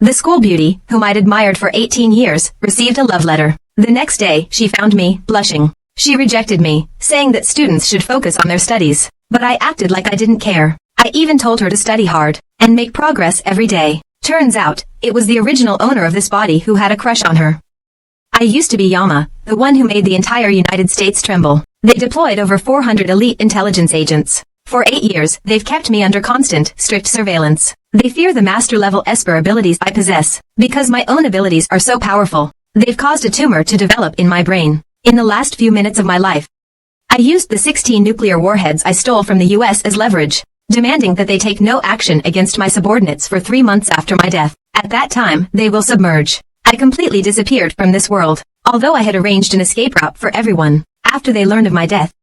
The school beauty, whom I'd admired for 18 years, received a love letter. The next day, she found me, blushing. She rejected me, saying that students should focus on their studies. But I acted like I didn't care. I even told her to study hard, and make progress every day. Turns out, it was the original owner of this body who had a crush on her. I used to be Yama, the one who made the entire United States tremble. They deployed over 400 elite intelligence agents. For 8 years, they've kept me under constant, strict surveillance. They fear the master-level Esper abilities I possess, because my own abilities are so powerful. They've caused a tumor to develop in my brain. In the last few minutes of my life, I used the 16 nuclear warheads I stole from the US as leverage, demanding that they take no action against my subordinates for 3 months after my death. At that time, they will submerge. I completely disappeared from this world, although I had arranged an escape route for everyone. After they learned of my death,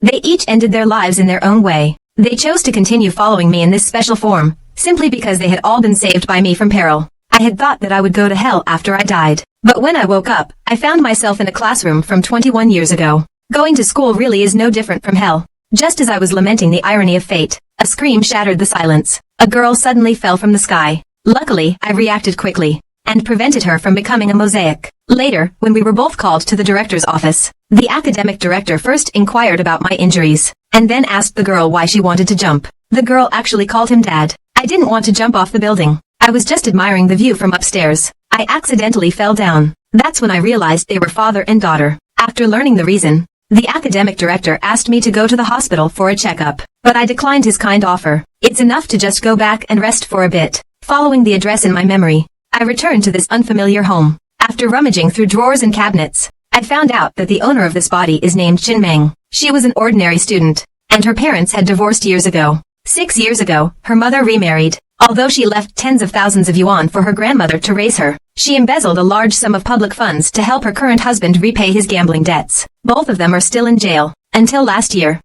they each ended their lives in their own way. They chose to continue following me in this special form, simply because they had all been saved by me from peril. I had thought that I would go to hell after I died. But when I woke up, I found myself in a classroom from 21 years ago. Going to school really is no different from hell. Just as I was lamenting the irony of fate, a scream shattered the silence. A girl suddenly fell from the sky. Luckily, I reacted quickly, and prevented her from becoming a mosaic. Later, when we were both called to the director's office, the academic director first inquired about my injuries, and then asked the girl why she wanted to jump. The girl actually called him Dad. I didn't want to jump off the building. I was just admiring the view from upstairs. I accidentally fell down. That's when I realized they were father and daughter. After learning the reason, the academic director asked me to go to the hospital for a checkup, but I declined his kind offer. It's enough to just go back and rest for a bit. Following the address in my memory, I returned to this unfamiliar home. After rummaging through drawers and cabinets, I found out that the owner of this body is named Chin Meng. She was an ordinary student, and her parents had divorced years ago. 6 years ago, her mother remarried. Although she left tens of thousands of yuan for her grandmother to raise her, she embezzled a large sum of public funds to help her current husband repay his gambling debts. Both of them are still in jail, until last year.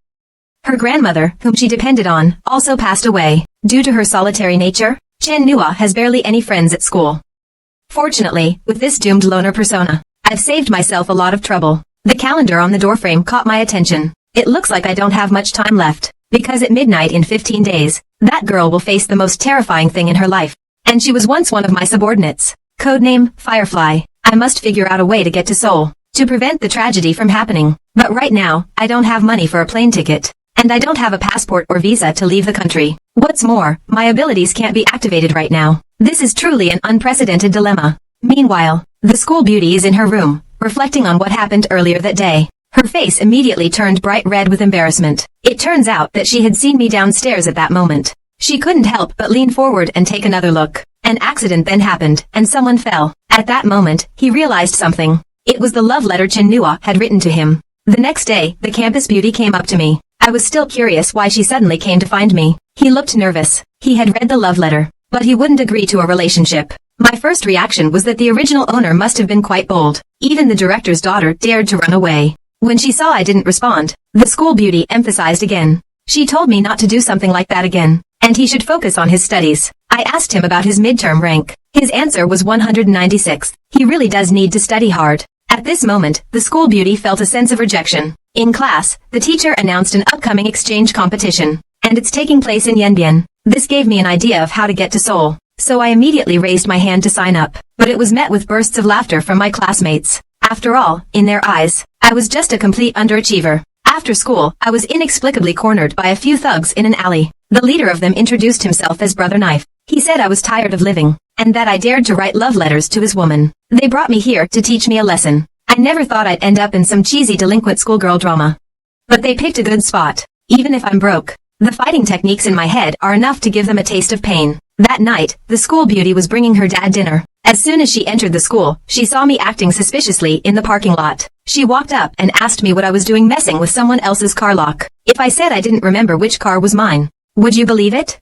Her grandmother, whom she depended on, also passed away. Due to her solitary nature, Chen Nua has barely any friends at school. Fortunately, with this doomed loner persona, I've saved myself a lot of trouble. The calendar on the doorframe caught my attention. It looks like I don't have much time left, because at midnight in 15 days, that girl will face the most terrifying thing in her life. And she was once one of my subordinates. Codename, Firefly. I must figure out a way to get to Seoul, to prevent the tragedy from happening. But right now, I don't have money for a plane ticket, and I don't have a passport or visa to leave the country. What's more, my abilities can't be activated right now. This is truly an unprecedented dilemma. Meanwhile, the school beauty is in her room, reflecting on what happened earlier that day. Her face immediately turned bright red with embarrassment. It turns out that she had seen me downstairs at that moment. She couldn't help but lean forward and take another look. An accident then happened, and someone fell. At that moment, he realized something. It was the love letter Chen Nua had written to him. The next day, the campus beauty came up to me. I was still curious why she suddenly came to find me. He looked nervous. He had read the love letter, but he wouldn't agree to a relationship. My first reaction was that the original owner must have been quite bold. Even the director's daughter dared to run away. When she saw I didn't respond, the school beauty emphasized again. She told me not to do something like that again, and he should focus on his studies. I asked him about his midterm rank. His answer was 196. He really does need to study hard. At this moment, the school beauty felt a sense of rejection. In class, the teacher announced an upcoming exchange competition, and it's taking place in Yanbian. This gave me an idea of how to get to Seoul, so I immediately raised my hand to sign up, but it was met with bursts of laughter from my classmates. After all, in their eyes, I was just a complete underachiever. After school, I was inexplicably cornered by a few thugs in an alley. The leader of them introduced himself as Brother Knife. He said I was tired of living, and that I dared to write love letters to his woman. They brought me here to teach me a lesson. I never thought I'd end up in some cheesy delinquent schoolgirl drama. But they picked a good spot. Even if I'm broke, the fighting techniques in my head are enough to give them a taste of pain. That night, the school beauty was bringing her dad dinner. As soon as she entered the school, she saw me acting suspiciously in the parking lot. She walked up and asked me what I was doing messing with someone else's car lock. If I said I didn't remember which car was mine, would you believe it?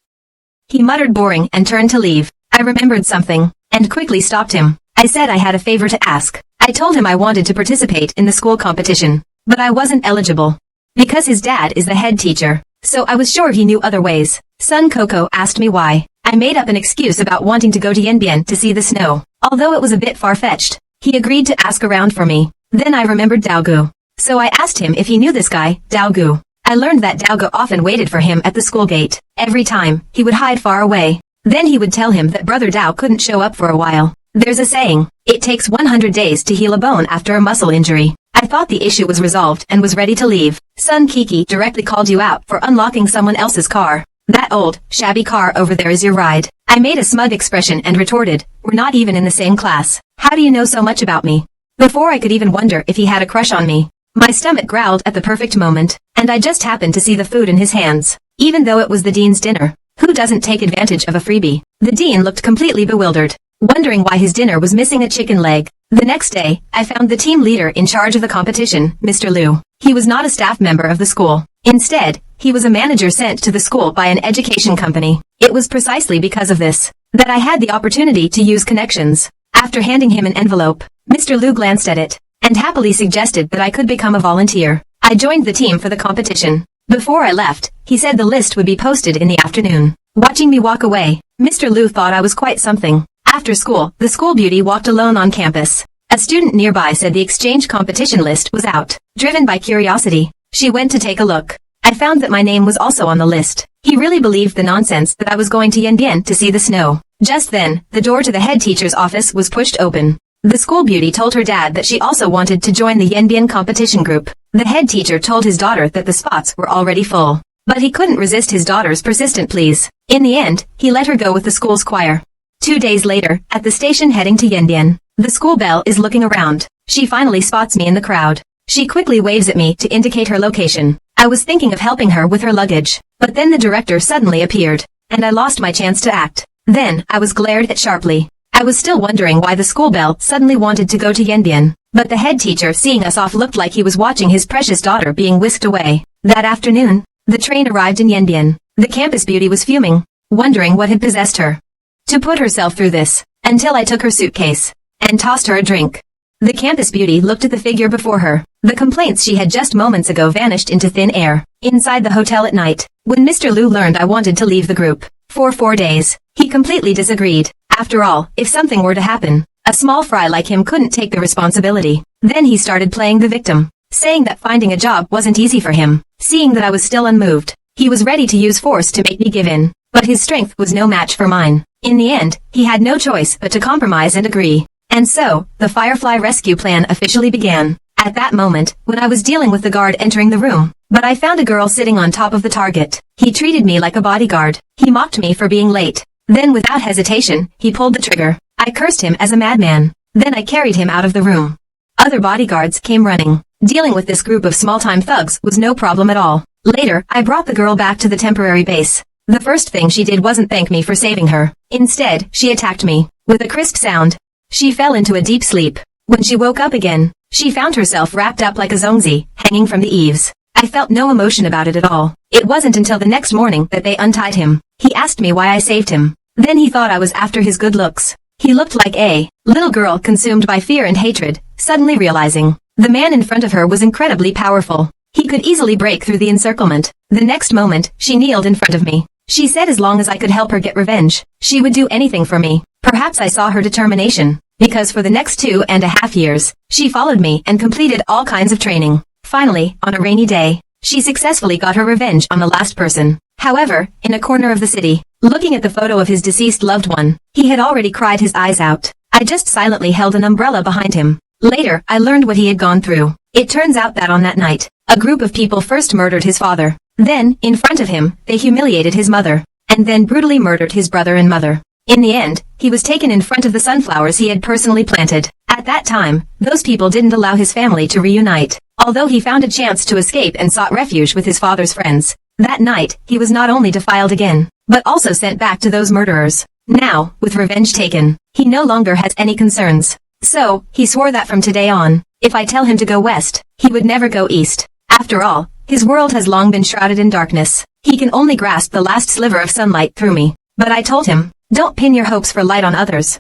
He muttered boring and turned to leave. I remembered something, and quickly stopped him. I said I had a favor to ask. I told him I wanted to participate in the school competition, but I wasn't eligible, because his dad is the head teacher, so I was sure he knew other ways. Sun Coco asked me why. I made up an excuse about wanting to go to Yanbian to see the snow. Although it was a bit far-fetched, he agreed to ask around for me. Then I remembered Daogu. So I asked him if he knew this guy, Daogu. I learned that Daogu often waited for him at the school gate. Every time, he would hide far away. Then he would tell him that Brother Dao couldn't show up for a while. There's a saying, it takes 100 days to heal a bone after a muscle injury. I thought the issue was resolved and was ready to leave. Son Kiki directly called you out for unlocking someone else's car. That old, shabby car over there is your ride. I made a smug expression and retorted, we're not even in the same class. How do you know so much about me? Before I could even wonder if he had a crush on me, my stomach growled at the perfect moment, and I just happened to see the food in his hands. Even though it was the dean's dinner, who doesn't take advantage of a freebie? The dean looked completely bewildered, wondering why his dinner was missing a chicken leg. The next day, I found the team leader in charge of the competition, Mr. Liu. He was not a staff member of the school. Instead, he was a manager sent to the school by an education company. It was precisely because of this that I had the opportunity to use connections. After handing him an envelope, Mr. Liu glanced at it and happily suggested that I could become a volunteer. I joined the team for the competition. Before I left, he said the list would be posted in the afternoon. Watching me walk away, Mr. Liu thought I was quite something. After school, the school beauty walked alone on campus. A student nearby said the exchange competition list was out. Driven by curiosity, she went to take a look. I found that my name was also on the list. He really believed the nonsense that I was going to Yanbian to see the snow. Just then, the door to the head teacher's office was pushed open. The school beauty told her dad that she also wanted to join the Yanbian competition group. The head teacher told his daughter that the spots were already full. But he couldn't resist his daughter's persistent pleas. In the end, he let her go with the school's choir. 2 days later, at the station heading to Yanbian, the school belle is looking around. She finally spots me in the crowd. She quickly waves at me to indicate her location. I was thinking of helping her with her luggage, but then the director suddenly appeared, and I lost my chance to act. Then, I was glared at sharply. I was still wondering why the school belle suddenly wanted to go to Yanbian, but the head teacher seeing us off looked like he was watching his precious daughter being whisked away. That afternoon, the train arrived in Yanbian. The campus beauty was fuming, wondering what had possessed her to put herself through this, until I took her suitcase and tossed her a drink. The campus beauty looked at the figure before her. The complaints she had just moments ago vanished into thin air. Inside the hotel at night, when Mr. Liu learned I wanted to leave the group for 4 days, he completely disagreed. After all, if something were to happen, a small fry like him couldn't take the responsibility. Then he started playing the victim, saying that finding a job wasn't easy for him. Seeing that I was still unmoved, he was ready to use force to make me give in, but his strength was no match for mine. In the end, he had no choice but to compromise and agree. And so, the Firefly rescue plan officially began. At that moment, when I was dealing with the guard entering the room, but I found a girl sitting on top of the target. He treated me like a bodyguard. He mocked me for being late. Then without hesitation, he pulled the trigger. I cursed him as a madman. Then I carried him out of the room. Other bodyguards came running. Dealing with this group of small-time thugs was no problem at all. Later, I brought the girl back to the temporary base. The first thing she did wasn't thank me for saving her. Instead, she attacked me. With a crisp sound, she fell into a deep sleep. When she woke up again, she found herself wrapped up like a zongzi, hanging from the eaves. I felt no emotion about it at all. It wasn't until the next morning that they untied him. He asked me why I saved him. Then he thought I was after his good looks. He looked like a little girl consumed by fear and hatred, suddenly realizing the man in front of her was incredibly powerful. He could easily break through the encirclement. The next moment, she kneeled in front of me. She said as long as I could help her get revenge, she would do anything for me. Perhaps I saw her determination, because for the next 2.5 years, she followed me and completed all kinds of training. Finally, on a rainy day, she successfully got her revenge on the last person. However, in a corner of the city, looking at the photo of his deceased loved one, he had already cried his eyes out. I just silently held an umbrella behind him. Later, I learned what he had gone through. It turns out that on that night, a group of people first murdered his father. Then, in front of him, they humiliated his mother, and then brutally murdered his brother and mother. In the end, he was taken in front of the sunflowers he had personally planted. At that time, those people didn't allow his family to reunite, although he found a chance to escape and sought refuge with his father's friends. That night, he was not only defiled again, but also sent back to those murderers. Now, with revenge taken, he no longer has any concerns. So, he swore that from today on, if I tell him to go west, he would never go east. After all, his world has long been shrouded in darkness. He can only grasp the last sliver of sunlight through me. But I told him, don't pin your hopes for light on others.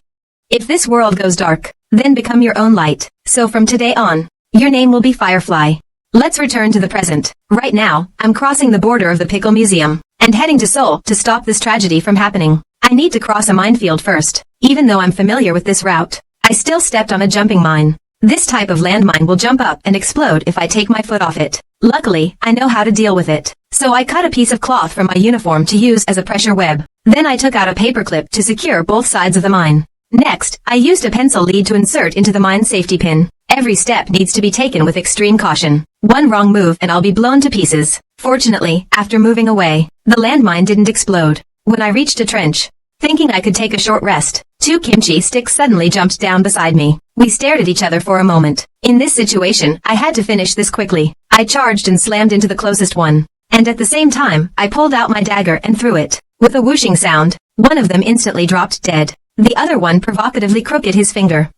If this world goes dark, then become your own light. So from today on, your name will be Firefly. Let's return to the present. Right now, I'm crossing the border of the Pickle Museum, and heading to Seoul to stop this tragedy from happening. I need to cross a minefield first. Even though I'm familiar with this route, I still stepped on a jumping mine. This type of landmine will jump up and explode if I take my foot off it. Luckily, I know how to deal with it. So I cut a piece of cloth from my uniform to use as a pressure web. Then I took out a paperclip to secure both sides of the mine. Next, I used a pencil lead to insert into the mine safety pin. Every step needs to be taken with extreme caution. One wrong move and I'll be blown to pieces. Fortunately, after moving away, the landmine didn't explode. When I reached a trench, thinking I could take a short rest, 2 kimchi sticks suddenly jumped down beside me. We stared at each other for a moment. In this situation, I had to finish this quickly. I charged and slammed into the closest one. And at the same time, I pulled out my dagger and threw it. With a whooshing sound, one of them instantly dropped dead. The other one provocatively crooked his finger.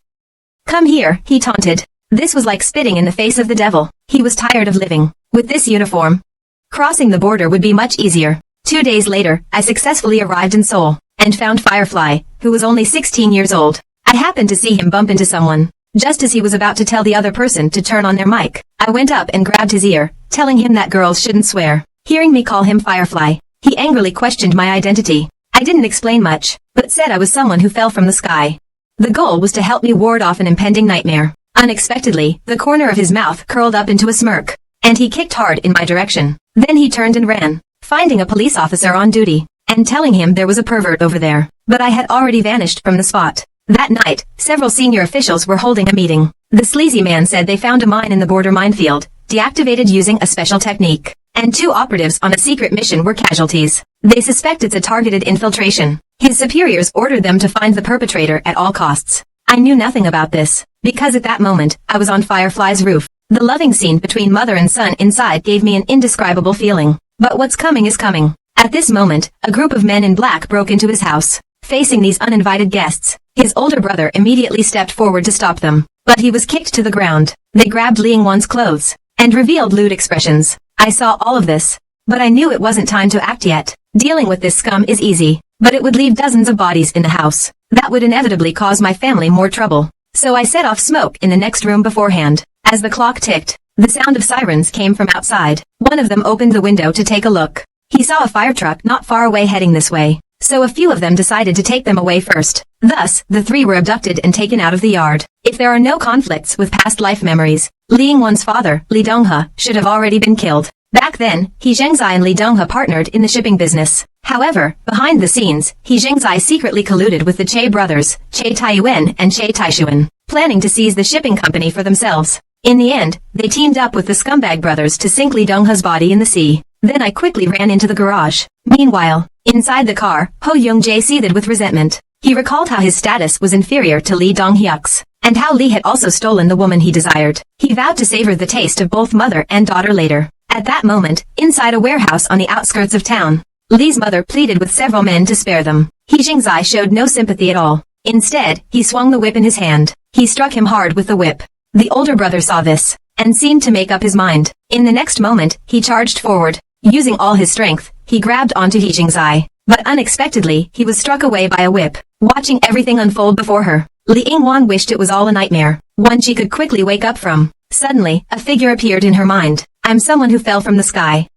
"Come here," he taunted. This was like spitting in the face of the devil. He was tired of living. With this uniform, crossing the border would be much easier. 2 days later, I successfully arrived in Seoul, and found Firefly, who was only 16 years old. I happened to see him bump into someone. Just as he was about to tell the other person to turn on their mic, I went up and grabbed his ear, telling him that girls shouldn't swear. Hearing me call him Firefly, he angrily questioned my identity. I didn't explain much, but said I was someone who fell from the sky. The goal was to help me ward off an impending nightmare. Unexpectedly, the corner of his mouth curled up into a smirk, and he kicked hard in my direction. Then he turned and ran, finding a police officer on duty, and telling him there was a pervert over there. But I had already vanished from the spot. That night, several senior officials were holding a meeting. The sleazy man said they found a mine in the border minefield, deactivated using a special technique, and 2 operatives on a secret mission were casualties. They suspect it's a targeted infiltration. His superiors ordered them to find the perpetrator at all costs. I knew nothing about this, because at that moment, I was on Firefly's roof. The loving scene between mother and son inside gave me an indescribable feeling. But what's coming is coming. At this moment, a group of men in black broke into his house. Facing these uninvited guests, his older brother immediately stepped forward to stop them, but he was kicked to the ground. They grabbed Lee Ing-wan's clothes, and revealed lewd expressions. I saw all of this, but I knew it wasn't time to act yet. Dealing with this scum is easy, but it would leave dozens of bodies in the house. That would inevitably cause my family more trouble. So I set off smoke in the next room beforehand. As the clock ticked, the sound of sirens came from outside. One of them opened the window to take a look. He saw a fire truck not far away heading this way, so a few of them decided to take them away first. Thus, the 3 were abducted and taken out of the yard. If there are no conflicts with past life memories, Lee Ing-wan's father, Lee Dong-ha, should have already been killed. Back then, He Zhengzai and Lee Dong-ha partnered in the shipping business. However, behind the scenes, He Zhengzai secretly colluded with the Che brothers, Che Taiyuan and Che Taishuan, planning to seize the shipping company for themselves. In the end, they teamed up with the scumbag brothers to sink Lee Dong-ha's body in the sea. Then I quickly ran into the garage. Meanwhile, inside the car, Ho Young-jae seethed with resentment. He recalled how his status was inferior to Lee Dong-hyuk's, and how Lee had also stolen the woman he desired. He vowed to savor the taste of both mother and daughter later. At that moment, inside a warehouse on the outskirts of town, Lee's mother pleaded with several men to spare them. He Zhengzai showed no sympathy at all. Instead, he swung the whip in his hand. He struck him hard with the whip. The older brother saw this, and seemed to make up his mind. In the next moment, he charged forward. Using all his strength, he grabbed onto He Zhengzai. But unexpectedly, he was struck away by a whip. Watching everything unfold before her, Lee Ing-wan wished it was all a nightmare, one she could quickly wake up from. Suddenly, a figure appeared in her mind. I'm someone who fell from the sky,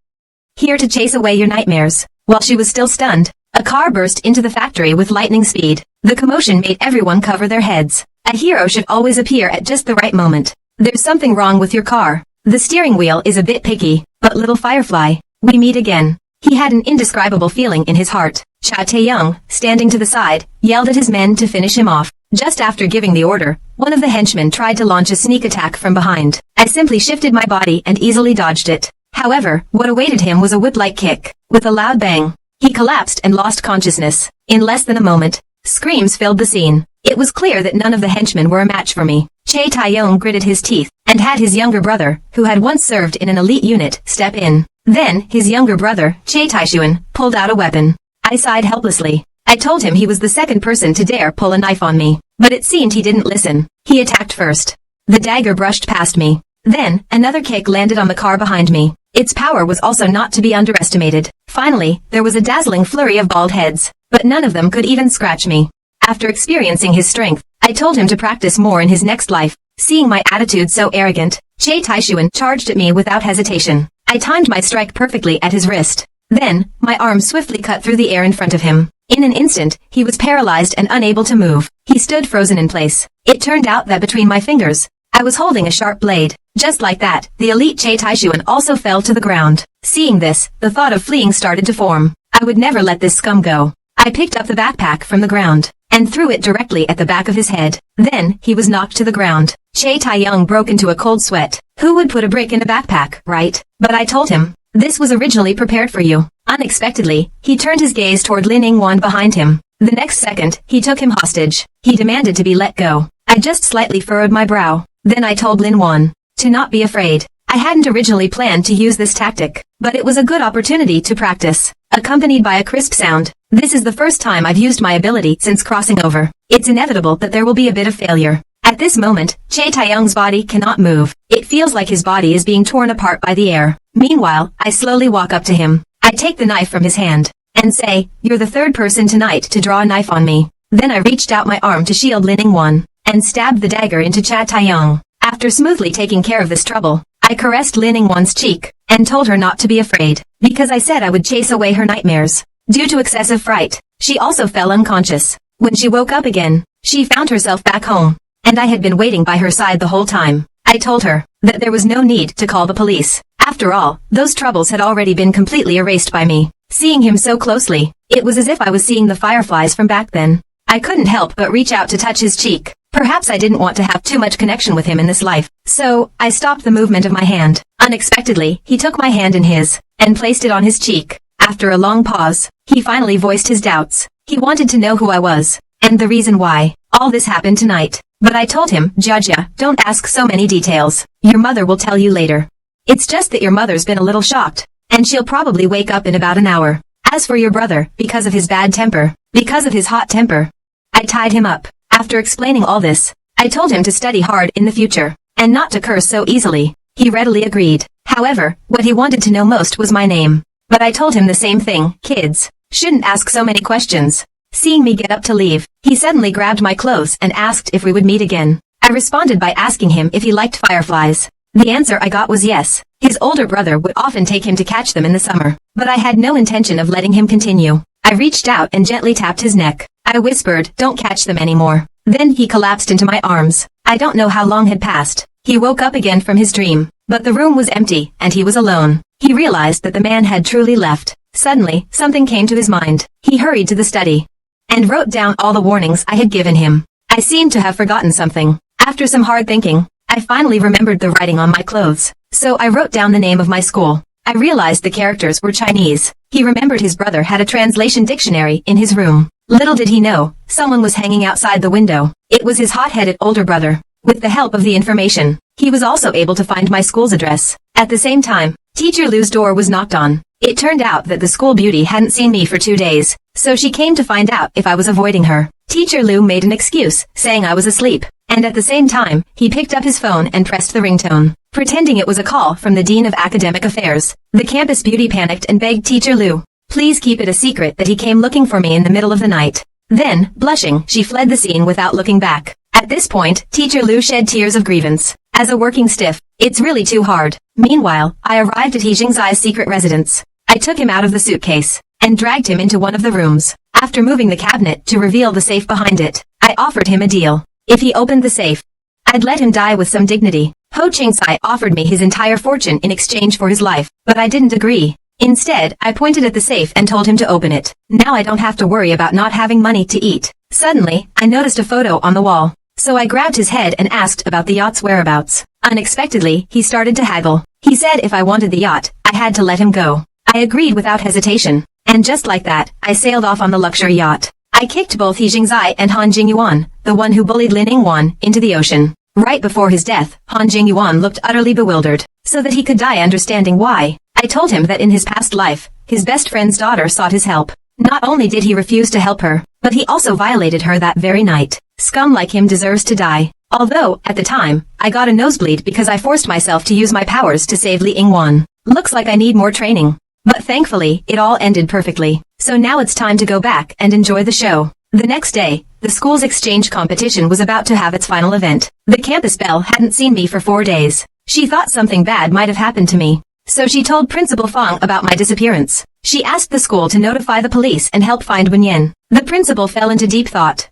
here to chase away your nightmares. While she was still stunned, a car burst into the factory with lightning speed. The commotion made everyone cover their heads. A hero should always appear at just the right moment. There's something wrong with your car. The steering wheel is a bit picky, but little Firefly, we meet again. He had an indescribable feeling in his heart. Cha Tae-young, standing to the side, yelled at his men to finish him off. Just after giving the order, one of the henchmen tried to launch a sneak attack from behind. I simply shifted my body and easily dodged it. However, what awaited him was a whip-like kick. With a loud bang, he collapsed and lost consciousness. In less than a moment, screams filled the scene. It was clear that none of the henchmen were a match for me. Che Tae-young gritted his teeth, and had his younger brother, who had once served in an elite unit, step in. Then, his younger brother, Che Taishuan, pulled out a weapon. I sighed helplessly. I told him he was the second person to dare pull a knife on me, but it seemed he didn't listen. He attacked first. The dagger brushed past me. Then, another kick landed on the car behind me. Its power was also not to be underestimated. Finally, there was a dazzling flurry of bald heads, but none of them could even scratch me. After experiencing his strength, I told him to practice more in his next life. Seeing my attitude so arrogant, Che Taishuan charged at me without hesitation. I timed my strike perfectly at his wrist. Then, my arm swiftly cut through the air in front of him. In an instant, he was paralyzed and unable to move. He stood frozen in place. It turned out that between my fingers, I was holding a sharp blade. Just like that, the elite Che Taishuan also fell to the ground. Seeing this, the thought of fleeing started to form. I would never let this scum go. I picked up the backpack from the ground and threw it directly at the back of his head. Then, he was knocked to the ground. Che Taeyong broke into a cold sweat. Who would put a brick in a backpack, right? But I told him, this was originally prepared for you. Unexpectedly, he turned his gaze toward Lin Yingwan behind him. The next second, he took him hostage. He demanded to be let go. I just slightly furrowed my brow. Then I told Lin Wan to not be afraid. I hadn't originally planned to use this tactic, but it was a good opportunity to practice. Accompanied by a crisp sound, this is the first time I've used my ability since crossing over. It's inevitable that there will be a bit of failure. At this moment, Che Taeyong's body cannot move. It feels like his body is being torn apart by the air. Meanwhile, I slowly walk up to him. I take the knife from his hand and say, you're the third person tonight to draw a knife on me. Then I reached out my arm to shield Lin Yingwan and stabbed the dagger into Che Taeyong. After smoothly taking care of this trouble, I caressed Lin Yingwan's cheek and told her not to be afraid, because I said I would chase away her nightmares. Due to excessive fright, she also fell unconscious. When she woke up again, she found herself back home, and I had been waiting by her side the whole time. I told her that there was no need to call the police. After all, those troubles had already been completely erased by me. Seeing him so closely, it was as if I was seeing the fireflies from back then. I couldn't help but reach out to touch his cheek. Perhaps I didn't want to have too much connection with him in this life, so I stopped the movement of my hand. Unexpectedly, he took my hand in his and placed it on his cheek. After a long pause, he finally voiced his doubts. He wanted to know who I was and the reason why all this happened tonight. But I told him, Judge, don't ask so many details. Your mother will tell you later. It's just that your mother's been a little shocked, and she'll probably wake up in about an hour. As for your brother, because of his bad temper, because of his hot temper, I tied him up. After explaining all this, I told him to study hard in the future, and not to curse so easily. He readily agreed. However, what he wanted to know most was my name. But I told him the same thing, kids shouldn't ask so many questions. Seeing me get up to leave, he suddenly grabbed my clothes and asked if we would meet again. I responded by asking him if he liked fireflies. The answer I got was yes. His older brother would often take him to catch them in the summer, but I had no intention of letting him continue. I reached out and gently tapped his neck. I whispered, don't catch them anymore. Then he collapsed into my arms. I don't know how long had passed. He woke up again from his dream, but the room was empty, and he was alone. He realized that the man had truly left. Suddenly, something came to his mind. He hurried to the study and wrote down all the warnings I had given him. I seemed to have forgotten something. After some hard thinking, I finally remembered the writing on my clothes. So I wrote down the name of my school. I realized the characters were Chinese. He remembered his brother had a translation dictionary in his room. Little did he know, someone was hanging outside the window. It was his hot-headed older brother. With the help of the information, he was also able to find my school's address. At the same time, Teacher Lu's door was knocked on. It turned out that the school beauty hadn't seen me for 2 days, so she came to find out if I was avoiding her. Teacher Lu made an excuse, saying I was asleep, and at the same time, he picked up his phone and pressed the ringtone, pretending it was a call from the Dean of Academic Affairs. The campus beauty panicked and begged Teacher Lu, please keep it a secret that he came looking for me in the middle of the night. Then, blushing, she fled the scene without looking back. At this point, Teacher Lu shed tears of grievance. As a working stiff, it's really too hard. Meanwhile, I arrived at He Jingzai's secret residence. I took him out of the suitcase and dragged him into one of the rooms. After moving the cabinet to reveal the safe behind it, I offered him a deal. If he opened the safe, I'd let him die with some dignity. Ho Jingzai offered me his entire fortune in exchange for his life, but I didn't agree. Instead, I pointed at the safe and told him to open it. Now I don't have to worry about not having money to eat. Suddenly, I noticed a photo on the wall. So I grabbed his head and asked about the yacht's whereabouts. Unexpectedly, he started to haggle. He said if I wanted the yacht, I had to let him go. I agreed without hesitation. And just like that, I sailed off on the luxury yacht. I kicked both He Jingzai and Han Jingyuan, the one who bullied Lin Yingwan, into the ocean. Right before his death, Han Jingyuan looked utterly bewildered, so that he could die understanding why. I told him that in his past life, his best friend's daughter sought his help. Not only did he refuse to help her, but he also violated her that very night. Scum like him deserves to die. Although, at the time, I got a nosebleed because I forced myself to use my powers to save Li Yingwan. Looks like I need more training. But thankfully, it all ended perfectly. So now it's time to go back and enjoy the show. The next day, the school's exchange competition was about to have its final event. The campus belle hadn't seen me for 4 days. She thought something bad might have happened to me. So she told Principal Fang about my disappearance. She asked the school to notify the police and help find Wenyan. The principal fell into deep thought.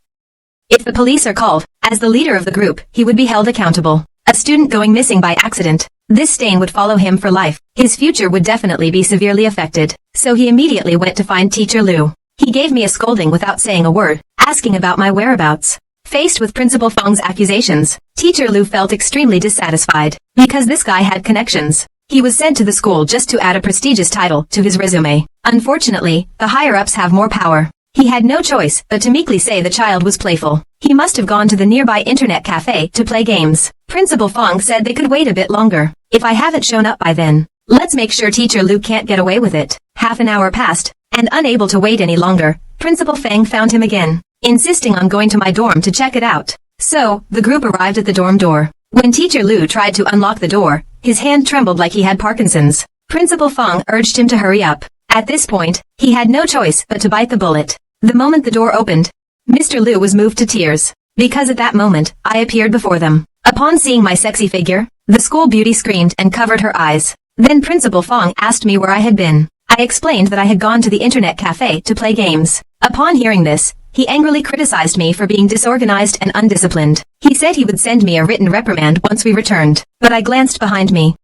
If the police are called, as the leader of the group, he would be held accountable. A student going missing by accident. This stain would follow him for life. His future would definitely be severely affected. So he immediately went to find Teacher Lu. He gave me a scolding without saying a word, asking about my whereabouts. Faced with Principal Feng's accusations, Teacher Lu felt extremely dissatisfied, because this guy had connections. He was sent to the school just to add a prestigious title to his resume. Unfortunately, the higher-ups have more power. He had no choice but to meekly say the child was playful. He must have gone to the nearby internet cafe to play games. Principal Feng said they could wait a bit longer. If I haven't shown up by then, let's make sure Teacher Lu can't get away with it. Half an hour passed, and unable to wait any longer, Principal Feng found him again, insisting on going to my dorm to check it out. So, the group arrived at the dorm door. When Teacher Lu tried to unlock the door, his hand trembled like he had Parkinson's. Principal Feng urged him to hurry up. At this point, he had no choice but to bite the bullet. The moment the door opened, Mr. Lu was moved to tears, because at that moment, I appeared before them. Upon seeing my sexy figure, the school beauty screamed and covered her eyes. Then Principal Feng asked me where I had been. I explained that I had gone to the internet cafe to play games. Upon hearing this, he angrily criticized me for being disorganized and undisciplined. He said he would send me a written reprimand once we returned, but I glanced behind me.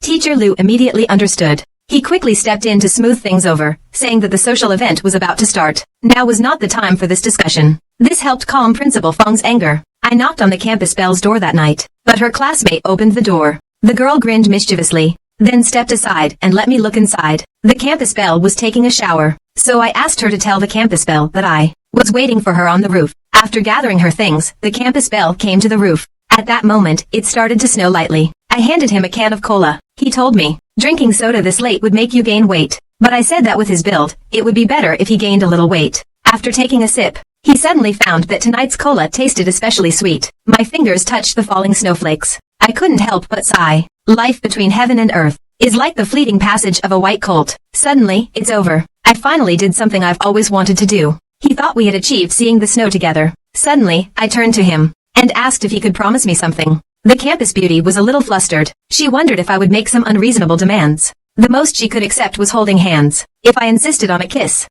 Teacher Lu immediately understood. He quickly stepped in to smooth things over, saying that the social event was about to start. Now was not the time for this discussion. This helped calm Principal Feng's anger. I knocked on the campus bell's door that night, but her classmate opened the door. The girl grinned mischievously, then stepped aside and let me look inside. The campus belle was taking a shower, so I asked her to tell the campus belle that I was waiting for her on the roof. After gathering her things, the campus belle came to the roof. At that moment, it started to snow lightly. I handed him a can of cola. He told me, drinking soda this late would make you gain weight. But I said that with his build, it would be better if he gained a little weight. After taking a sip, he suddenly found that tonight's cola tasted especially sweet. My fingers touched the falling snowflakes. I couldn't help but sigh. Life between heaven and earth is like the fleeting passage of a white colt. Suddenly, it's over. I finally did something I've always wanted to do. He thought we had achieved seeing the snow together. Suddenly, I turned to him and asked if he could promise me something. The campus beauty was a little flustered. She wondered if I would make some unreasonable demands. The most she could accept was holding hands. If I insisted on a kiss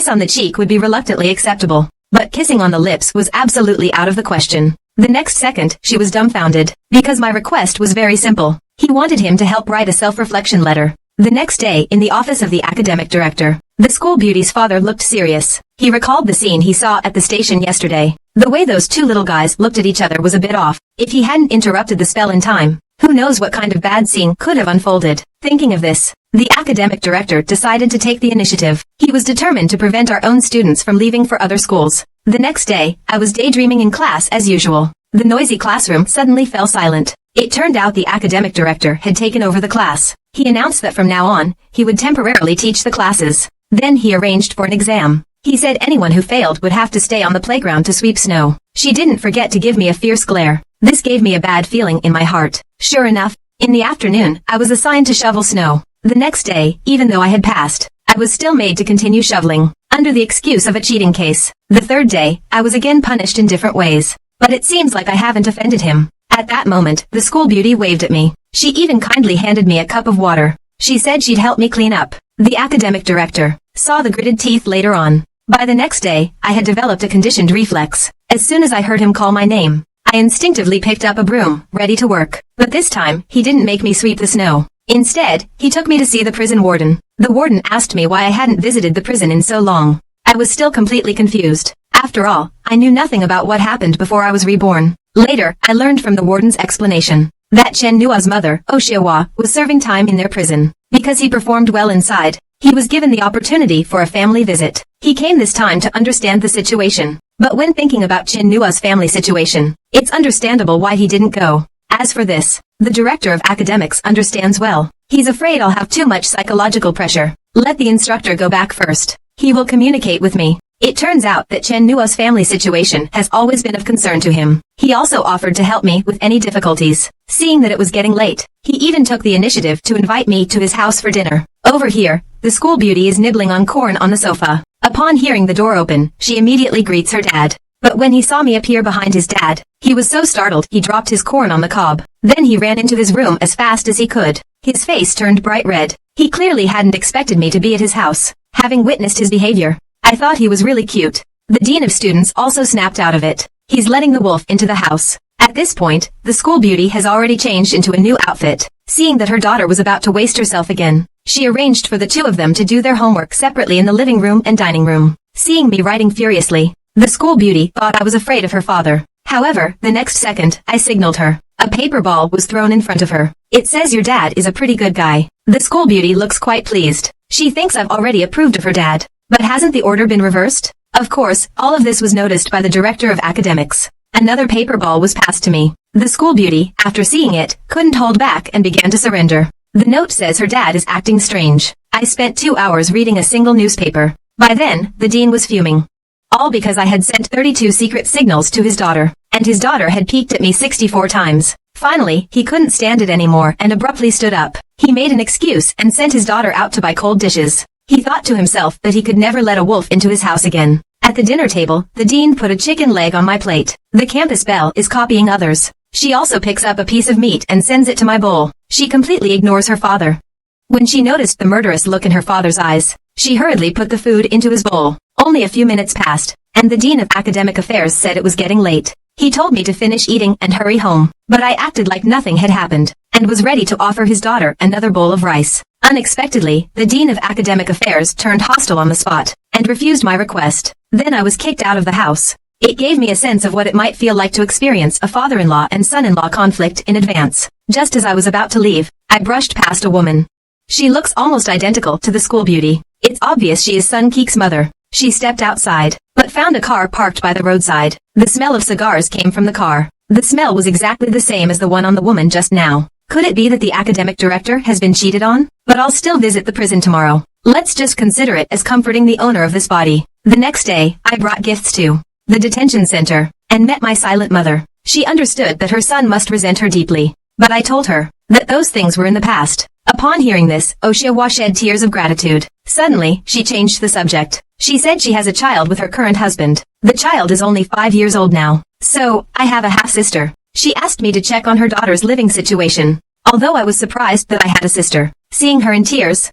on the cheek would be reluctantly acceptable. But kissing on the lips was absolutely out of the question. The next second, she was dumbfounded, because my request was very simple. He wanted him to help write a self-reflection letter. The next day, in the office of the academic director, the school beauty's father looked serious. He recalled the scene he saw at the station yesterday. The way those two little guys looked at each other was a bit off. If he hadn't interrupted the spell in time, who knows what kind of bad scene could have unfolded. Thinking of this, the academic director decided to take the initiative. He was determined to prevent our own students from leaving for other schools. The next day, I was daydreaming in class as usual. The noisy classroom suddenly fell silent. It turned out the academic director had taken over the class. He announced that from now on, he would temporarily teach the classes. Then he arranged for an exam. He said anyone who failed would have to stay on the playground to sweep snow. She didn't forget to give me a fierce glare. This gave me a bad feeling in my heart. Sure enough, in the afternoon, I was assigned to shovel snow. The next day, even though I had passed, I was still made to continue shoveling, under the excuse of a cheating case. The third day, I was again punished in different ways. But it seems like I haven't offended him. At that moment, the school beauty waved at me. She even kindly handed me a cup of water. She said she'd help me clean up. The academic director saw the gritted teeth later on. By the next day, I had developed a conditioned reflex. As soon as I heard him call my name, I instinctively picked up a broom, ready to work. But this time, he didn't make me sweep the snow. Instead, he took me to see the prison warden. The warden asked me why I hadn't visited the prison in so long. I was still completely confused. After all, I knew nothing about what happened before I was reborn. Later, I learned from the warden's explanation that Chen Nua's mother, Oshiawa, was serving time in their prison. Because he performed well inside, he was given the opportunity for a family visit. He came this time to understand the situation. But when thinking about Chen Nua's family situation, it's understandable why he didn't go. As for this, the director of academics understands well. He's afraid I'll have too much psychological pressure. Let the instructor go back first. He will communicate with me. It turns out that Chen Nua's family situation has always been of concern to him. He also offered to help me with any difficulties. Seeing that it was getting late, he even took the initiative to invite me to his house for dinner. Over here, the school beauty is nibbling on corn on the sofa. Upon hearing the door open, she immediately greets her dad. But when he saw me appear behind his dad, he was so startled he dropped his corn on the cob. Then he ran into his room as fast as he could. His face turned bright red. He clearly hadn't expected me to be at his house. Having witnessed his behavior, I thought he was really cute. The dean of students also snapped out of it. He's letting the wolf into the house. At this point, the school beauty has already changed into a new outfit. Seeing that her daughter was about to waste herself again, she arranged for the two of them to do their homework separately in the living room and dining room. seeing me writing furiously. The school beauty thought I was afraid of her father. However, the next second, I signaled her. A paper ball was thrown in front of her. It says your dad is a pretty good guy. The school beauty looks quite pleased. She thinks I've already approved of her dad. But hasn't the order been reversed? Of course, all of this was noticed by the director of academics. Another paper ball was passed to me. The school beauty, after seeing it, couldn't hold back and began to surrender. The note says her dad is acting strange. I spent 2 hours reading a single newspaper. By then, the dean was fuming. All because I had sent 32 secret signals to his daughter, and his daughter had peeked at me 64 times. Finally, he couldn't stand it anymore and abruptly stood up. He made an excuse and sent his daughter out to buy cold dishes. He thought to himself that he could never let a wolf into his house again. At the dinner table, the dean put a chicken leg on my plate. The campus belle is copying others. She also picks up a piece of meat and sends it to my bowl. She completely ignores her father. When she noticed the murderous look in her father's eyes, she hurriedly put the food into his bowl. Only a few minutes passed, and the dean of academic affairs said it was getting late. He told me to finish eating and hurry home, but I acted like nothing had happened, and was ready to offer his daughter another bowl of rice. Unexpectedly, the dean of academic affairs turned hostile on the spot, and refused my request. Then I was kicked out of the house. It gave me a sense of what it might feel like to experience a father-in-law and son-in-law conflict in advance. Just as I was about to leave, I brushed past a woman. She looks almost identical to the school beauty. It's obvious she is Sun Keek's mother. She stepped outside, but found a car parked by the roadside. The smell of cigars came from the car. The smell was exactly the same as the one on the woman just now. Could it be that the academic director has been cheated on? But I'll still visit the prison tomorrow. Let's just consider it as comforting the owner of this body. The next day, I brought gifts to the detention center, and met my silent mother. She understood that her son must resent her deeply, but I told her that those things were in the past. Upon hearing this, Oshiawa shed tears of gratitude. Suddenly, she changed the subject. She said she has a child with her current husband. The child is only 5 years old now. So, I have a half-sister. She asked me to check on her daughter's living situation. Although I was surprised that I had a sister, seeing her in tears,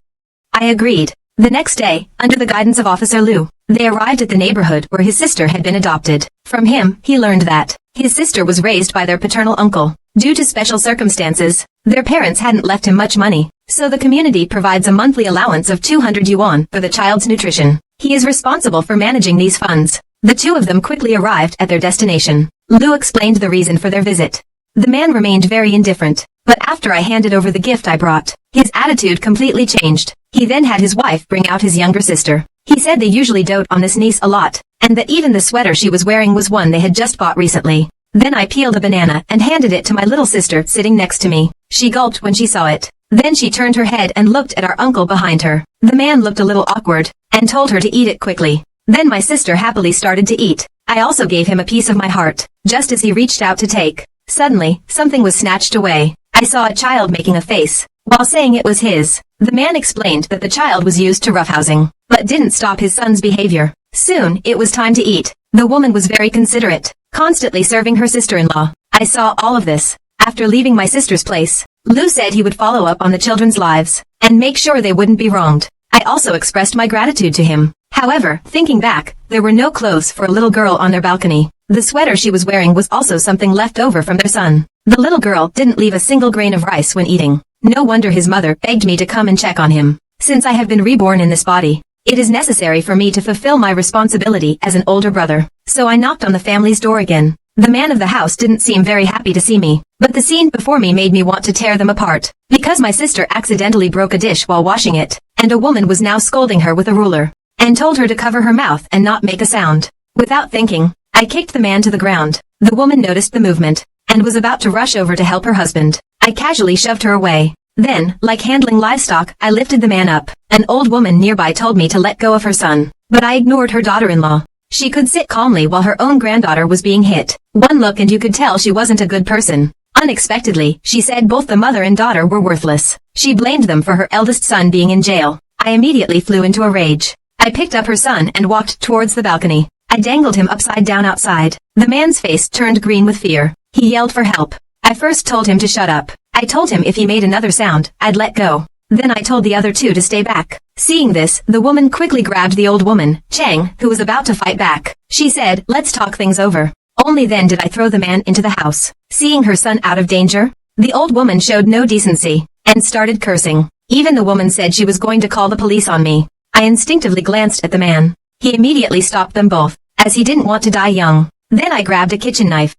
I agreed. The next day, under the guidance of Officer Liu, they arrived at the neighborhood where his sister had been adopted. From him, he learned that his sister was raised by their paternal uncle. Due to special circumstances, their parents hadn't left him much money, so the community provides a monthly allowance of 200 yuan for the child's nutrition. He is responsible for managing these funds. The two of them quickly arrived at their destination. Liu explained the reason for their visit. The man remained very indifferent, but after I handed over the gift I brought, his attitude completely changed. He then had his wife bring out his younger sister. He said they usually dote on this niece a lot, and that even the sweater she was wearing was one they had just bought recently. Then I peeled a banana and handed it to my little sister sitting next to me. She gulped when she saw it. Then she turned her head and looked at our uncle behind her. The man looked a little awkward, and told her to eat it quickly. Then my sister happily started to eat. I also gave him a piece of my heart, just as he reached out to take. Suddenly, something was snatched away. I saw a child making a face, while saying it was his. The man explained that the child was used to roughhousing, but didn't stop his son's behavior. Soon, it was time to eat. The woman was very considerate, constantly serving her sister-in-law. I saw all of this. After leaving my sister's place, Liu said he would follow up on the children's lives, and make sure they wouldn't be wronged. I also expressed my gratitude to him. However, thinking back, there were no clothes for a little girl on their balcony. The sweater she was wearing was also something left over from their son. The little girl didn't leave a single grain of rice when eating. No wonder his mother begged me to come and check on him. Since I have been reborn in this body, it is necessary for me to fulfill my responsibility as an older brother. So I knocked on the family's door again. The man of the house didn't seem very happy to see me, but the scene before me made me want to tear them apart. Because my sister accidentally broke a dish while washing it, and a woman was now scolding her with a ruler, and told her to cover her mouth and not make a sound. Without thinking, I kicked the man to the ground. The woman noticed the movement, and was about to rush over to help her husband. I casually shoved her away. Then, like handling livestock, I lifted the man up. An old woman nearby told me to let go of her son, but I ignored her daughter-in-law. She could sit calmly while her own granddaughter was being hit. One look and you could tell she wasn't a good person. Unexpectedly, she said both the mother and daughter were worthless. She blamed them for her eldest son being in jail. I immediately flew into a rage. I picked up her son and walked towards the balcony. I dangled him upside down outside. The man's face turned green with fear. He yelled for help. I first told him to shut up. I told him if he made another sound, I'd let go. Then I told the other two to stay back. Seeing this, the woman quickly grabbed the old woman, Chang, who was about to fight back. She said, "Let's talk things over." Only then did I throw the man into the house. Seeing her son out of danger, the old woman showed no decency, and started cursing. Even the woman said she was going to call the police on me. I instinctively glanced at the man. He immediately stopped them both, as he didn't want to die young. Then I grabbed a kitchen knife.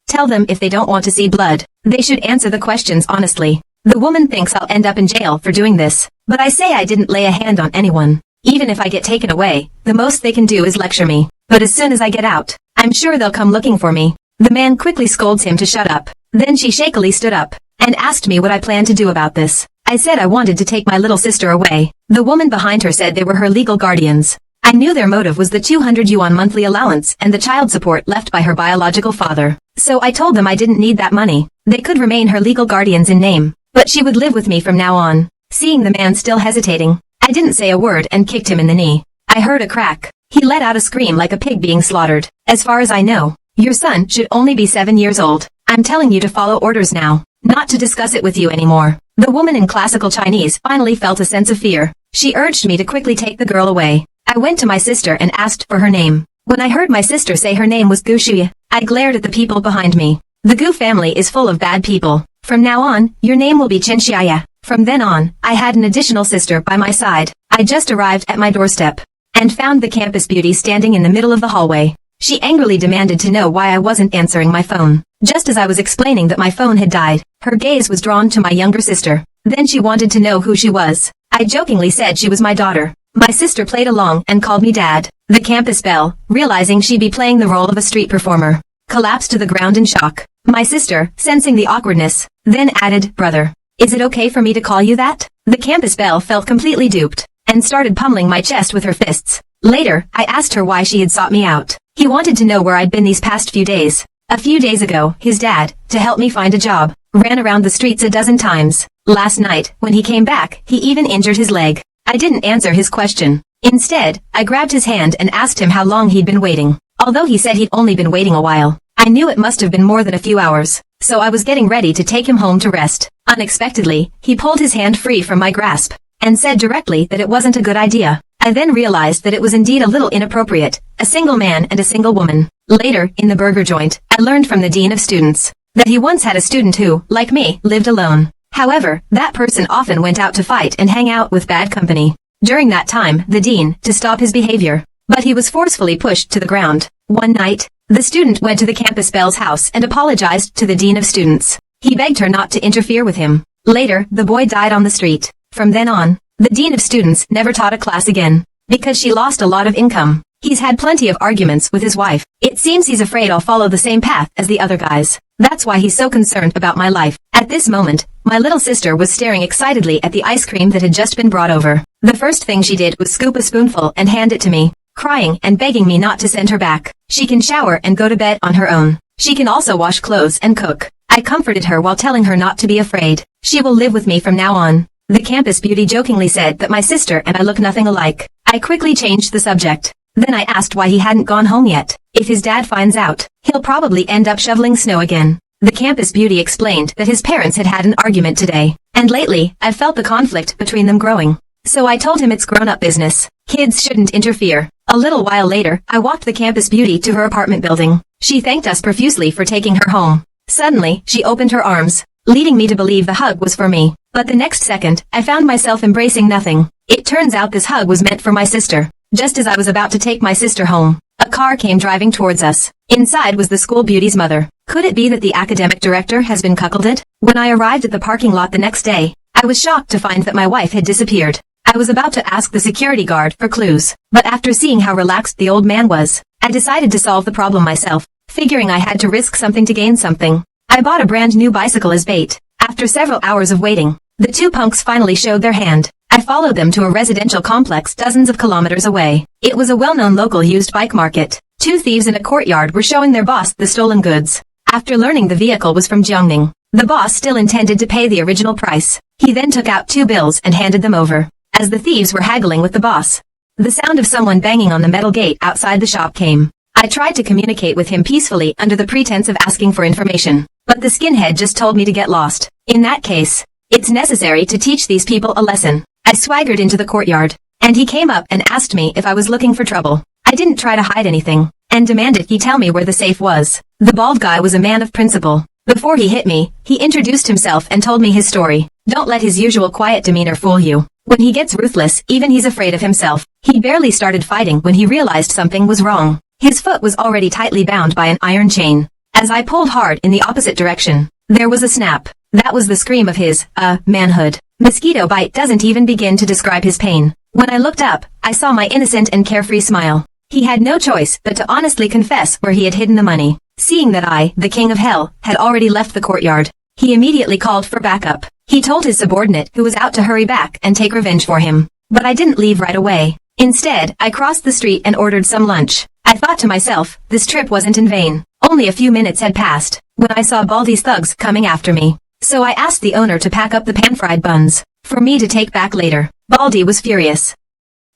Tell them if they don't want to see blood, they should answer the questions honestly. The woman thinks I'll end up in jail for doing this, but I say I didn't lay a hand on anyone. Even if I get taken away, the most they can do is lecture me. But as soon as I get out, I'm sure they'll come looking for me. The man quickly scolds him to shut up. Then she shakily stood up and asked me what I planned to do about this. I said I wanted to take my little sister away. The woman behind her said they were her legal guardians. I knew their motive was the 200 yuan monthly allowance and the child support left by her biological father. So I told them I didn't need that money. They could remain her legal guardians in name, but she would live with me from now on. Seeing the man still hesitating, I didn't say a word and kicked him in the knee. I heard a crack. He let out a scream like a pig being slaughtered. As far as I know, your son should only be 7 years old. I'm telling you to follow orders now, not to discuss it with you anymore. The woman in classical Chinese finally felt a sense of fear. She urged me to quickly take the girl away. I went to my sister and asked for her name. When I heard my sister say her name was Gu Shuya, I glared at the people behind me. The Gu family is full of bad people. From now on, your name will be Chen Xiaya. From then on, I had an additional sister by my side. I just arrived at my doorstep and found the campus beauty standing in the middle of the hallway. She angrily demanded to know why I wasn't answering my phone. Just as I was explaining that my phone had died, her gaze was drawn to my younger sister. Then she wanted to know who she was. I jokingly said she was my daughter. My sister played along and called me Dad. The campus belle, realizing she'd be playing the role of a street performer, collapsed to the ground in shock. My sister, sensing the awkwardness, then added, Brother, is it okay for me to call you that? The campus belle felt completely duped and started pummeling my chest with her fists. Later, I asked her why she had sought me out. He wanted to know where I'd been these past few days. A few days ago, his dad, to help me find a job, ran around the streets a dozen times. Last night, when he came back, he even injured his leg. I didn't answer his question. Instead, I grabbed his hand and asked him how long he'd been waiting. Although he said he'd only been waiting a while, I knew it must have been more than a few hours. So I was getting ready to take him home to rest. Unexpectedly, he pulled his hand free from my grasp and said directly that it wasn't a good idea. I then realized that it was indeed a little inappropriate, a single man and a single woman. Later, in the burger joint, I learned from the dean of students that he once had a student who, like me, lived alone. However, that person often went out to fight and hang out with bad company. During that time, the dean, to stop his behavior, but he was forcefully pushed to the ground. One night, the student went to the campus belle's house and apologized to the dean of students. He begged her not to interfere with him. Later, the boy died on the street. From then on, the dean of students never taught a class again, because she lost a lot of income. He's had plenty of arguments with his wife. It seems he's afraid I'll follow the same path as the other guys. That's why he's so concerned about my life. At this moment, my little sister was staring excitedly at the ice cream that had just been brought over. The first thing she did was scoop a spoonful and hand it to me, crying and begging me not to send her back. She can shower and go to bed on her own. She can also wash clothes and cook. I comforted her while telling her not to be afraid. She will live with me from now on. The campus beauty jokingly said that my sister and I look nothing alike. I quickly changed the subject. Then I asked why he hadn't gone home yet. If his dad finds out, he'll probably end up shoveling snow again. The campus beauty explained that his parents had had an argument today, and lately, I've felt the conflict between them growing. So I told him it's grown-up business. Kids shouldn't interfere. A little while later, I walked the campus beauty to her apartment building. She thanked us profusely for taking her home. Suddenly, she opened her arms, leading me to believe the hug was for me. But the next second, I found myself embracing nothing. It turns out this hug was meant for my sister. Just as I was about to take my sister home, a car came driving towards us. Inside was the school beauty's mother. Could it be that the academic director has been cuckolded? When I arrived at the parking lot the next day, I was shocked to find that my wife had disappeared. I was about to ask the security guard for clues, but after seeing how relaxed the old man was, I decided to solve the problem myself, figuring I had to risk something to gain something. I bought a brand new bicycle as bait. After several hours of waiting, the two punks finally showed their hand. I followed them to a residential complex dozens of kilometers away. It was a well-known local used bike market. Two thieves in a courtyard were showing their boss the stolen goods. After learning the vehicle was from Jiangning, the boss still intended to pay the original price. He then took out 2 bills and handed them over. As the thieves were haggling with the boss, the sound of someone banging on the metal gate outside the shop came. I tried to communicate with him peacefully under the pretense of asking for information, but the skinhead just told me to get lost. In that case, it's necessary to teach these people a lesson. I swaggered into the courtyard, and he came up and asked me if I was looking for trouble. I didn't try to hide anything, and demanded he tell me where the safe was. The bald guy was a man of principle, Before he hit me, he introduced himself and told me his story. Don't let his usual quiet demeanor fool you. When he gets ruthless, even he's afraid of himself. He barely started fighting when he realized something was wrong. His foot was already tightly bound by an iron chain. As I pulled hard in the opposite direction, there was a snap. That was the scream of his, manhood. Mosquito bite doesn't even begin to describe his pain. When I looked up, I saw my innocent and carefree smile. He had no choice but to honestly confess where he had hidden the money. Seeing that I, the king of hell, had already left the courtyard, he immediately called for backup. He told his subordinate who was out to hurry back and take revenge for him. But I didn't leave right away. Instead, I crossed the street and ordered some lunch. I thought to myself, this trip wasn't in vain. Only a few minutes had passed when I saw Baldy's thugs coming after me. So I asked the owner to pack up the pan-fried buns for me to take back later. Baldy was furious.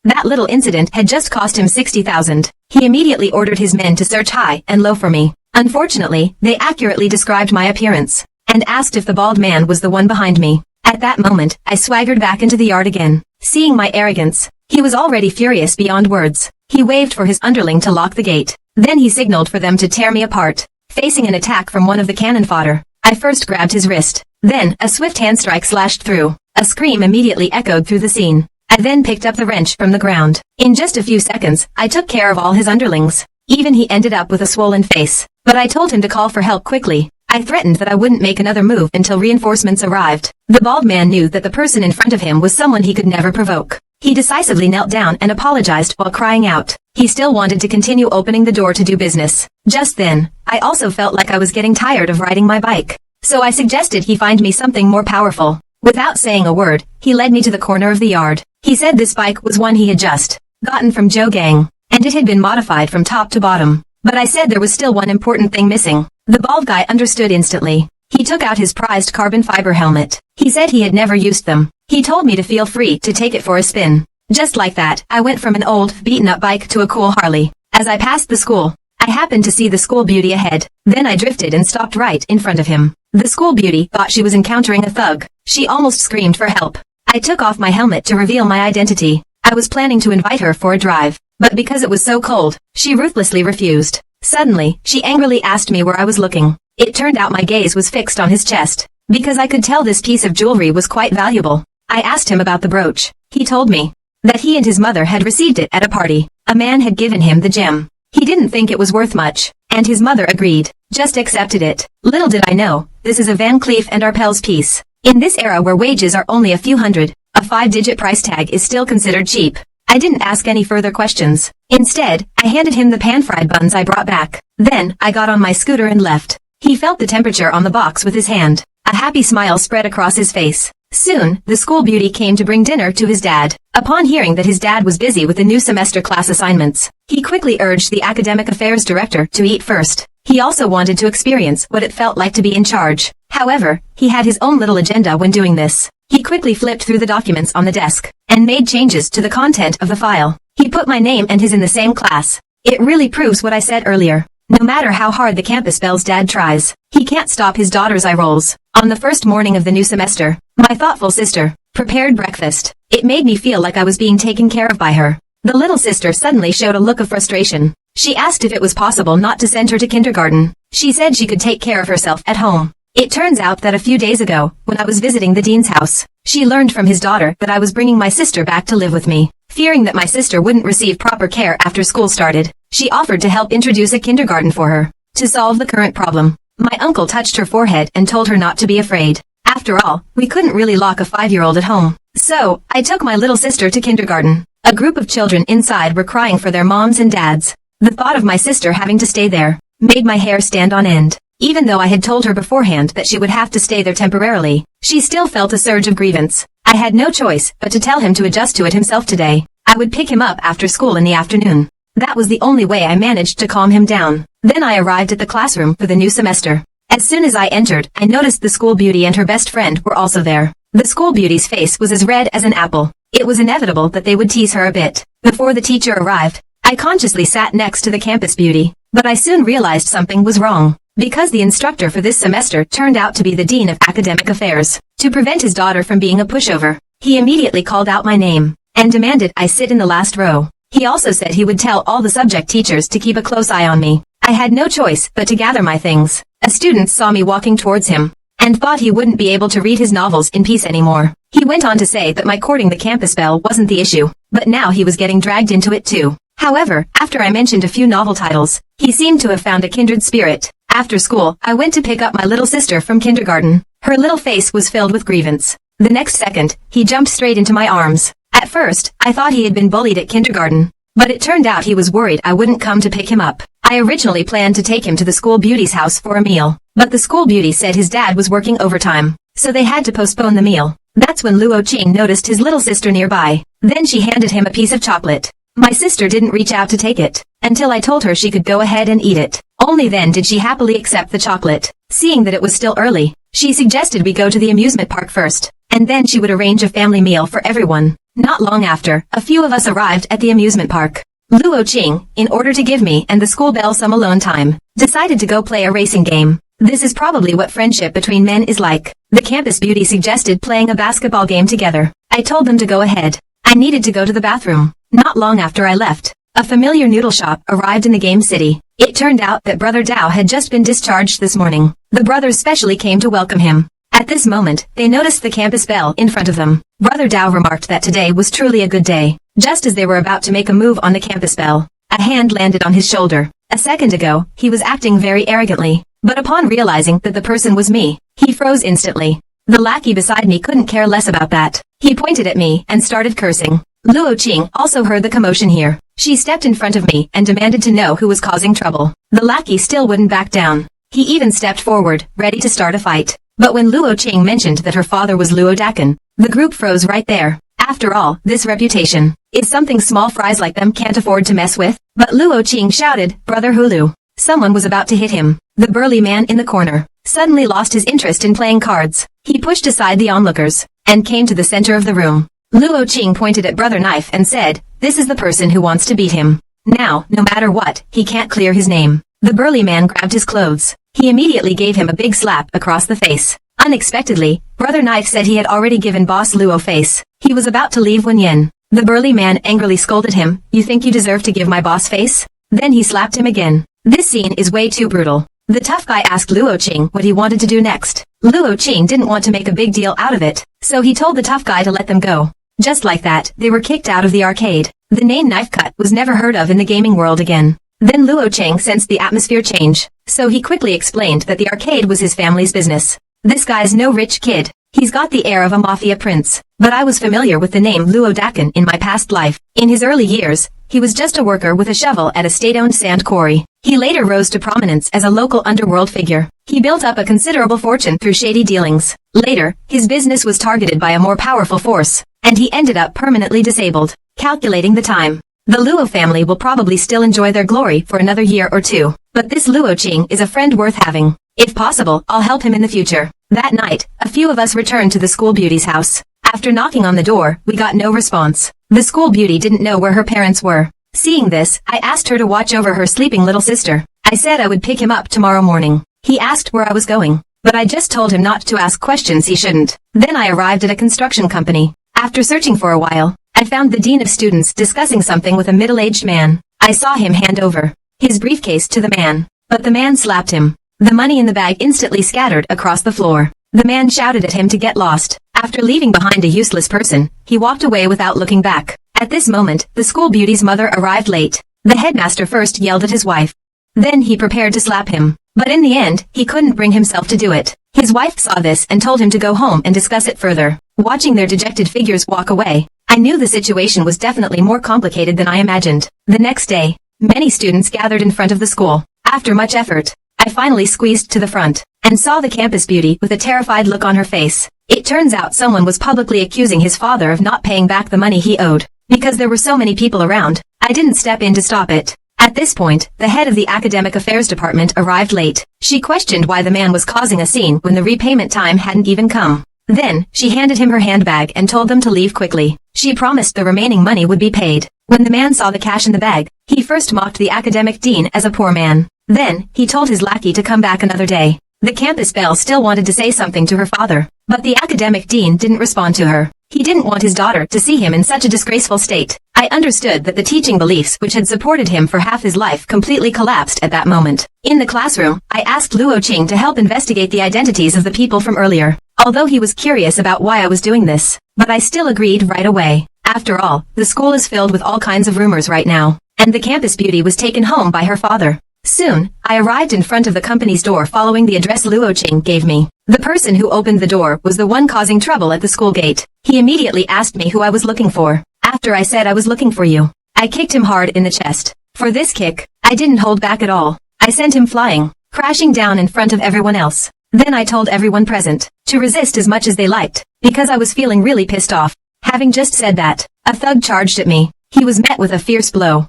That little incident had just cost him 60,000. He immediately ordered his men to search high and low for me. Unfortunately, they accurately described my appearance and asked if the bald man was the one behind me. At that moment, I swaggered back into the yard again. Seeing my arrogance, he was already furious beyond words. He waved for his underling to lock the gate. Then he signaled for them to tear me apart. Facing an attack from one of the cannon fodder, I first grabbed his wrist. Then, a swift hand strike slashed through. A scream immediately echoed through the scene. I then picked up the wrench from the ground. In just a few seconds, I took care of all his underlings. Even he ended up with a swollen face. But I told him to call for help quickly. I threatened that I wouldn't make another move until reinforcements arrived. The bald man knew that the person in front of him was someone he could never provoke. He decisively knelt down and apologized while crying out. He still wanted to continue opening the door to do business. Just then, I also felt like I was getting tired of riding my bike. So I suggested he find me something more powerful. Without saying a word, he led me to the corner of the yard. He said this bike was one he had just gotten from Joe Gang, and it had been modified from top to bottom. But I said there was still one important thing missing. The bald guy understood instantly. He took out his prized carbon fiber helmet. He said he had never used them. He told me to feel free to take it for a spin. Just like that, I went from an old, beaten-up bike to a cool Harley. As I passed the school, I happened to see the school beauty ahead. Then I drifted and stopped right in front of him. The school beauty thought she was encountering a thug. She almost screamed for help. I took off my helmet to reveal my identity. I was planning to invite her for a drive, but because it was so cold, she ruthlessly refused. Suddenly, she angrily asked me where I was looking. It turned out my gaze was fixed on his chest, because I could tell this piece of jewelry was quite valuable. I asked him about the brooch. He told me that he and his mother had received it at a party. A man had given him the gem. He didn't think it was worth much, and his mother agreed, just accepted it. Little did I know, this is a Van Cleef and Arpels piece. In this era where wages are only a few hundred, a 5-digit price tag is still considered cheap. I didn't ask any further questions. Instead, I handed him the pan-fried buns I brought back. Then, I got on my scooter and left. He felt the temperature on the box with his hand. A happy smile spread across his face. Soon, the school beauty came to bring dinner to his dad. Upon hearing that his dad was busy with the new semester class assignments, he quickly urged the academic affairs director to eat first. He also wanted to experience what it felt like to be in charge. However, he had his own little agenda when doing this. He quickly flipped through the documents on the desk and made changes to the content of the file. He put my name and his in the same class. It really proves what I said earlier. No matter how hard the campus bell's dad tries, he can't stop his daughter's eye rolls. On the first morning of the new semester, my thoughtful sister prepared breakfast. It made me feel like I was being taken care of by her. The little sister suddenly showed a look of frustration. She asked if it was possible not to send her to kindergarten. She said she could take care of herself at home. It turns out that a few days ago, when I was visiting the dean's house, she learned from his daughter that I was bringing my sister back to live with me. Fearing that my sister wouldn't receive proper care after school started, she offered to help introduce a kindergarten for her. To solve the current problem, my uncle touched her forehead and told her not to be afraid. After all, we couldn't really lock a 5-year-old at home. So, I took my little sister to kindergarten. A group of children inside were crying for their moms and dads. The thought of my sister having to stay there made my hair stand on end. Even though I had told her beforehand that she would have to stay there temporarily, she still felt a surge of grievance. I had no choice but to tell him to adjust to it himself today. I would pick him up after school in the afternoon. That was the only way I managed to calm him down. Then I arrived at the classroom for the new semester. As soon as I entered, I noticed the school beauty and her best friend were also there. The school beauty's face was as red as an apple. It was inevitable that they would tease her a bit. Before the teacher arrived, I consciously sat next to the campus beauty, but I soon realized something was wrong. Because the instructor for this semester turned out to be the dean of academic affairs. To prevent his daughter from being a pushover, he immediately called out my name and demanded I sit in the last row. He also said he would tell all the subject teachers to keep a close eye on me. I had no choice but to gather my things. A student saw me walking towards him and thought he wouldn't be able to read his novels in peace anymore. He went on to say that my courting the campus belle wasn't the issue, but now he was getting dragged into it too. However, after I mentioned a few novel titles, he seemed to have found a kindred spirit. After school, I went to pick up my little sister from kindergarten. Her little face was filled with grievance. The next second, he jumped straight into my arms. At first, I thought he had been bullied at kindergarten, but it turned out he was worried I wouldn't come to pick him up. I originally planned to take him to the school beauty's house for a meal, but the school beauty said his dad was working overtime, so they had to postpone the meal. That's when Luo Qing noticed his little sister nearby. Then she handed him a piece of chocolate. My sister didn't reach out to take it, until I told her she could go ahead and eat it. Only then did she happily accept the chocolate. Seeing that it was still early, she suggested we go to the amusement park first, and then she would arrange a family meal for everyone. Not long after, a few of us arrived at the amusement park. Luo Qing, in order to give me and the school belle some alone time, decided to go play a racing game. This is probably what friendship between men is like. The campus beauty suggested playing a basketball game together. I told them to go ahead. I needed to go to the bathroom. Not long after I left, a familiar noodle shop arrived in the game city. It turned out that Brother Dao had just been discharged this morning. The brothers specially came to welcome him. At this moment, they noticed the campus belle in front of them. Brother Dao remarked that today was truly a good day. Just as they were about to make a move on the campus belle, a hand landed on his shoulder. A second ago, he was acting very arrogantly, but upon realizing that the person was me, he froze instantly. The lackey beside me couldn't care less about that. He pointed at me and started cursing. Luo Qing also heard the commotion here. She stepped in front of me and demanded to know who was causing trouble. The lackey still wouldn't back down. He even stepped forward, ready to start a fight. But when Luo Qing mentioned that her father was Luo Dakan, the group froze right there. After all, this reputation is something small fries like them can't afford to mess with. But Luo Qing shouted, "Brother Hulu." Someone was about to hit him. The burly man in the corner suddenly lost his interest in playing cards. He pushed aside the onlookers and came to the center of the room. Luo Qing pointed at Brother Knife and said, "This is the person who wants to beat him. Now, no matter what, he can't clear his name." The burly man grabbed his clothes. He immediately gave him a big slap across the face. Unexpectedly, Brother Knife said he had already given Boss Luo face. He was about to leave when Yen, the burly man, angrily scolded him, "You think you deserve to give my boss face?" Then he slapped him again. This scene is way too brutal. The tough guy asked Luo Qing what he wanted to do next. Luo Qing didn't want to make a big deal out of it, so he told the tough guy to let them go. Just like that, they were kicked out of the arcade. The name Knife Cut was never heard of in the gaming world again. Then Luo Qing sensed the atmosphere change, so he quickly explained that the arcade was his family's business. This guy's no rich kid. He's got the air of a mafia prince. But I was familiar with the name Luo Dakan in my past life. In his early years, he was just a worker with a shovel at a state-owned sand quarry. He later rose to prominence as a local underworld figure. He built up a considerable fortune through shady dealings. Later, his business was targeted by a more powerful force, and he ended up permanently disabled. Calculating the time, the Luo family will probably still enjoy their glory for another year or two. But this Luo Qing is a friend worth having. If possible, I'll help him in the future. That night, a few of us returned to the school beauty's house. After knocking on the door, we got no response. The school beauty didn't know where her parents were. Seeing this, I asked her to watch over her sleeping little sister. I said I would pick him up tomorrow morning. He asked where I was going, but I just told him not to ask questions he shouldn't. Then I arrived at a construction company. After searching for a while, I found the dean of students discussing something with a middle-aged man. I saw him hand over his briefcase to the man, but the man slapped him. The money in the bag instantly scattered across the floor. The man shouted at him to get lost. After leaving behind a useless person, he walked away without looking back. At this moment, the school beauty's mother arrived late. The headmaster first yelled at his wife. Then he prepared to slap him. But in the end, he couldn't bring himself to do it. His wife saw this and told him to go home and discuss it further. Watching their dejected figures walk away, I knew the situation was definitely more complicated than I imagined. The next day, many students gathered in front of the school. After much effort, I finally squeezed to the front and saw the campus beauty with a terrified look on her face. It turns out someone was publicly accusing his father of not paying back the money he owed. Because there were so many people around, I didn't step in to stop it. At this point, the head of the academic affairs department arrived late. She questioned why the man was causing a scene when the repayment time hadn't even come. Then, she handed him her handbag and told them to leave quickly. She promised the remaining money would be paid. When the man saw the cash in the bag, he first mocked the academic dean as a poor man. Then, he told his lackey to come back another day. The campus belle still wanted to say something to her father, but the academic dean didn't respond to her. He didn't want his daughter to see him in such a disgraceful state. I understood that the teaching beliefs which had supported him for half his life completely collapsed at that moment. In the classroom, I asked Luo Qing to help investigate the identities of the people from earlier, although he was curious about why I was doing this. But I still agreed right away. After all, the school is filled with all kinds of rumors right now, and the campus beauty was taken home by her father. Soon, I arrived in front of the company's door following the address Luo Qing gave me. The person who opened the door was the one causing trouble at the school gate. He immediately asked me who I was looking for. After I said I was looking for you, I kicked him hard in the chest. For this kick, I didn't hold back at all. I sent him flying, crashing down in front of everyone else. Then I told everyone present to resist as much as they liked, because I was feeling really pissed off. Having just said that, a thug charged at me. He was met with a fierce blow.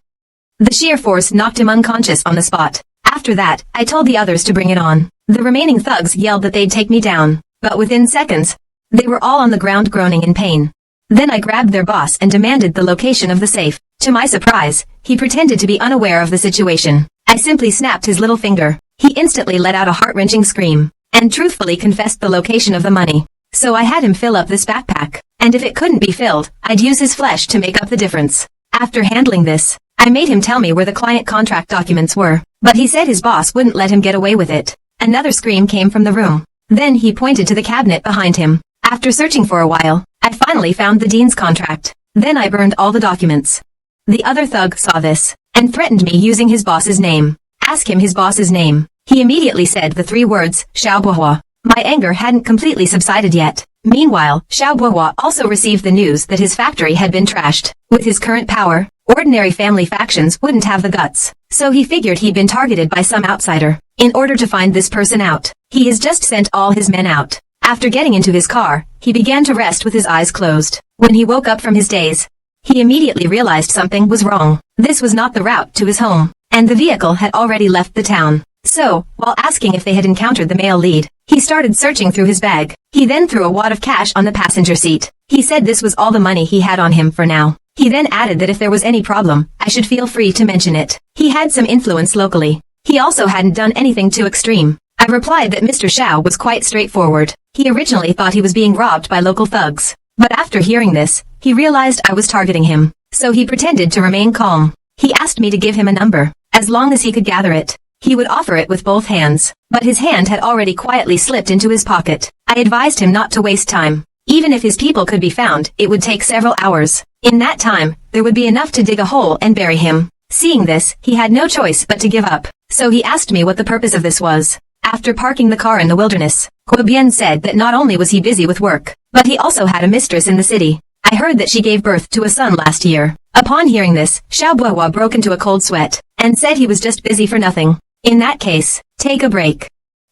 The sheer force knocked him unconscious on the spot. After that, I told the others to bring it on. The remaining thugs yelled that they'd take me down, but within seconds, they were all on the ground groaning in pain. Then I grabbed their boss and demanded the location of the safe. To my surprise, he pretended to be unaware of the situation. I simply snapped his little finger. He instantly let out a heart-wrenching scream, and truthfully confessed the location of the money. So I had him fill up this backpack, and if it couldn't be filled, I'd use his flesh to make up the difference. After handling this, I made him tell me where the client contract documents were, but he said his boss wouldn't let him get away with it. Another scream came from the room. Then he pointed to the cabinet behind him. After searching for a while, I finally found the dean's contract. Then I burned all the documents. The other thug saw this, and threatened me using his boss's name. Ask him his boss's name. He immediately said the 3 words, Xiao Bohua. My anger hadn't completely subsided yet. Meanwhile, Xiao Bohua also received the news that his factory had been trashed. With his current power, ordinary family factions wouldn't have the guts, so he figured he'd been targeted by some outsider. In order to find this person out, he has just sent all his men out. After getting into his car, he began to rest with his eyes closed. When he woke up from his daze, he immediately realized something was wrong. This was not the route to his home, and the vehicle had already left the town. So, while asking if they had encountered the male lead, he started searching through his bag. He then threw a wad of cash on the passenger seat. He said this was all the money he had on him for now. He then added that if there was any problem, I should feel free to mention it. He had some influence locally. He also hadn't done anything too extreme. I replied that Mr. Xiao was quite straightforward. He originally thought he was being robbed by local thugs. But after hearing this, he realized I was targeting him. So he pretended to remain calm. He asked me to give him a number. As long as he could gather it, he would offer it with both hands. But his hand had already quietly slipped into his pocket. I advised him not to waste time. Even if his people could be found, it would take several hours. In that time, there would be enough to dig a hole and bury him. Seeing this, he had no choice but to give up. So he asked me what the purpose of this was. After parking the car in the wilderness, Guobian said that not only was he busy with work, but he also had a mistress in the city. I heard that she gave birth to a son last year. Upon hearing this, Xiao Bohua broke into a cold sweat, and said he was just busy for nothing. In that case, take a break.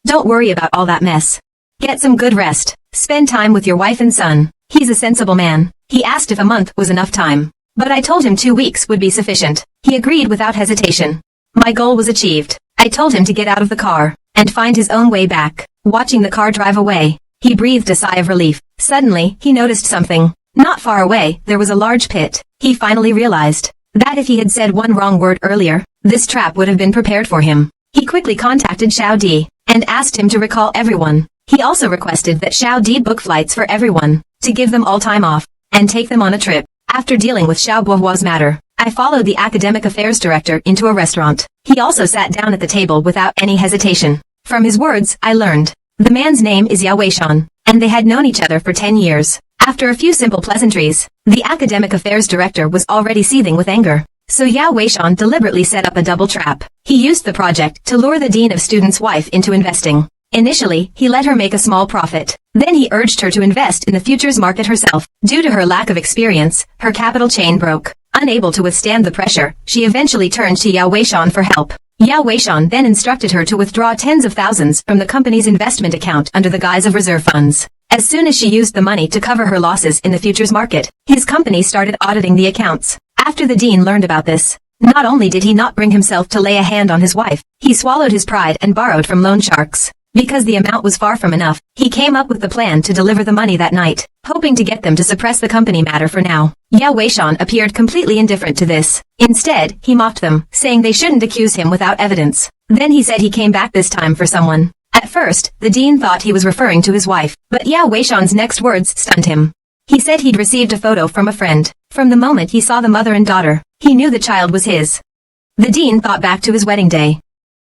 Don't worry about all that mess. Get some good rest. Spend time with your wife and son. He's a sensible man. He asked if a month was enough time, but I told him 2 weeks would be sufficient. He agreed without hesitation. My goal was achieved. I told him to get out of the car and find his own way back. Watching the car drive away, he breathed a sigh of relief. Suddenly, he noticed something. Not far away, there was a large pit. He finally realized that if he had said one wrong word earlier, this trap would have been prepared for him. He quickly contacted Xiao Di and asked him to recall everyone. He also requested that Xiao Di book flights for everyone, to give them all time off, and take them on a trip. After dealing with Xiao Bohua's matter, I followed the academic affairs director into a restaurant. He also sat down at the table without any hesitation. From his words, I learned the man's name is Yao Weishan, and they had known each other for 10 years. After a few simple pleasantries, the academic affairs director was already seething with anger. So Yao Weishan deliberately set up a double trap. He used the project to lure the dean of students' wife into investing. Initially, he let her make a small profit. Then he urged her to invest in the futures market herself. Due to her lack of experience, her capital chain broke. Unable to withstand the pressure, she eventually turned to Yao Weishan for help. Yao Weishan then instructed her to withdraw tens of thousands from the company's investment account under the guise of reserve funds. As soon as she used the money to cover her losses in the futures market, his company started auditing the accounts. After the dean learned about this, not only did he not bring himself to lay a hand on his wife, he swallowed his pride and borrowed from loan sharks. Because the amount was far from enough, he came up with the plan to deliver the money that night, hoping to get them to suppress the company matter for now. Yao Weishan appeared completely indifferent to this. Instead, he mocked them, saying they shouldn't accuse him without evidence. Then he said he came back this time for someone. At first, the dean thought he was referring to his wife, but Yao Weishan's next words stunned him. He said he'd received a photo from a friend. From the moment he saw the mother and daughter, he knew the child was his. The dean thought back to his wedding day.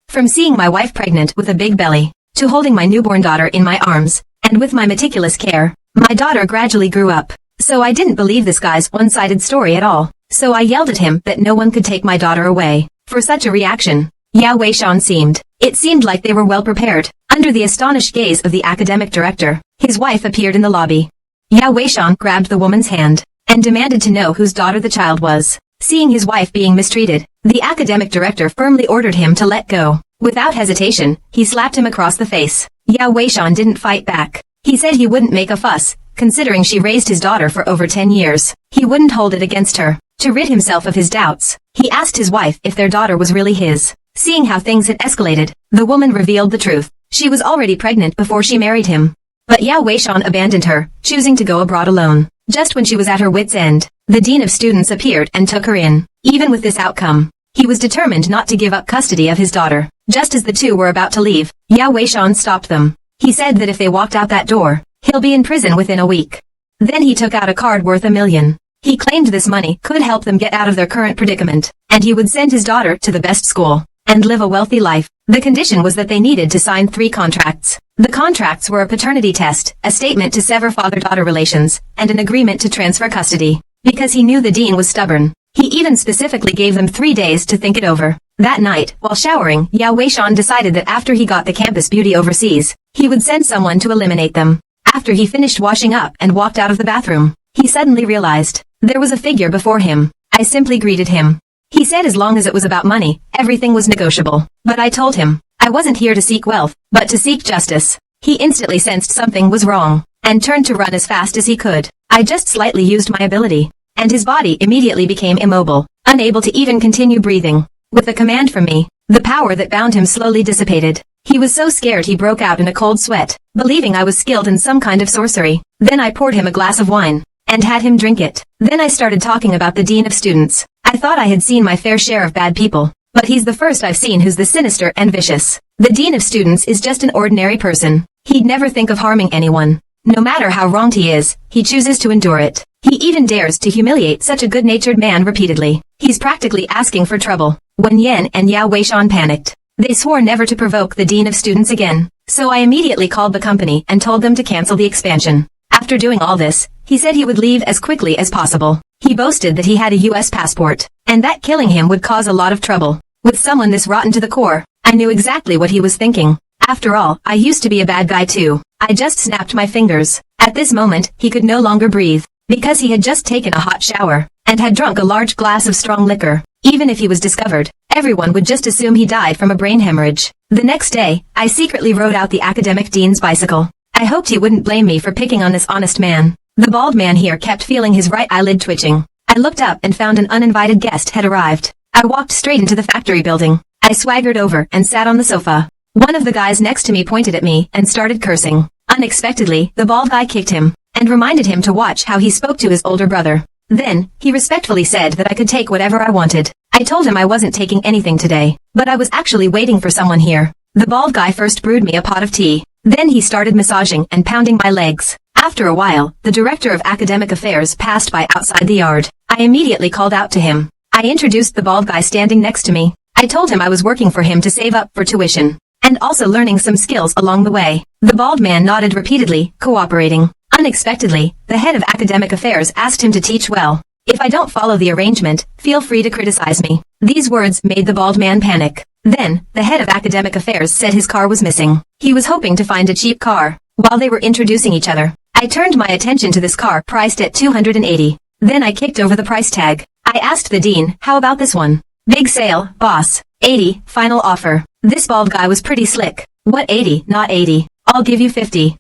From seeing my wife pregnant with a big belly, to holding my newborn daughter in my arms, and with my meticulous care, my daughter gradually grew up. So I didn't believe this guy's one-sided story at all. So I yelled at him that no one could take my daughter away. For such a reaction, Yao Weishan seemed. It seemed like they were well prepared. Under the astonished gaze of the academic director, his wife appeared in the lobby. Yao Weishan grabbed the woman's hand, and demanded to know whose daughter the child was. Seeing his wife being mistreated, the academic director firmly ordered him to let go. Without hesitation, he slapped him across the face. Yao Weishan didn't fight back. He said he wouldn't make a fuss, considering she raised his daughter for over 10 years. He wouldn't hold it against her. To rid himself of his doubts, he asked his wife if their daughter was really his. Seeing how things had escalated, the woman revealed the truth. She was already pregnant before she married him. But Yao Weishan abandoned her, choosing to go abroad alone. Just when she was at her wit's end, the dean of students appeared and took her in. Even with this outcome, he was determined not to give up custody of his daughter. Just as the two were about to leave, Yao Weishan stopped them. He said that if they walked out that door, he'll be in prison within a week. Then he took out a card worth $1 million. He claimed this money could help them get out of their current predicament, and he would send his daughter to the best school, and live a wealthy life. The condition was that they needed to sign 3 contracts. The contracts were a paternity test, a statement to sever father-daughter relations, and an agreement to transfer custody. Because he knew the dean was stubborn, he even specifically gave them 3 days to think it over. That night, while showering, Yao Weishan decided that after he got the campus beauty overseas, he would send someone to eliminate them. After he finished washing up and walked out of the bathroom, he suddenly realized there was a figure before him. I simply greeted him. He said as long as it was about money, everything was negotiable. But I told him, I wasn't here to seek wealth, but to seek justice. He instantly sensed something was wrong, and turned to run as fast as he could. I just slightly used my ability, and his body immediately became immobile, unable to even continue breathing. With a command from me, the power that bound him slowly dissipated. He was so scared he broke out in a cold sweat, believing I was skilled in some kind of sorcery. Then I poured him a glass of wine, and had him drink it. Then I started talking about the dean of students. I thought I had seen my fair share of bad people, but he's the first I've seen who's this sinister and vicious. The dean of students is just an ordinary person. He'd never think of harming anyone. No matter how wronged he is, he chooses to endure it. He even dares to humiliate such a good-natured man repeatedly. He's practically asking for trouble. When Yen and Yao Weishan panicked, they swore never to provoke the dean of students again. So I immediately called the company and told them to cancel the expansion. After doing all this, he said he would leave as quickly as possible. He boasted that he had a US passport, and that killing him would cause a lot of trouble. With someone this rotten to the core, I knew exactly what he was thinking. After all, I used to be a bad guy too. I just snapped my fingers. At this moment, he could no longer breathe, because he had just taken a hot shower, and had drunk a large glass of strong liquor. Even if he was discovered, everyone would just assume he died from a brain hemorrhage. The next day, I secretly rode out the academic dean's bicycle. I hoped he wouldn't blame me for picking on this honest man. The bald man here kept feeling his right eyelid twitching. I looked up and found an uninvited guest had arrived. I walked straight into the factory building. I swaggered over and sat on the sofa. One of the guys next to me pointed at me and started cursing. Unexpectedly, the bald guy kicked him, and reminded him to watch how he spoke to his older brother. Then, he respectfully said that I could take whatever I wanted. I told him I wasn't taking anything today, but I was actually waiting for someone here. The bald guy first brewed me a pot of tea. Then he started massaging and pounding my legs. After a while, the director of academic affairs passed by outside the yard. I immediately called out to him. I introduced the bald guy standing next to me. I told him I was working for him to save up for tuition, and also learning some skills along the way. The bald man nodded repeatedly, cooperating. Unexpectedly, the head of academic affairs asked him to teach well. If I don't follow the arrangement, feel free to criticize me. These words made the bald man panic. Then, the head of academic affairs said his car was missing. He was hoping to find a cheap car. While they were introducing each other, I turned my attention to this car priced at $280. Then I kicked over the price tag. I asked the dean, how about this one? Big sale, boss. 80, final offer. This bald guy was pretty slick. What 80, not 80. I'll give you 50.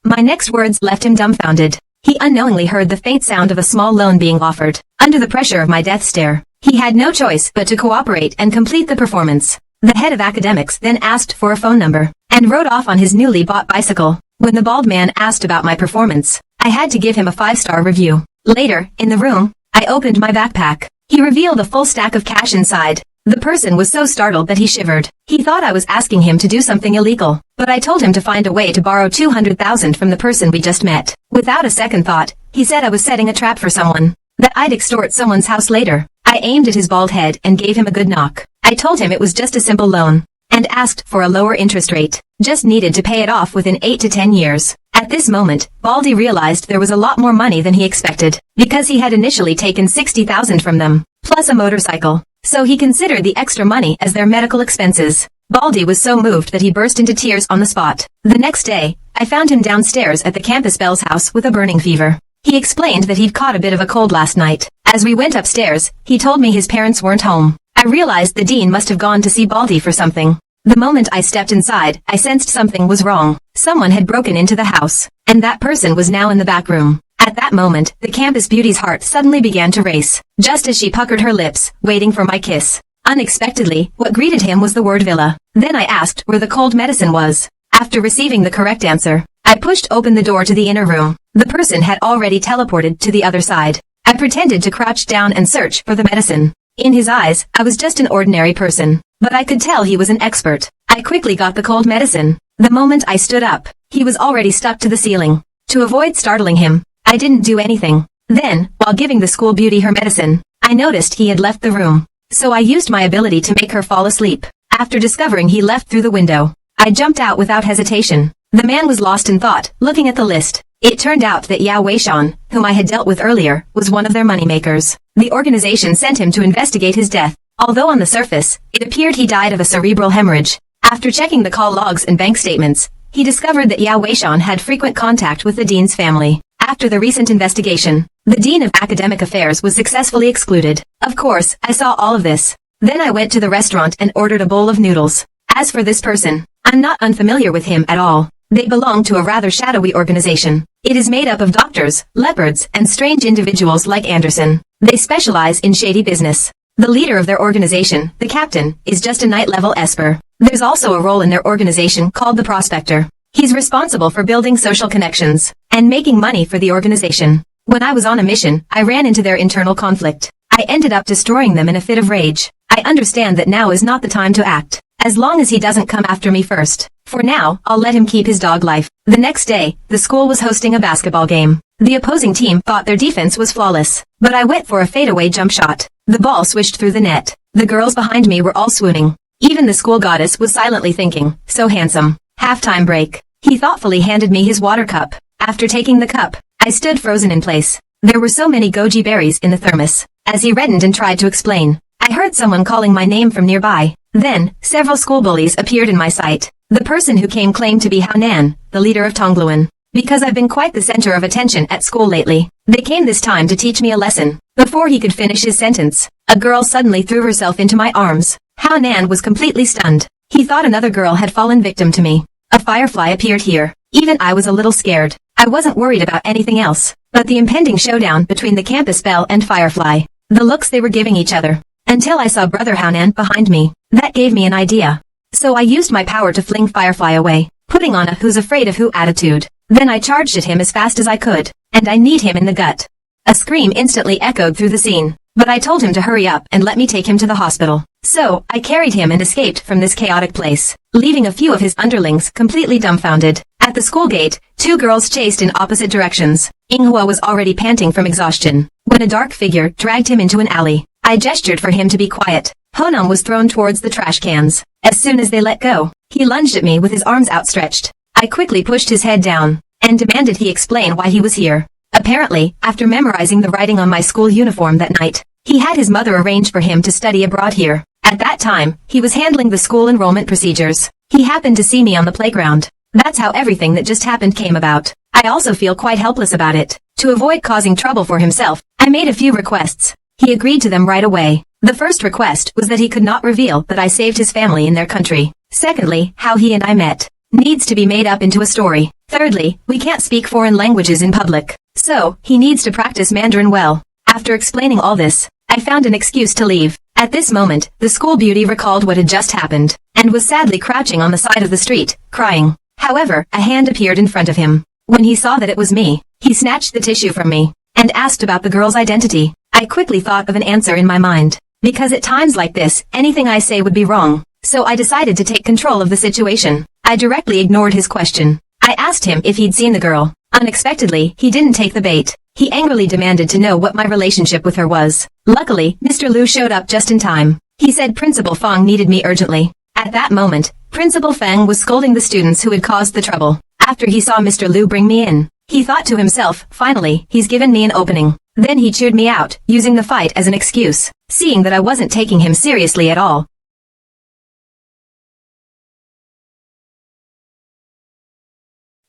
My next words left him dumbfounded. He unknowingly heard the faint sound of a small loan being offered. Under the pressure of my death stare, he had no choice but to cooperate and complete the performance. The head of academics then asked for a phone number, and rode off on his newly bought bicycle. When the bald man asked about my performance, I had to give him a 5-star review. Later, in the room, I opened my backpack. He revealed a full stack of cash inside. The person was so startled that he shivered. He thought I was asking him to do something illegal, but I told him to find a way to borrow $200,000 from the person we just met. Without a second thought, He said I was setting a trap for someone, that I'd extort someone's house later. I aimed at his bald head and gave him a good knock. I told him it was just a simple loan, and asked for a lower interest rate. Just needed to pay it off within 8 to 10 years. At this moment, Baldy realized there was a lot more money than he expected, because he had initially taken 60,000 from them, plus a motorcycle. So he considered the extra money as their medical expenses. Baldy was so moved that he burst into tears on the spot. The next day, I found him downstairs at the campus bell's house with a burning fever. He explained that he'd caught a bit of a cold last night. As we went upstairs, he told me his parents weren't home. I realized the dean must have gone to see Baldy for something. The moment I stepped inside, I sensed something was wrong. Someone had broken into the house, and that person was now in the back room. At that moment, the campus beauty's heart suddenly began to race, just as she puckered her lips, waiting for my kiss. Unexpectedly, what greeted him was the word villa. Then I asked where the cold medicine was. After receiving the correct answer, I pushed open the door to the inner room. The person had already teleported to the other side. I pretended to crouch down and search for the medicine. In his eyes, I was just an ordinary person, but I could tell he was an expert. I quickly got the cold medicine. The moment I stood up, he was already stuck to the ceiling. To avoid startling him, I didn't do anything. Then, while giving the school beauty her medicine, I noticed he had left the room. So I used my ability to make her fall asleep. After discovering he left through the window, I jumped out without hesitation. The man was lost in thought, looking at the list. It turned out that Yao Weishan, whom I had dealt with earlier, was one of their moneymakers. The organization sent him to investigate his death. Although on the surface, it appeared he died of a cerebral hemorrhage. After checking the call logs and bank statements, he discovered that Yao Weishan had frequent contact with the dean's family. After the recent investigation, the dean of academic affairs was successfully excluded. Of course, I saw all of this. Then I went to the restaurant and ordered a bowl of noodles. As for this person, I'm not unfamiliar with him at all. They belong to a rather shadowy organization. It is made up of doctors, leopards, and strange individuals like Anderson. They specialize in shady business. The leader of their organization, the captain, is just a night-level esper. There's also a role in their organization called the prospector. He's responsible for building social connections and making money for the organization. When I was on a mission, I ran into their internal conflict. I ended up destroying them in a fit of rage. I understand that now is not the time to act, as long as he doesn't come after me first. For now, I'll let him keep his dog life. The next day, the school was hosting a basketball game. The opposing team thought their defense was flawless, but I went for a fadeaway jump shot. The ball swished through the net. The girls behind me were all swooning. Even the school goddess was silently thinking, so handsome. Halftime break. He thoughtfully handed me his water cup. After taking the cup, I stood frozen in place. There were so many goji berries in the thermos. As he reddened and tried to explain, I heard someone calling my name from nearby. Then, several school bullies appeared in my sight. The person who came claimed to be Haonan, the leader of Tongluan. Because I've been quite the center of attention at school lately, they came this time to teach me a lesson. Before he could finish his sentence, a girl suddenly threw herself into my arms. Haonan was completely stunned. He thought another girl had fallen victim to me. A firefly appeared here. Even I was a little scared. I wasn't worried about anything else, but the impending showdown between the campus belle and Firefly. The looks they were giving each other. Until I saw Brother Haonan behind me. That gave me an idea. So I used my power to fling Firefly away, putting on a who's afraid of who attitude. Then I charged at him as fast as I could, and I kneed him in the gut. A scream instantly echoed through the scene, but I told him to hurry up and let me take him to the hospital. So, I carried him and escaped from this chaotic place, leaving a few of his underlings completely dumbfounded. At the school gate, two girls chased in opposite directions. Manhwa was already panting from exhaustion, when a dark figure dragged him into an alley. I gestured for him to be quiet. Honam was thrown towards the trash cans. As soon as they let go, he lunged at me with his arms outstretched. I quickly pushed his head down, and demanded he explain why he was here. Apparently, after memorizing the writing on my school uniform that night, he had his mother arrange for him to study abroad here. At that time, he was handling the school enrollment procedures. He happened to see me on the playground. That's how everything that just happened came about. I also feel quite helpless about it. To avoid causing trouble for himself, I made a few requests. He agreed to them right away. The first request was that he could not reveal that I saved his family in their country. Secondly, how he and I met needs to be made up into a story. Thirdly, we can't speak foreign languages in public. So, he needs to practice Mandarin well. After explaining all this, I found an excuse to leave. At this moment, the school beauty recalled what had just happened, and was sadly crouching on the side of the street, crying. However, a hand appeared in front of him. When he saw that it was me, he snatched the tissue from me, and asked about the girl's identity. I quickly thought of an answer in my mind, because at times like this, anything I say would be wrong. So I decided to take control of the situation. I directly ignored his question. I asked him if he'd seen the girl. Unexpectedly, he didn't take the bait. He angrily demanded to know what my relationship with her was. Luckily, Mr. Liu showed up just in time. He said Principal Fang needed me urgently. At that moment, Principal Fang was scolding the students who had caused the trouble. After he saw Mr. Liu bring me in, he thought to himself, finally, he's given me an opening. Then he chewed me out, using the fight as an excuse, seeing that I wasn't taking him seriously at all.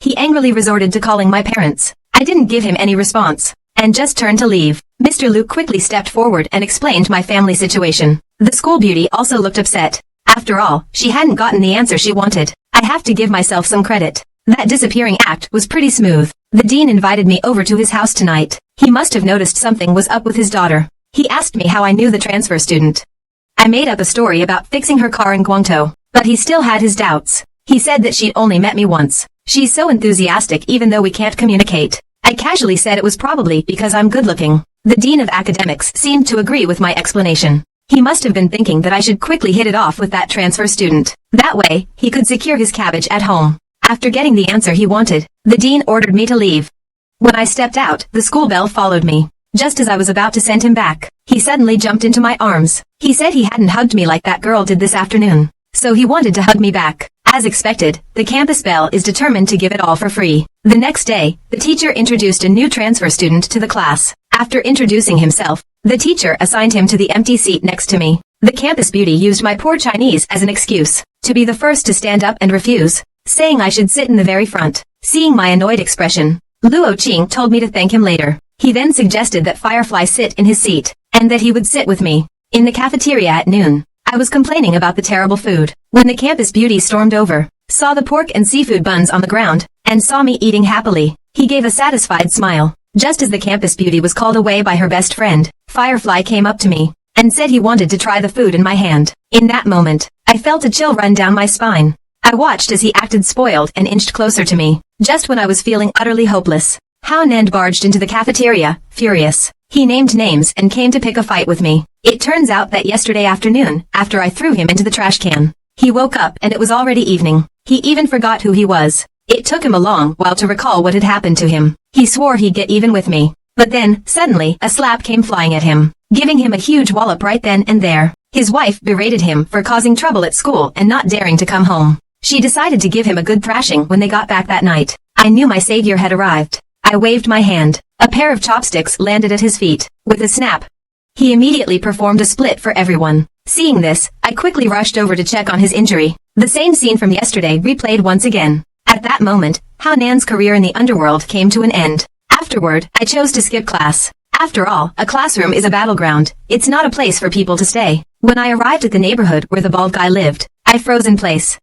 He angrily resorted to calling my parents. I didn't give him any response, and just turned to leave. Mr. Liu quickly stepped forward and explained my family situation. The school beauty also looked upset. After all, she hadn't gotten the answer she wanted. I have to give myself some credit. That disappearing act was pretty smooth. The dean invited me over to his house tonight. He must have noticed something was up with his daughter. He asked me how I knew the transfer student. I made up a story about fixing her car in Guangzhou, but he still had his doubts. He said that she'd only met me once. She's so enthusiastic even though we can't communicate. I casually said it was probably because I'm good-looking. The dean of academics seemed to agree with my explanation. He must have been thinking that I should quickly hit it off with that transfer student. That way, he could secure his cabbage at home. After getting the answer he wanted, the dean ordered me to leave. When I stepped out, the school bell followed me. Just as I was about to send him back, he suddenly jumped into my arms. He said he hadn't hugged me like that girl did this afternoon, so he wanted to hug me back. As expected, the campus bell is determined to give it all for free. The next day, the teacher introduced a new transfer student to the class. After introducing himself, the teacher assigned him to the empty seat next to me. The campus beauty used my poor Chinese as an excuse to be the first to stand up and refuse, saying I should sit in the very front. Seeing my annoyed expression, Luo Qing told me to thank him later. He then suggested that Firefly sit in his seat, and that he would sit with me in the cafeteria at noon. I was complaining about the terrible food, when the campus beauty stormed over, saw the pork and seafood buns on the ground, and saw me eating happily. He gave a satisfied smile. Just as the campus beauty was called away by her best friend, Firefly came up to me, and said he wanted to try the food in my hand. In that moment, I felt a chill run down my spine. I watched as he acted spoiled and inched closer to me, just when I was feeling utterly hopeless. Hao Nand barged into the cafeteria, furious. He named names and came to pick a fight with me. It turns out that yesterday afternoon, after I threw him into the trash can, he woke up and it was already evening. He even forgot who he was. It took him a long while to recall what had happened to him. He swore he'd get even with me. But then, suddenly, a slap came flying at him, giving him a huge wallop right then and there. His wife berated him for causing trouble at school and not daring to come home. She decided to give him a good thrashing when they got back that night. I knew my savior had arrived. I waved my hand. A pair of chopsticks landed at his feet. With a snap, he immediately performed a split for everyone. Seeing this, I quickly rushed over to check on his injury. The same scene from yesterday replayed once again. At that moment, Hao Nan's career in the underworld came to an end. Afterward, I chose to skip class. After all, a classroom is a battleground. It's not a place for people to stay. When I arrived at the neighborhood where the bald guy lived, I froze in place.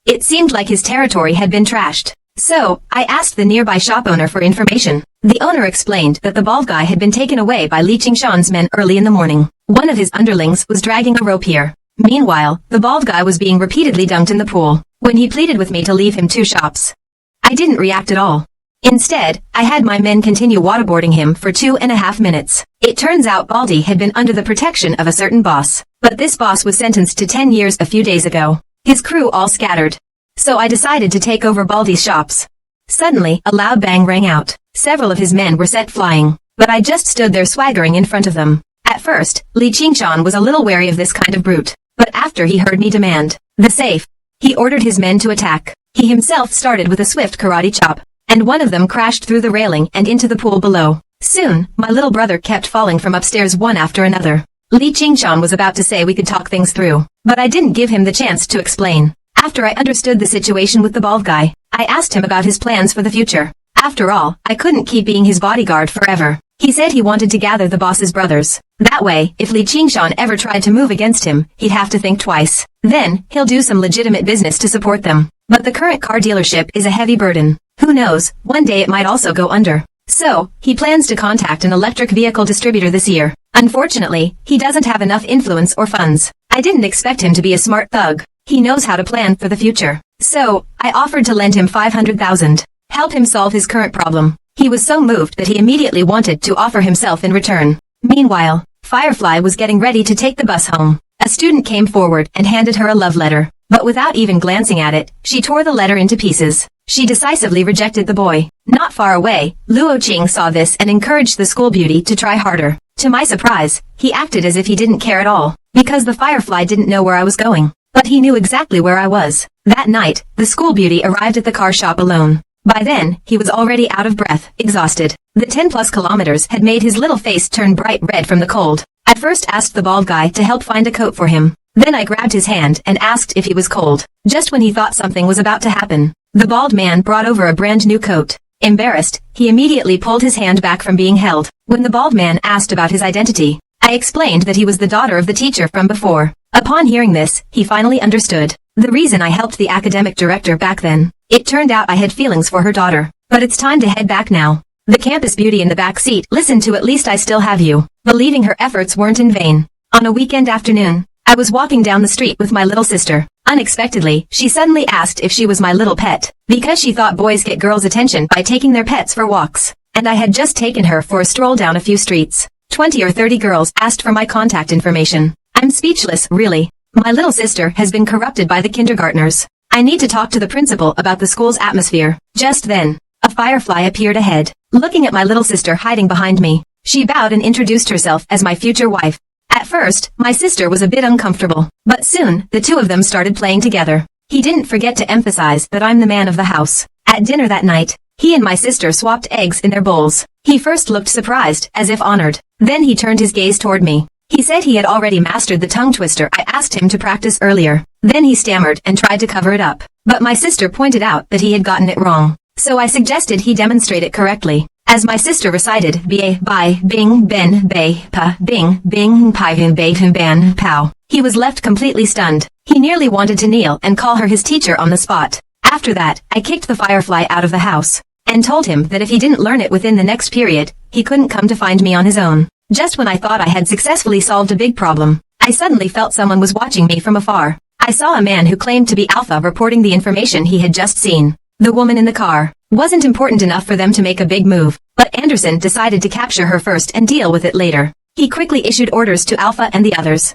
It seemed like his territory had been trashed. So, I asked the nearby shop owner for information. The owner explained that the bald guy had been taken away by Li Qingshan's men early in the morning. One of his underlings was dragging a rope here. Meanwhile, the bald guy was being repeatedly dunked in the pool, when he pleaded with me to leave him 2 shops. I didn't react at all. Instead, I had my men continue waterboarding him for 2.5 minutes. It turns out Baldy had been under the protection of a certain boss, but this boss was sentenced to 10 years a few days ago. His crew all scattered. So I decided to take over Baldy's shops. Suddenly, a loud bang rang out. Several of his men were sent flying, but I just stood there swaggering in front of them. At first, Li Qingshan was a little wary of this kind of brute, but after he heard me demand the safe, he ordered his men to attack. He himself started with a swift karate chop, and one of them crashed through the railing and into the pool below. Soon, my little brother kept falling from upstairs one after another. Li Qingshan was about to say we could talk things through, but I didn't give him the chance to explain. After I understood the situation with the bald guy, I asked him about his plans for the future. After all, I couldn't keep being his bodyguard forever. He said he wanted to gather the boss's brothers. That way, if Li Qingshan ever tried to move against him, he'd have to think twice. Then, he'll do some legitimate business to support them. But the current car dealership is a heavy burden. Who knows, one day it might also go under. So, he plans to contact an electric vehicle distributor this year. Unfortunately, he doesn't have enough influence or funds. I didn't expect him to be a smart thug. He knows how to plan for the future. So, I offered to lend him 500,000. Help him solve his current problem. He was so moved that he immediately wanted to offer himself in return. Meanwhile, Firefly was getting ready to take the bus home. A student came forward and handed her a love letter. But without even glancing at it, she tore the letter into pieces. She decisively rejected the boy. Not far away, Luo Qing saw this and encouraged the school beauty to try harder. To my surprise, he acted as if he didn't care at all, because the firefly didn't know where I was going. But he knew exactly where I was. That night, the school beauty arrived at the car shop alone. By then, he was already out of breath, exhausted. The 10+ kilometers had made his little face turn bright red from the cold. I first asked the bald guy to help find a coat for him. Then I grabbed his hand and asked if he was cold. Just when he thought something was about to happen, the bald man brought over a brand new coat. Embarrassed, he immediately pulled his hand back from being held. When the bald man asked about his identity, I explained that he was the daughter of the teacher from before. Upon hearing this, he finally understood the reason I helped the academic director back then. It turned out I had feelings for her daughter. But it's time to head back now. The campus beauty in the back seat listened to At Least I Still Have You, believing her efforts weren't in vain. On a weekend afternoon, I was walking down the street with my little sister. Unexpectedly, she suddenly asked if she was my little pet, because she thought boys get girls' attention by taking their pets for walks. And I had just taken her for a stroll down a few streets. 20 or 30 girls asked for my contact information. I'm speechless, really. My little sister has been corrupted by the kindergartners. I need to talk to the principal about the school's atmosphere. Just then, a firefly appeared ahead, looking at my little sister hiding behind me. She bowed and introduced herself as my future wife. At first, my sister was a bit uncomfortable, but soon, the two of them started playing together. He didn't forget to emphasize that I'm the man of the house. At dinner that night, he and my sister swapped eggs in their bowls. He first looked surprised, as if honored. Then he turned his gaze toward me. He said he had already mastered the tongue twister I asked him to practice earlier. Then he stammered and tried to cover it up. But my sister pointed out that he had gotten it wrong. So I suggested he demonstrate it correctly. As my sister recited, ba, bai, bing, ben, bay, pa, bing, bing, pai, bay, ban, pow. He was left completely stunned. He nearly wanted to kneel and call her his teacher on the spot. After that, I kicked the firefly out of the house, and told him that if he didn't learn it within the next period, he couldn't come to find me on his own. Just when I thought I had successfully solved a big problem, I suddenly felt someone was watching me from afar. I saw a man who claimed to be Alpha reporting the information he had just seen. The woman in the car wasn't important enough for them to make a big move, but Anderson decided to capture her first and deal with it later. He quickly issued orders to Alpha and the others.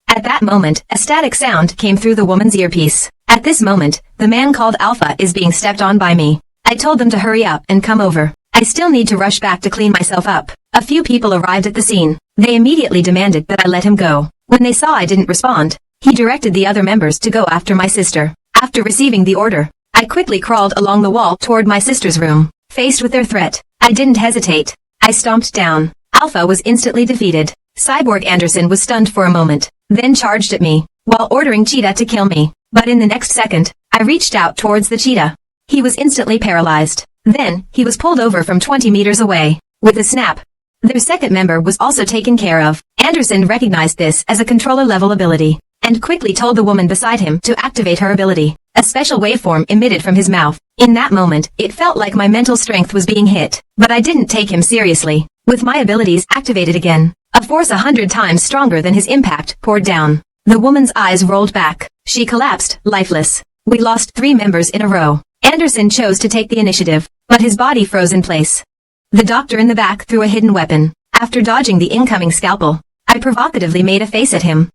At that moment, a static sound came through the woman's earpiece. At this moment, the man called Alpha is being stepped on by me. I told them to hurry up and come over. I still need to rush back to clean myself up. A few people arrived at the scene. They immediately demanded that I let him go. When they saw I didn't respond, he directed the other members to go after my sister. After receiving the order, I quickly crawled along the wall toward my sister's room. Faced with their threat, I didn't hesitate. I stomped down. Alpha was instantly defeated. Cyborg Anderson was stunned for a moment, then charged at me, while ordering Cheetah to kill me. But in the next second, I reached out towards the cheetah. He was instantly paralyzed. Then, he was pulled over from 20 meters away. With a snap, their second member was also taken care of. Anderson recognized this as a controller-level ability, and quickly told the woman beside him to activate her ability. A special waveform emitted from his mouth. In that moment, it felt like my mental strength was being hit, but I didn't take him seriously. With my abilities activated again, a force 100 times stronger than his impact poured down. The woman's eyes rolled back. She collapsed, lifeless. We lost 3 members in a row. Anderson chose to take the initiative, but his body froze in place. The doctor in the back threw a hidden weapon. After dodging the incoming scalpel, I provocatively made a face at him.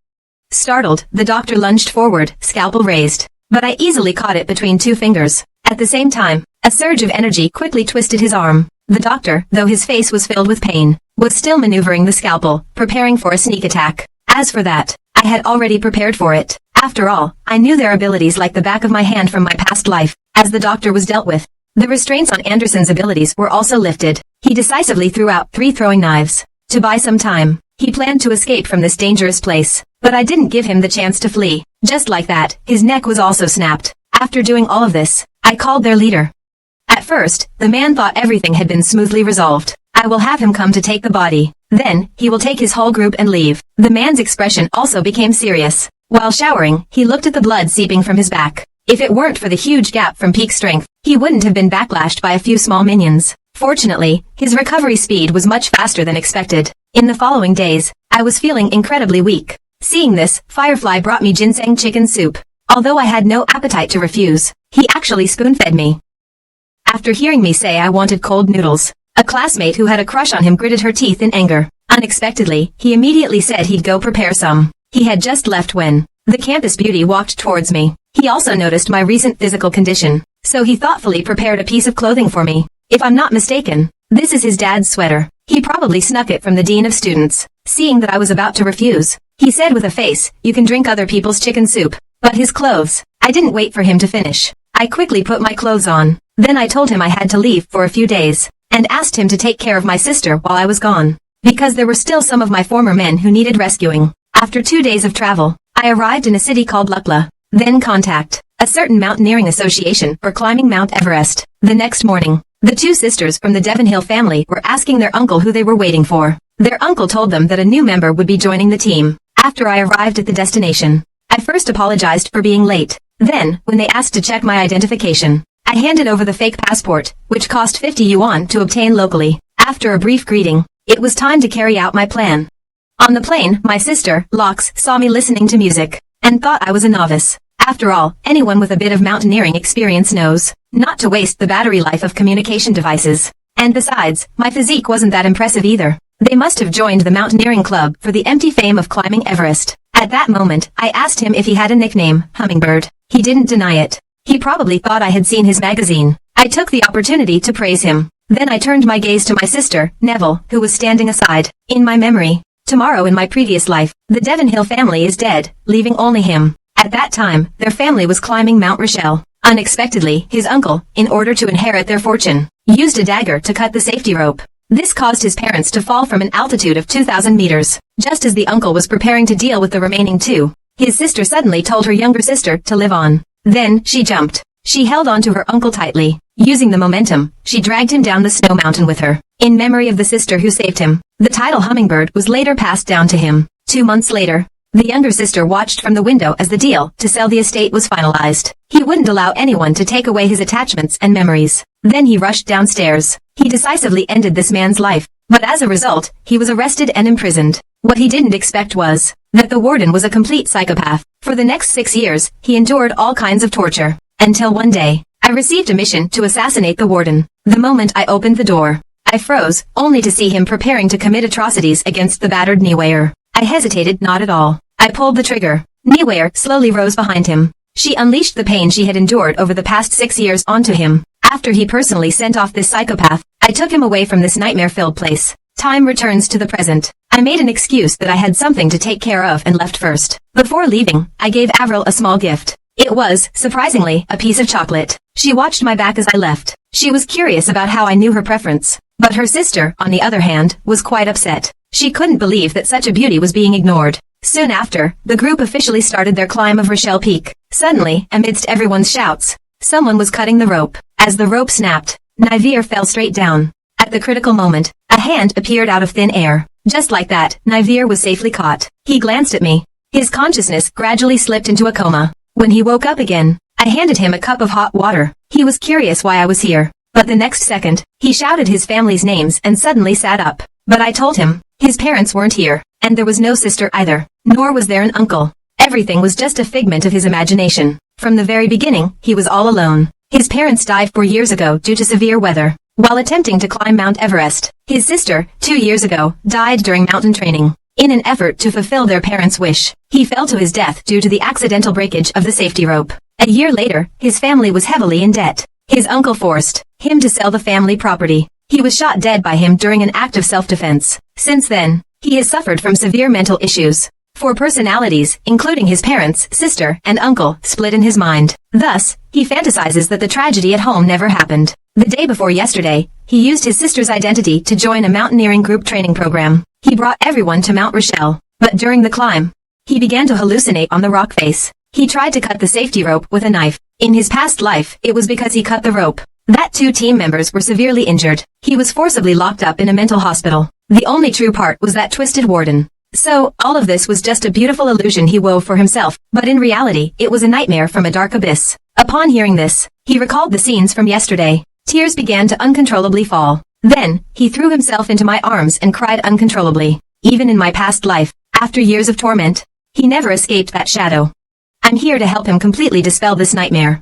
Startled, the doctor lunged forward, scalpel raised, but I easily caught it between 2 fingers. At the same time, a surge of energy quickly twisted his arm. The doctor, though his face was filled with pain, was still maneuvering the scalpel, preparing for a sneak attack. As for that, I had already prepared for it. After all, I knew their abilities like the back of my hand from my past life. As the doctor was dealt with, the restraints on Anderson's abilities were also lifted. He decisively threw out 3 throwing knives. To buy some time, he planned to escape from this dangerous place, but I didn't give him the chance to flee. Just like that, his neck was also snapped. After doing all of this, I called their leader. At first, the man thought everything had been smoothly resolved. I will have him come to take the body. Then, he will take his whole group and leave. The man's expression also became serious. While showering, he looked at the blood seeping from his back. If it weren't for the huge gap from peak strength, he wouldn't have been backlashed by a few small minions. Fortunately, his recovery speed was much faster than expected. In the following days, I was feeling incredibly weak. Seeing this, Firefly brought me ginseng chicken soup. Although I had no appetite to refuse, he actually spoon-fed me. After hearing me say I wanted cold noodles, a classmate who had a crush on him gritted her teeth in anger. Unexpectedly, he immediately said he'd go prepare some. He had just left when the campus beauty walked towards me. He also noticed my recent physical condition, so he thoughtfully prepared a piece of clothing for me. If I'm not mistaken, this is his dad's sweater. He probably snuck it from the dean of students. Seeing that I was about to refuse, he said with a face, "You can drink other people's chicken soup." But his clothes, I didn't wait for him to finish. I quickly put my clothes on. Then I told him I had to leave for a few days, and asked him to take care of my sister while I was gone, because there were still some of my former men who needed rescuing. After 2 days of travel, I arrived in a city called Lukla. Then contact a certain mountaineering association for climbing Mount Everest. The next morning, the two sisters from the Devonhill family were asking their uncle who they were waiting for. Their uncle told them that a new member would be joining the team. After I arrived at the destination, I first apologized for being late. Then, when they asked to check my identification, I handed over the fake passport, which cost 50 yuan to obtain locally. After a brief greeting, it was time to carry out my plan. On the plane, my sister, Lox, saw me listening to music, and thought I was a novice. After all, anyone with a bit of mountaineering experience knows not to waste the battery life of communication devices. And besides, my physique wasn't that impressive either. They must have joined the mountaineering club for the empty fame of climbing Everest. At that moment, I asked him if he had a nickname, Hummingbird. He didn't deny it. He probably thought I had seen his magazine. I took the opportunity to praise him. Then I turned my gaze to my sister, Neville, who was standing aside. In my memory, tomorrow in my previous life, the Devonhill family is dead, leaving only him. At that time, their family was climbing Mount Rochelle. Unexpectedly, his uncle, in order to inherit their fortune, used a dagger to cut the safety rope. This caused his parents to fall from an altitude of 2,000 meters. Just as the uncle was preparing to deal with the remaining two, his sister suddenly told her younger sister to live on. Then, she jumped. She held on to her uncle tightly. Using the momentum, she dragged him down the snow mountain with her. In memory of the sister who saved him, the title Hummingbird was later passed down to him. 2 months later, the younger sister watched from the window as the deal to sell the estate was finalized. He wouldn't allow anyone to take away his attachments and memories. Then he rushed downstairs. He decisively ended this man's life, but as a result, he was arrested and imprisoned. What he didn't expect was that the warden was a complete psychopath. For the next 6 years, he endured all kinds of torture, until one day, I received a mission to assassinate the warden. The moment I opened the door, I froze, only to see him preparing to commit atrocities against the battered Niwayer. I hesitated not at all. I pulled the trigger. Niwayer slowly rose behind him. She unleashed the pain she had endured over the past 6 years onto him. After he personally sent off this psychopath, I took him away from this nightmare-filled place. Time returns to the present. I made an excuse that I had something to take care of and left first. Before leaving, I gave Avril a small gift. It was, surprisingly, a piece of chocolate. She watched my back as I left. She was curious about how I knew her preference. But her sister, on the other hand, was quite upset. She couldn't believe that such a beauty was being ignored. Soon after, the group officially started their climb of Rochelle Peak. Suddenly, amidst everyone's shouts, someone was cutting the rope. As the rope snapped, Nivair fell straight down. At the critical moment, a hand appeared out of thin air. Just like that, Nivair was safely caught. He glanced at me. His consciousness gradually slipped into a coma. When he woke up again, I handed him a cup of hot water. He was curious why I was here. But the next second, he shouted his family's names and suddenly sat up. But I told him, his parents weren't here, and there was no sister either, nor was there an uncle. Everything was just a figment of his imagination. From the very beginning, he was all alone. His parents died 4 years ago due to severe weather, while attempting to climb Mount Everest. His sister, 2 years ago, died during mountain training. In an effort to fulfill their parents' wish, he fell to his death due to the accidental breakage of the safety rope. A year later, his family was heavily in debt. His uncle forced him to sell the family property. He was shot dead by him during an act of self-defense. Since then, he has suffered from severe mental issues. 4 personalities, including his parents, sister, and uncle, split in his mind. Thus, he fantasizes that the tragedy at home never happened. The day before yesterday, he used his sister's identity to join a mountaineering group training program. He brought everyone to Mount Rochelle, but during the climb, he began to hallucinate on the rock face. He tried to cut the safety rope with a knife. In his past life, it was because he cut the rope that 2 team members were severely injured. He was forcibly locked up in a mental hospital. The only true part was that twisted warden. So, all of this was just a beautiful illusion he wove for himself, but in reality, it was a nightmare from a dark abyss. Upon hearing this, he recalled the scenes from yesterday. Tears began to uncontrollably fall. Then, he threw himself into my arms and cried uncontrollably. Even in my past life, after years of torment, he never escaped that shadow. I'm here to help him completely dispel this nightmare.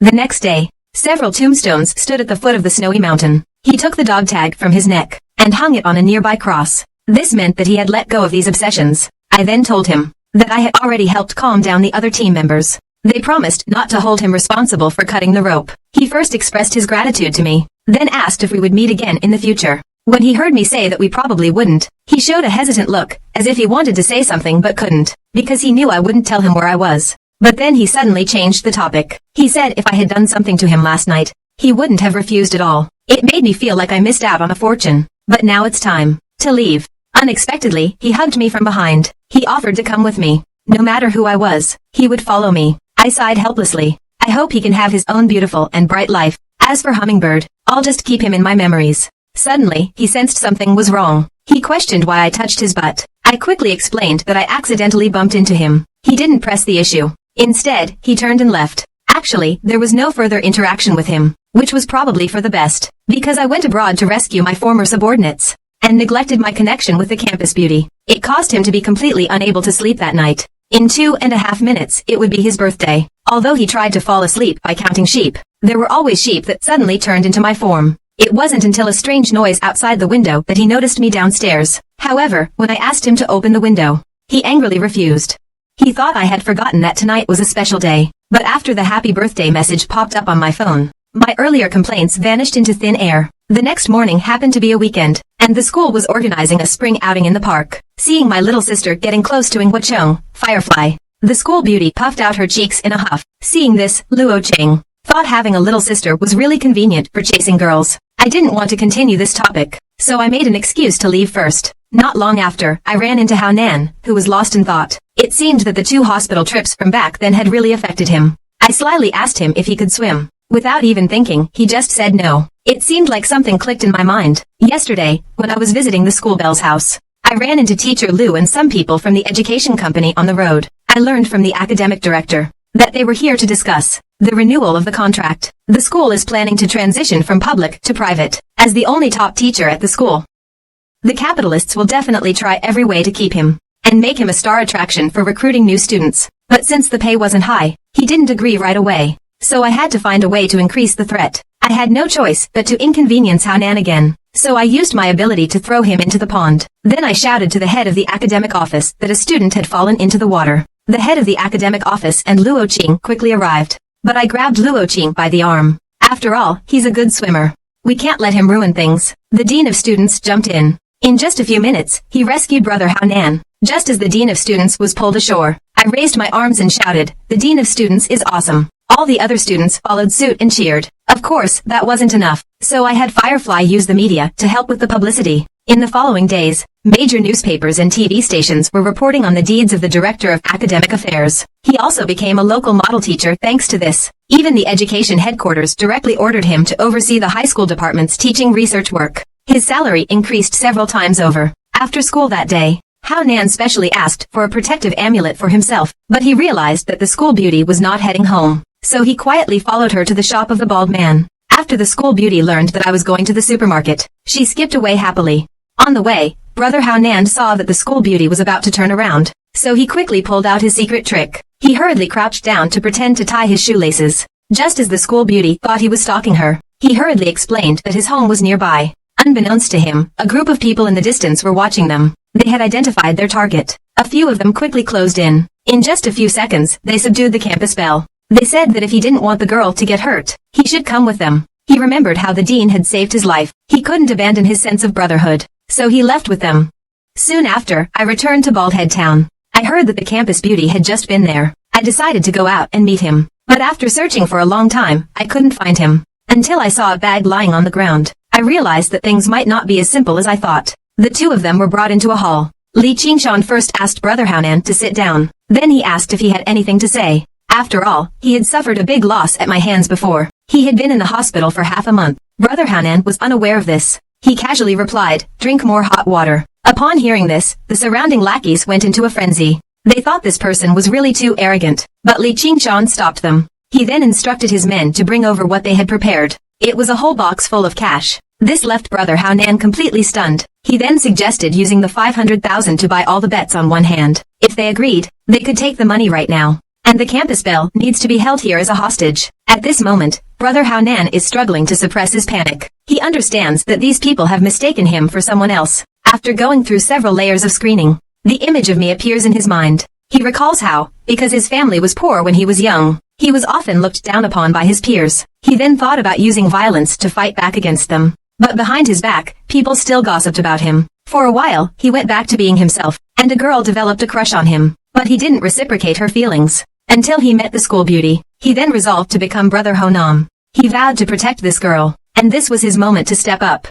The next day, several tombstones stood at the foot of the snowy mountain. He took the dog tag from his neck and hung it on a nearby cross. This meant that he had let go of these obsessions. I then told him that I had already helped calm down the other team members. They promised not to hold him responsible for cutting the rope. He first expressed his gratitude to me, then asked if we would meet again in the future. When he heard me say that we probably wouldn't, he showed a hesitant look, as if he wanted to say something but couldn't, because he knew I wouldn't tell him where I was. But then he suddenly changed the topic. He said if I had done something to him last night, he wouldn't have refused at all. It made me feel like I missed out on a fortune. But now it's time to leave. Unexpectedly, he hugged me from behind. He offered to come with me. No matter who I was, he would follow me. I sighed helplessly. I hope he can have his own beautiful and bright life. As for Hummingbird, I'll just keep him in my memories. Suddenly, he sensed something was wrong. He questioned why I touched his butt. I quickly explained that I accidentally bumped into him. He didn't press the issue. Instead, he turned and left. Actually, there was no further interaction with him, which was probably for the best, because I went abroad to rescue my former subordinates, and neglected my connection with the campus beauty. It caused him to be completely unable to sleep that night. In 2.5 minutes, it would be his birthday. Although he tried to fall asleep by counting sheep, there were always sheep that suddenly turned into my form. It wasn't until a strange noise outside the window that he noticed me downstairs. However, when I asked him to open the window, he angrily refused. He thought I had forgotten that tonight was a special day. But after the happy birthday message popped up on my phone, my earlier complaints vanished into thin air. The next morning happened to be a weekend, and the school was organizing a spring outing in the park. Seeing my little sister getting close to Ing Cheng, Firefly, the school beauty puffed out her cheeks in a huff. Seeing this, Luo Cheng thought having a little sister was really convenient for chasing girls. I didn't want to continue this topic, so I made an excuse to leave first. Not long after, I ran into Hao Nan, who was lost in thought. It seemed that the 2 hospital trips from back then had really affected him. I slyly asked him if he could swim. Without even thinking, he just said no. It seemed like something clicked in my mind. Yesterday, when I was visiting the school bell's house, I ran into Teacher Lu and some people from the education company on the road. I learned from the academic director that they were here to discuss the renewal of the contract. The school is planning to transition from public to private. As the only top teacher at the school, the capitalists will definitely try every way to keep him and make him a star attraction for recruiting new students. But since the pay wasn't high, he didn't agree right away. So I had to find a way to increase the threat. I had no choice but to inconvenience Hao Nan again. So I used my ability to throw him into the pond. Then I shouted to the head of the academic office that a student had fallen into the water. The head of the academic office and Luo Qing quickly arrived. But I grabbed Luo Qing by the arm. After all, he's a good swimmer. We can't let him ruin things. The dean of students jumped in. In just a few minutes, he rescued brother Hao Nan. Just as the dean of students was pulled ashore, I raised my arms and shouted, "The dean of students is awesome." All the other students followed suit and cheered. Of course, that wasn't enough, so I had Firefly use the media to help with the publicity. In the following days, major newspapers and TV stations were reporting on the deeds of the Director of Academic Affairs. He also became a local model teacher thanks to this. Even the education headquarters directly ordered him to oversee the high school department's teaching research work. His salary increased several times over. After school that day, Hao Nan specially asked for a protective amulet for himself, but he realized that the school beauty was not heading home. So he quietly followed her to the shop of the bald man. After the school beauty learned that I was going to the supermarket, she skipped away happily. On the way, brother Hao Nan saw that the school beauty was about to turn around, so he quickly pulled out his secret trick. He hurriedly crouched down to pretend to tie his shoelaces. Just as the school beauty thought he was stalking her, he hurriedly explained that his home was nearby. Unbeknownst to him, a group of people in the distance were watching them. They had identified their target. A few of them quickly closed in. In just a few seconds, they subdued the campus belle. They said that if he didn't want the girl to get hurt, he should come with them. He remembered how the dean had saved his life. He couldn't abandon his sense of brotherhood, so he left with them. Soon after, I returned to Baldhead Town. I heard that the campus beauty had just been there. I decided to go out and meet him. But after searching for a long time, I couldn't find him. Until I saw a bag lying on the ground. I realized that things might not be as simple as I thought. The two of them were brought into a hall. Li Qingshan first asked Brother Haonan to sit down. Then he asked if he had anything to say. After all, he had suffered a big loss at my hands before. He had been in the hospital for half a month. Brother Haonan was unaware of this. He casually replied, "Drink more hot water." Upon hearing this, the surrounding lackeys went into a frenzy. They thought this person was really too arrogant, but Li Qingshan stopped them. He then instructed his men to bring over what they had prepared. It was a whole box full of cash. This left Brother Haonan completely stunned. He then suggested using the 500,000 to buy all the bets on one hand. If they agreed, they could take the money right now. And the campus belle needs to be held here as a hostage. At this moment, Brother Haonan is struggling to suppress his panic. He understands that these people have mistaken him for someone else. After going through several layers of screening, the image of me appears in his mind. He recalls how, because his family was poor when he was young, he was often looked down upon by his peers. He then thought about using violence to fight back against them. But behind his back, people still gossiped about him. For a while, he went back to being himself, and a girl developed a crush on him. But he didn't reciprocate her feelings. Until he met the school beauty. He then resolved to become Brother Honam. He vowed to protect this girl, and this was his moment to step up.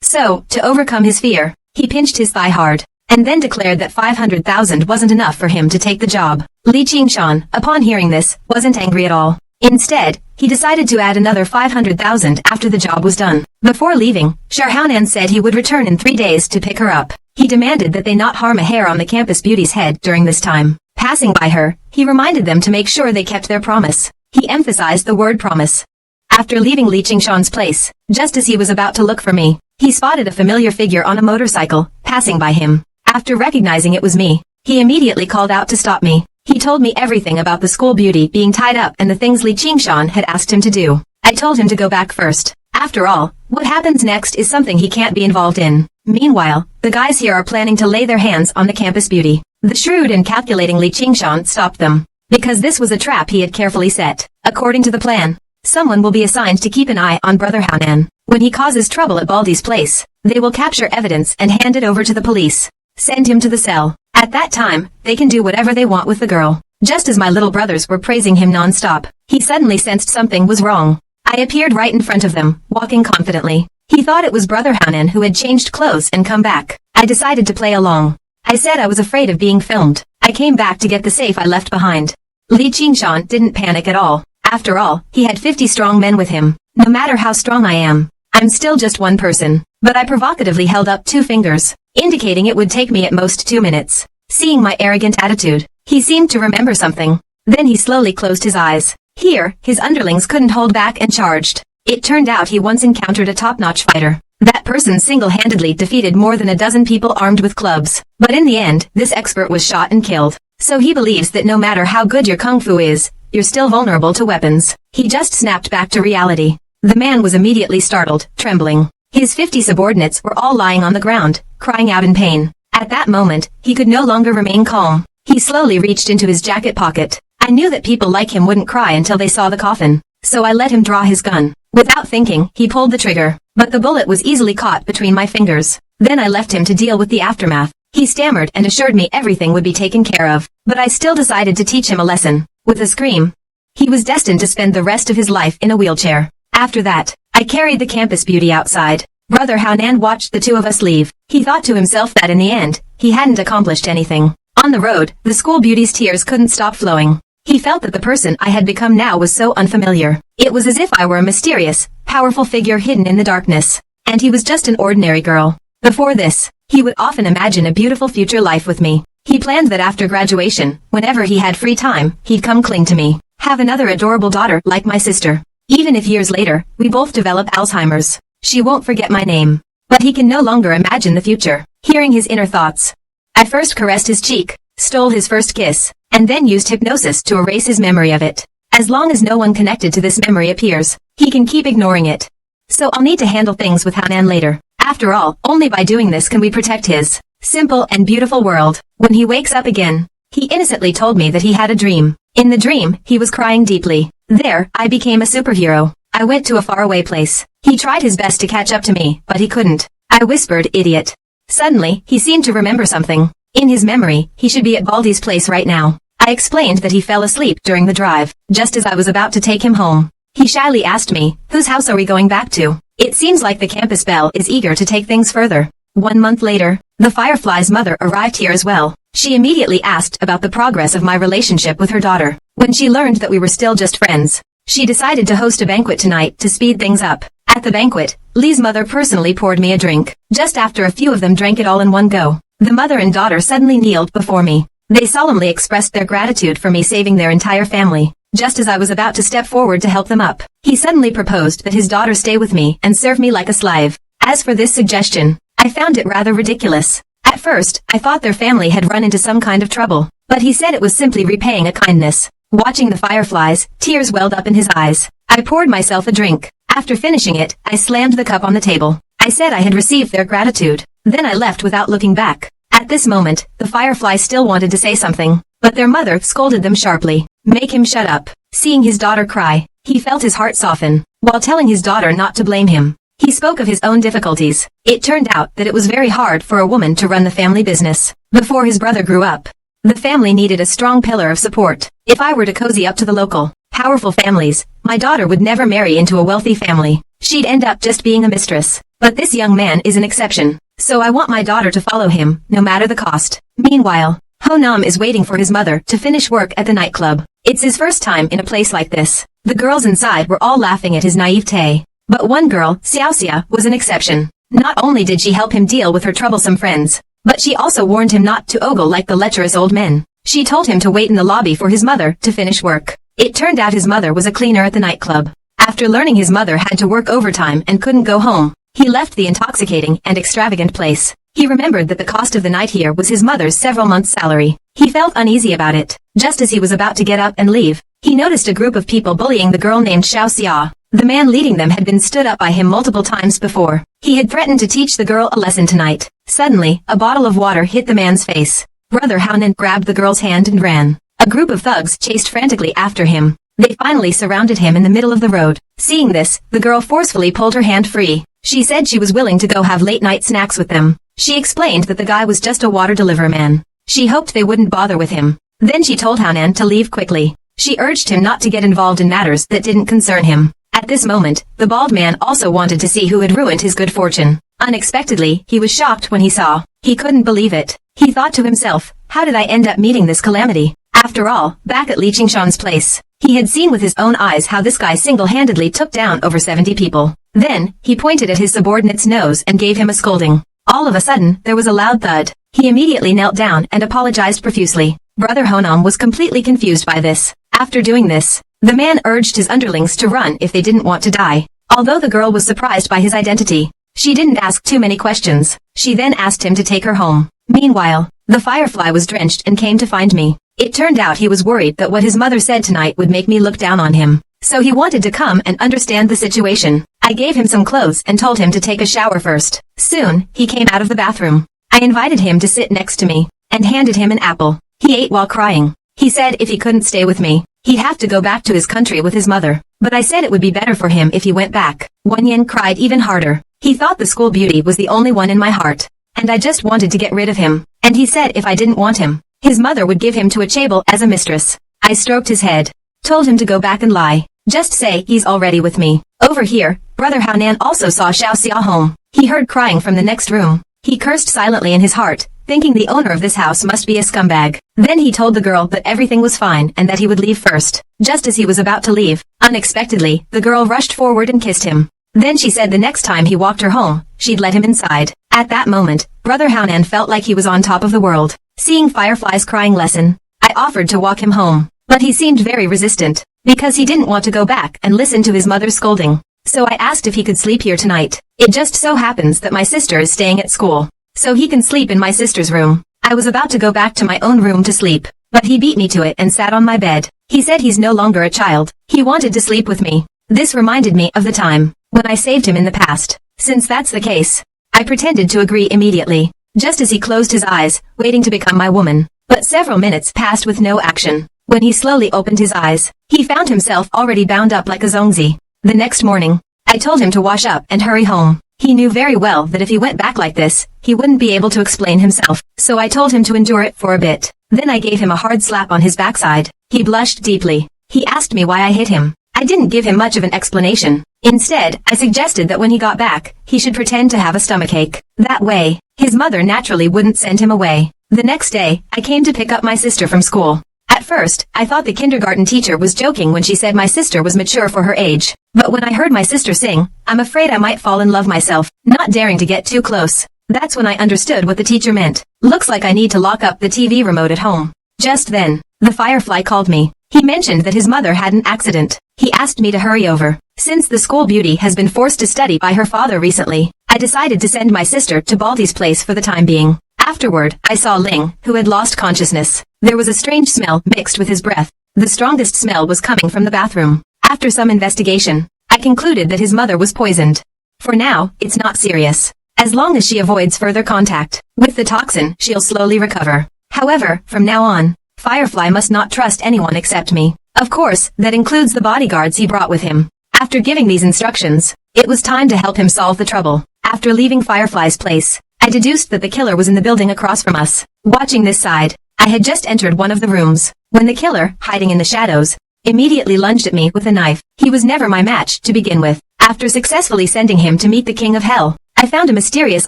So, to overcome his fear, he pinched his thigh hard, and then declared that 500,000 wasn't enough for him to take the job. Li Qingshan, upon hearing this, wasn't angry at all. Instead, he decided to add another 500,000 after the job was done. Before leaving, Xiaohanan said he would return in 3 days to pick her up. He demanded that they not harm a hair on the campus beauty's head during this time. Passing by her, he reminded them to make sure they kept their promise. He emphasized the word promise. After leaving Li Qingshan's place, just as he was about to look for me, he spotted a familiar figure on a motorcycle, passing by him. After recognizing it was me, he immediately called out to stop me. He told me everything about the school beauty being tied up and the things Li Qingshan had asked him to do. I told him to go back first. After all, what happens next is something he can't be involved in. Meanwhile, the guys here are planning to lay their hands on the campus beauty. The shrewd and calculating Li Qingshan stopped them, because this was a trap he had carefully set. According to the plan, someone will be assigned to keep an eye on Brother Hanan. When he causes trouble at Baldy's place, they will capture evidence and hand it over to the police. Send him to the cell. At that time, they can do whatever they want with the girl. Just as my little brothers were praising him non-stop, he suddenly sensed something was wrong. I appeared right in front of them, walking confidently. He thought it was Brother Hanan who had changed clothes and come back. I decided to play along. I said I was afraid of being filmed. I came back to get the safe I left behind. Li Qingshan didn't panic at all. After all, he had 50 strong men with him. No matter how strong I am, I'm still just one person. But I provocatively held up 2 fingers, indicating it would take me at most 2 minutes. Seeing my arrogant attitude, he seemed to remember something. Then he slowly closed his eyes. Here, his underlings couldn't hold back and charged. It turned out he once encountered a top-notch fighter. That person single-handedly defeated more than a dozen people armed with clubs. But in the end, this expert was shot and killed. So he believes that no matter how good your kung fu is, you're still vulnerable to weapons. He just snapped back to reality. The man was immediately startled, trembling. His 50 subordinates were all lying on the ground, crying out in pain. At that moment, he could no longer remain calm. He slowly reached into his jacket pocket. I knew that people like him wouldn't cry until they saw the coffin, so I let him draw his gun. Without thinking, he pulled the trigger, but the bullet was easily caught between my fingers. Then I left him to deal with the aftermath. He stammered and assured me everything would be taken care of, but I still decided to teach him a lesson. With a scream, he was destined to spend the rest of his life in a wheelchair. After that, I carried the campus beauty outside. Brother Hanan watched the 2 of us leave. He thought to himself that in the end, he hadn't accomplished anything. On the road, the school beauty's tears couldn't stop flowing. He felt that the person I had become now was so unfamiliar. It was as if I were a mysterious, powerful figure hidden in the darkness. And he was just an ordinary girl. Before this, he would often imagine a beautiful future life with me. He planned that after graduation, whenever he had free time, he'd come cling to me. Have another adorable daughter like my sister. Even if years later, we both develop Alzheimer's, she won't forget my name. But he can no longer imagine the future. Hearing his inner thoughts, I first caressed his cheek, stole his first kiss, and then used hypnosis to erase his memory of it. As long as no one connected to this memory appears, he can keep ignoring it. So I'll need to handle things with Hanan later. After all, only by doing this can we protect his simple and beautiful world. When he wakes up again, he innocently told me that he had a dream. In the dream, he was crying deeply. There, I became a superhero. I went to a faraway place. He tried his best to catch up to me, but he couldn't. I whispered, idiot. Suddenly, he seemed to remember something. In his memory, he should be at Baldy's place right now. I explained that he fell asleep during the drive, just as I was about to take him home. He shyly asked me, whose house are we going back to? It seems like the campus belle is eager to take things further. 1 month later, the Firefly's mother arrived here as well. She immediately asked about the progress of my relationship with her daughter. When she learned that we were still just friends, she decided to host a banquet tonight to speed things up. At the banquet, Lee's mother personally poured me a drink. Just after a few of them drank it all in one go, the mother and daughter suddenly kneeled before me. They solemnly expressed their gratitude for me saving their entire family. Just as I was about to step forward to help them up, he suddenly proposed that his daughter stay with me and serve me like a slave. As for this suggestion, I found it rather ridiculous. At first, I thought their family had run into some kind of trouble, but he said it was simply repaying a kindness. Watching the fireflies, tears welled up in his eyes. I poured myself a drink. After finishing it, I slammed the cup on the table. I said I had received their gratitude. Then I left without looking back. At this moment, the firefly still wanted to say something, but their mother scolded them sharply. Make him shut up. Seeing his daughter cry, he felt his heart soften. While telling his daughter not to blame him, he spoke of his own difficulties. It turned out that it was very hard for a woman to run the family business. Before his brother grew up, the family needed a strong pillar of support. If I were to cozy up to the local, powerful families, my daughter would never marry into a wealthy family. She'd end up just being a mistress. But this young man is an exception. So I want my daughter to follow him, no matter the cost. Meanwhile, Honam is waiting for his mother to finish work at the nightclub. It's his first time in a place like this. The girls inside were all laughing at his naivete. But one girl, Xiaoxia, was an exception. Not only did she help him deal with her troublesome friends, but she also warned him not to ogle like the lecherous old men. She told him to wait in the lobby for his mother to finish work. It turned out his mother was a cleaner at the nightclub. After learning his mother had to work overtime and couldn't go home, he left the intoxicating and extravagant place. He remembered that the cost of the night here was his mother's several months' salary. He felt uneasy about it. Just as he was about to get up and leave, he noticed a group of people bullying the girl named Xiaoxia. The man leading them had been stood up by him multiple times before. He had threatened to teach the girl a lesson tonight. Suddenly, a bottle of water hit the man's face. Brother Haonan grabbed the girl's hand and ran. A group of thugs chased frantically after him. They finally surrounded him in the middle of the road. Seeing this, the girl forcefully pulled her hand free. She said she was willing to go have late-night snacks with them. She explained that the guy was just a water delivery man. She hoped they wouldn't bother with him. Then she told Haonan to leave quickly. She urged him not to get involved in matters that didn't concern him. At this moment, the bald man also wanted to see who had ruined his good fortune. Unexpectedly, he was shocked when he saw. He couldn't believe it. He thought to himself, how did I end up meeting this calamity? After all, back at Li Qingshan's place, he had seen with his own eyes how this guy single-handedly took down over 70 people. Then, he pointed at his subordinate's nose and gave him a scolding. All of a sudden, there was a loud thud. He immediately knelt down and apologized profusely. Brother Honam was completely confused by this. After doing this, the man urged his underlings to run if they didn't want to die. Although the girl was surprised by his identity, she didn't ask too many questions. She then asked him to take her home. Meanwhile, the firefly was drenched and came to find me. It turned out he was worried that what his mother said tonight would make me look down on him. So he wanted to come and understand the situation. I gave him some clothes and told him to take a shower first. Soon, he came out of the bathroom. I invited him to sit next to me, and handed him an apple. He ate while crying. He said if he couldn't stay with me, he'd have to go back to his country with his mother. But I said it would be better for him if he went back. Wanyan cried even harder. He thought the school beauty was the only one in my heart. And I just wanted to get rid of him. And he said if I didn't want him, his mother would give him to a chaebol as a mistress. I stroked his head. Told him to go back and lie. Just say he's already with me. Over here, Brother Haonan also saw Xiaoxia home. He heard crying from the next room. He cursed silently in his heart, thinking the owner of this house must be a scumbag. Then he told the girl that everything was fine and that he would leave first. Just as he was about to leave, unexpectedly, the girl rushed forward and kissed him. Then she said the next time he walked her home, she'd let him inside. At that moment, Brother Haonan felt like he was on top of the world. Seeing Firefly's crying lesson, I offered to walk him home. But he seemed very resistant, because he didn't want to go back and listen to his mother's scolding. So I asked if he could sleep here tonight. It just so happens that my sister is staying at school, so he can sleep in my sister's room. I was about to go back to my own room to sleep, but he beat me to it and sat on my bed. He said he's no longer a child. He wanted to sleep with me. This reminded me of the time when I saved him in the past. Since that's the case, I pretended to agree immediately, just as he closed his eyes, waiting to become my woman. But several minutes passed with no action. When he slowly opened his eyes, he found himself already bound up like a zongzi. The next morning, I told him to wash up and hurry home. He knew very well that if he went back like this, he wouldn't be able to explain himself. So I told him to endure it for a bit. Then I gave him a hard slap on his backside. He blushed deeply. He asked me why I hit him. I didn't give him much of an explanation. Instead, I suggested that when he got back, he should pretend to have a stomachache. That way, his mother naturally wouldn't send him away. The next day, I came to pick up my sister from school. At first, I thought the kindergarten teacher was joking when she said my sister was mature for her age. But when I heard my sister sing, I'm afraid I might fall in love myself, not daring to get too close. That's when I understood what the teacher meant. Looks like I need to lock up the TV remote at home. Just then, the firefly called me. He mentioned that his mother had an accident. He asked me to hurry over. Since the school beauty has been forced to study by her father recently, I decided to send my sister to Baldy's place for the time being. Afterward, I saw Ling, who had lost consciousness. There was a strange smell mixed with his breath. The strongest smell was coming from the bathroom. After some investigation, I concluded that his mother was poisoned. For now, it's not serious. As long as she avoids further contact with the toxin, she'll slowly recover. However, from now on, Firefly must not trust anyone except me. Of course, that includes the bodyguards he brought with him. After giving these instructions, it was time to help him solve the trouble. After leaving Firefly's place, I deduced that the killer was in the building across from us. Watching this side, I had just entered one of the rooms, when the killer, hiding in the shadows, immediately lunged at me with a knife. He was never my match to begin with. After successfully sending him to meet the King of Hell, I found a mysterious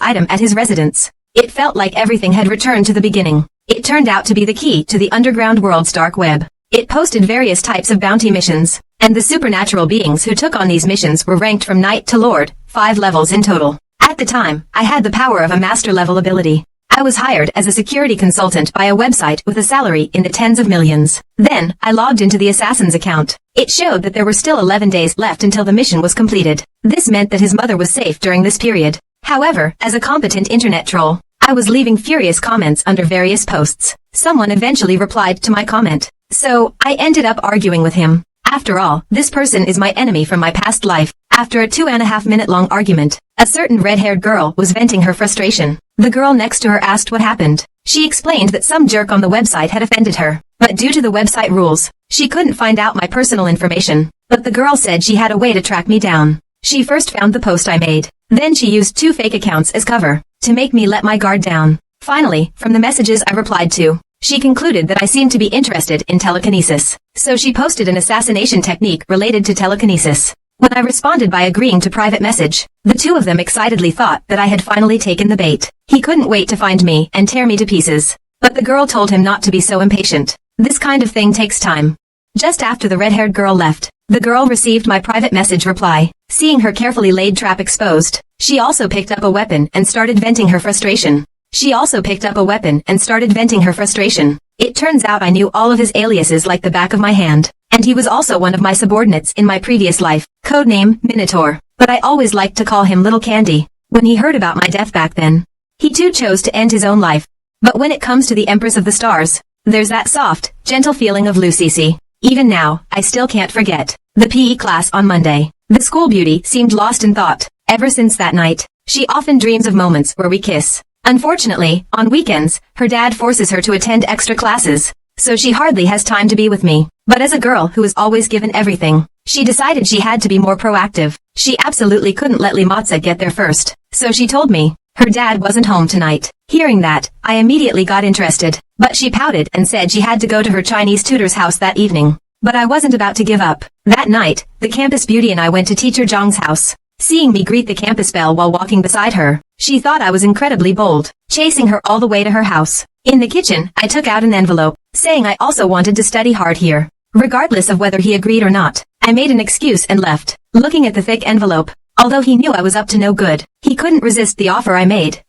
item at his residence. It felt like everything had returned to the beginning. It turned out to be the key to the underground world's dark web. It posted various types of bounty missions, and the supernatural beings who took on these missions were ranked from Knight to Lord, 5 levels in total. At the time, I had the power of a master-level ability. I was hired as a security consultant by a website with a salary in the tens of millions. Then, I logged into the assassin's account. It showed that there were still 11 days left until the mission was completed. This meant that his mother was safe during this period. However, as a competent internet troll, I was leaving furious comments under various posts. Someone eventually replied to my comment. So, I ended up arguing with him. After all, this person is my enemy from my past life. After a 2.5-minute long argument, a certain red-haired girl was venting her frustration. The girl next to her asked what happened. She explained that some jerk on the website had offended her, but due to the website rules, she couldn't find out my personal information. But the girl said she had a way to track me down. She first found the post I made. Then she used 2 fake accounts as cover, to make me let my guard down. Finally, from the messages I replied to, she concluded that I seemed to be interested in telekinesis. So she posted an assassination technique related to telekinesis. When I responded by agreeing to private message, the two of them excitedly thought that I had finally taken the bait. He couldn't wait to find me and tear me to pieces. But the girl told him not to be so impatient. This kind of thing takes time. Just after the red-haired girl left, the girl received my private message reply. Seeing her carefully laid trap exposed, she also picked up a weapon and started venting her frustration. It turns out I knew all of his aliases like the back of my hand. And he was also one of my subordinates in my previous life, codename Minotaur. But I always liked to call him Little Candy. When he heard about my death back then, he too chose to end his own life. But when it comes to the Empress of the Stars, there's that soft, gentle feeling of Lucy. Even now, I still can't forget the PE class on Monday. The school beauty seemed lost in thought. Ever since that night, she often dreams of moments where we kiss. Unfortunately, on weekends, her dad forces her to attend extra classes, so she hardly has time to be with me. But as a girl who is always given everything, she decided she had to be more proactive. She absolutely couldn't let Limatsa get there first, so she told me her dad wasn't home tonight. Hearing that, I immediately got interested, but she pouted and said she had to go to her Chinese tutor's house that evening. But I wasn't about to give up. That night, the campus beauty and I went to teacher Zhang's house. Seeing me greet the campus belle while walking beside her, she thought I was incredibly bold, chasing her all the way to her house. In the kitchen, I took out an envelope, saying I also wanted to study hard here. Regardless of whether he agreed or not, I made an excuse and left. Looking at the thick envelope, although he knew I was up to no good, he couldn't resist the offer I made.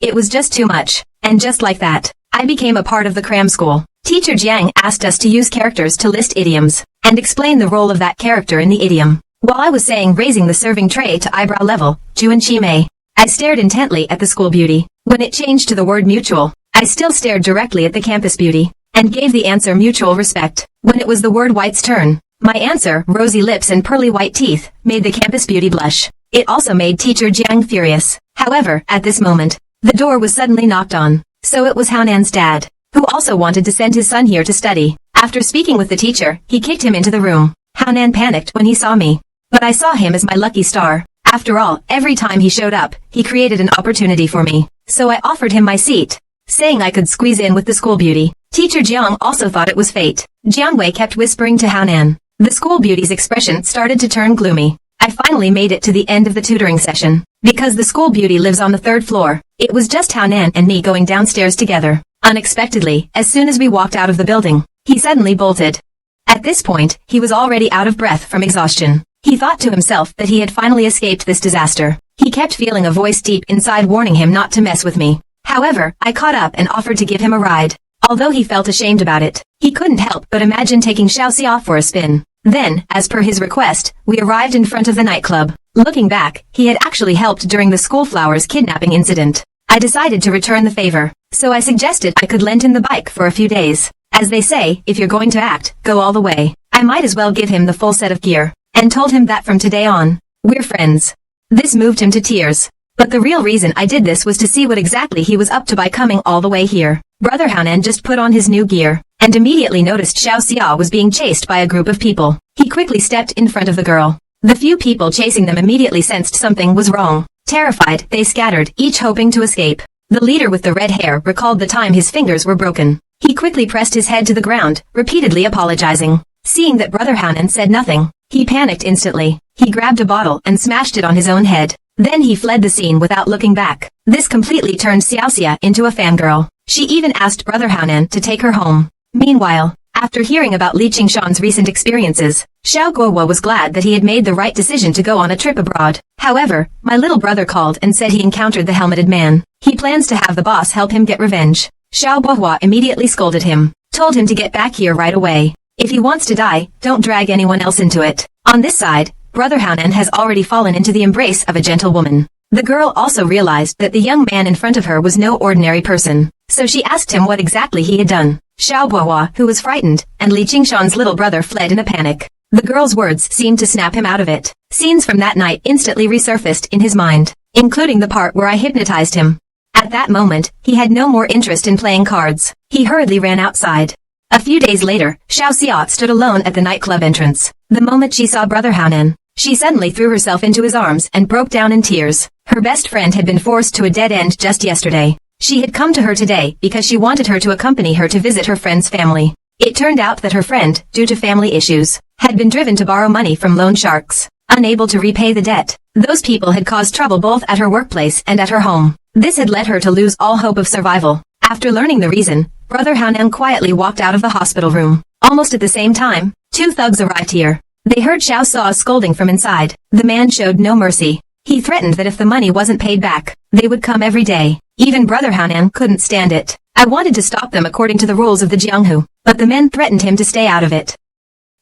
It was just too much. And just like that, I became a part of the cram school. Teacher Jiang asked us to use characters to list idioms, and explain the role of that character in the idiom. While I was saying raising the serving tray to eyebrow level, Juan Chi Mei, I stared intently at the school beauty. When it changed to the word mutual, I still stared directly at the campus beauty, and gave the answer mutual respect. When it was the word white's turn, my answer, rosy lips and pearly white teeth, made the campus beauty blush. It also made teacher Jiang furious. However, at this moment, the door was suddenly knocked on. So it was Haonan's dad, who also wanted to send his son here to study. After speaking with the teacher, he kicked him into the room. Haonan panicked when he saw me, but I saw him as my lucky star. After all, every time he showed up, he created an opportunity for me. So I offered him my seat, saying I could squeeze in with the school beauty. Teacher Jiang also thought it was fate. Jiang Wei kept whispering to Haonan. The school beauty's expression started to turn gloomy. I finally made it to the end of the tutoring session. Because the school beauty lives on the 3rd floor, it was just Haonan and me going downstairs together. Unexpectedly, as soon as we walked out of the building, he suddenly bolted. At this point, he was already out of breath from exhaustion. He thought to himself that he had finally escaped this disaster. He kept feeling a voice deep inside warning him not to mess with me. However, I caught up and offered to give him a ride. Although he felt ashamed about it, he couldn't help but imagine taking Xiaoxia for a spin. Then, as per his request, we arrived in front of the nightclub. Looking back, he had actually helped during the schoolflowers kidnapping incident. I decided to return the favor, so I suggested I could lend him the bike for a few days. As they say, if you're going to act, go all the way. I might as well give him the full set of gear, and told him that from today on, we're friends. This moved him to tears. But the real reason I did this was to see what exactly he was up to by coming all the way here. Brother Haonan just put on his new gear, and immediately noticed Xiao Xia was being chased by a group of people. He quickly stepped in front of the girl. The few people chasing them immediately sensed something was wrong. Terrified, they scattered, each hoping to escape. The leader with the red hair recalled the time his fingers were broken. He quickly pressed his head to the ground, repeatedly apologizing. Seeing that Brother Hanan said nothing, he panicked instantly. He grabbed a bottle and smashed it on his own head. Then he fled the scene without looking back. This completely turned Xiao Xia into a fangirl. She even asked Brother Hanan to take her home. Meanwhile, after hearing about Li Qingshan's recent experiences, Xiao Guohua was glad that he had made the right decision to go on a trip abroad. However, my little brother called and said he encountered the helmeted man. He plans to have the boss help him get revenge. Xiao Guohua immediately scolded him, told him to get back here right away. If he wants to die, don't drag anyone else into it. On this side, Brother Hanan has already fallen into the embrace of a gentlewoman. The girl also realized that the young man in front of her was no ordinary person, so she asked him what exactly he had done. Xiao Guohua, who was frightened, and Li Qingshan's little brother fled in a panic. The girl's words seemed to snap him out of it. Scenes from that night instantly resurfaced in his mind, including the part where I hypnotized him. At that moment, he had no more interest in playing cards. He hurriedly ran outside. A few days later, Xiao Xia stood alone at the nightclub entrance. The moment she saw Brother Hanan, she suddenly threw herself into his arms and broke down in tears. Her best friend had been forced to a dead end just yesterday. She had come to her today because she wanted her to accompany her to visit her friend's family. It turned out that her friend, due to family issues, had been driven to borrow money from loan sharks. Unable to repay the debt, those people had caused trouble both at her workplace and at her home. This had led her to lose all hope of survival. After learning the reason, Brother Hanan quietly walked out of the hospital room. Almost at the same time, two thugs arrived here. They heard Xiao Xia scolding from inside. The man showed no mercy. He threatened that if the money wasn't paid back, they would come every day. Even Brother Hanan couldn't stand it. I wanted to stop them according to the rules of the Jianghu, but the men threatened him to stay out of it.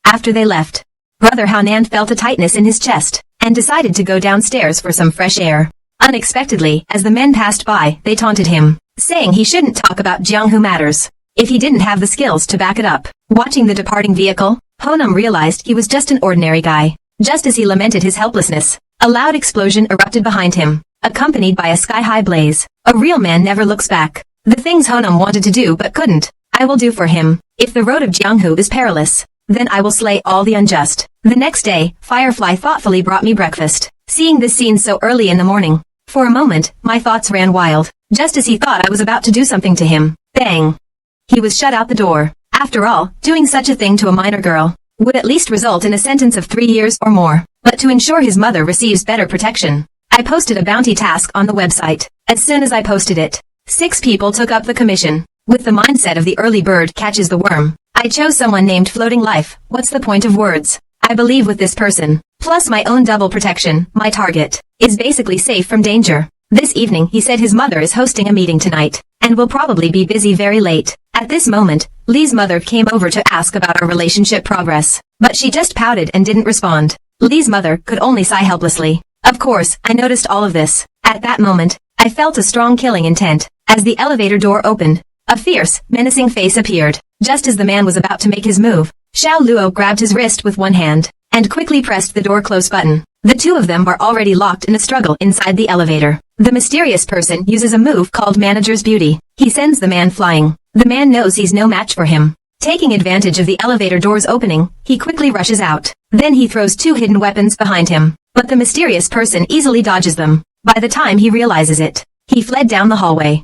After they left, Brother Hanan felt a tightness in his chest, and decided to go downstairs for some fresh air. Unexpectedly, as the men passed by, they taunted him, saying he shouldn't talk about Jianghu matters if he didn't have the skills to back it up. Watching the departing vehicle, Honam realized he was just an ordinary guy. Just as he lamented his helplessness, a loud explosion erupted behind him, accompanied by a sky-high blaze. A real man never looks back. The things Honam wanted to do but couldn't, I will do for him. If the road of Jianghu is perilous, then I will slay all the unjust. The next day, Firefly thoughtfully brought me breakfast. Seeing this scene so early in the morning, for a moment, my thoughts ran wild. Just as he thought I was about to do something to him, bang! He was shut out the door. After all, doing such a thing to a minor girl would at least result in a sentence of 3 years or more. But to ensure his mother receives better protection, I posted a bounty task on the website. As soon as I posted it, 6 people took up the commission. With the mindset of the early bird catches the worm, I chose someone named Floating Life. What's the point of words? I believe with this person, plus my own double protection, my target is basically safe from danger. This evening he said his mother is hosting a meeting tonight, and will probably be busy very late. At this moment, Lee's mother came over to ask about our relationship progress, but she just pouted and didn't respond. Lee's mother could only sigh helplessly. Of course, I noticed all of this. At that moment, I felt a strong killing intent. As the elevator door opened, a fierce, menacing face appeared. Just as the man was about to make his move, Xiao Luo grabbed his wrist with one hand, and quickly pressed the door close button. The two of them are already locked in a struggle inside the elevator. The mysterious person uses a move called Manager's Beauty. He sends the man flying. The man knows he's no match for him. Taking advantage of the elevator door's opening, he quickly rushes out. Then he throws 2 hidden weapons behind him, but the mysterious person easily dodges them. By the time he realizes it, he fled down the hallway.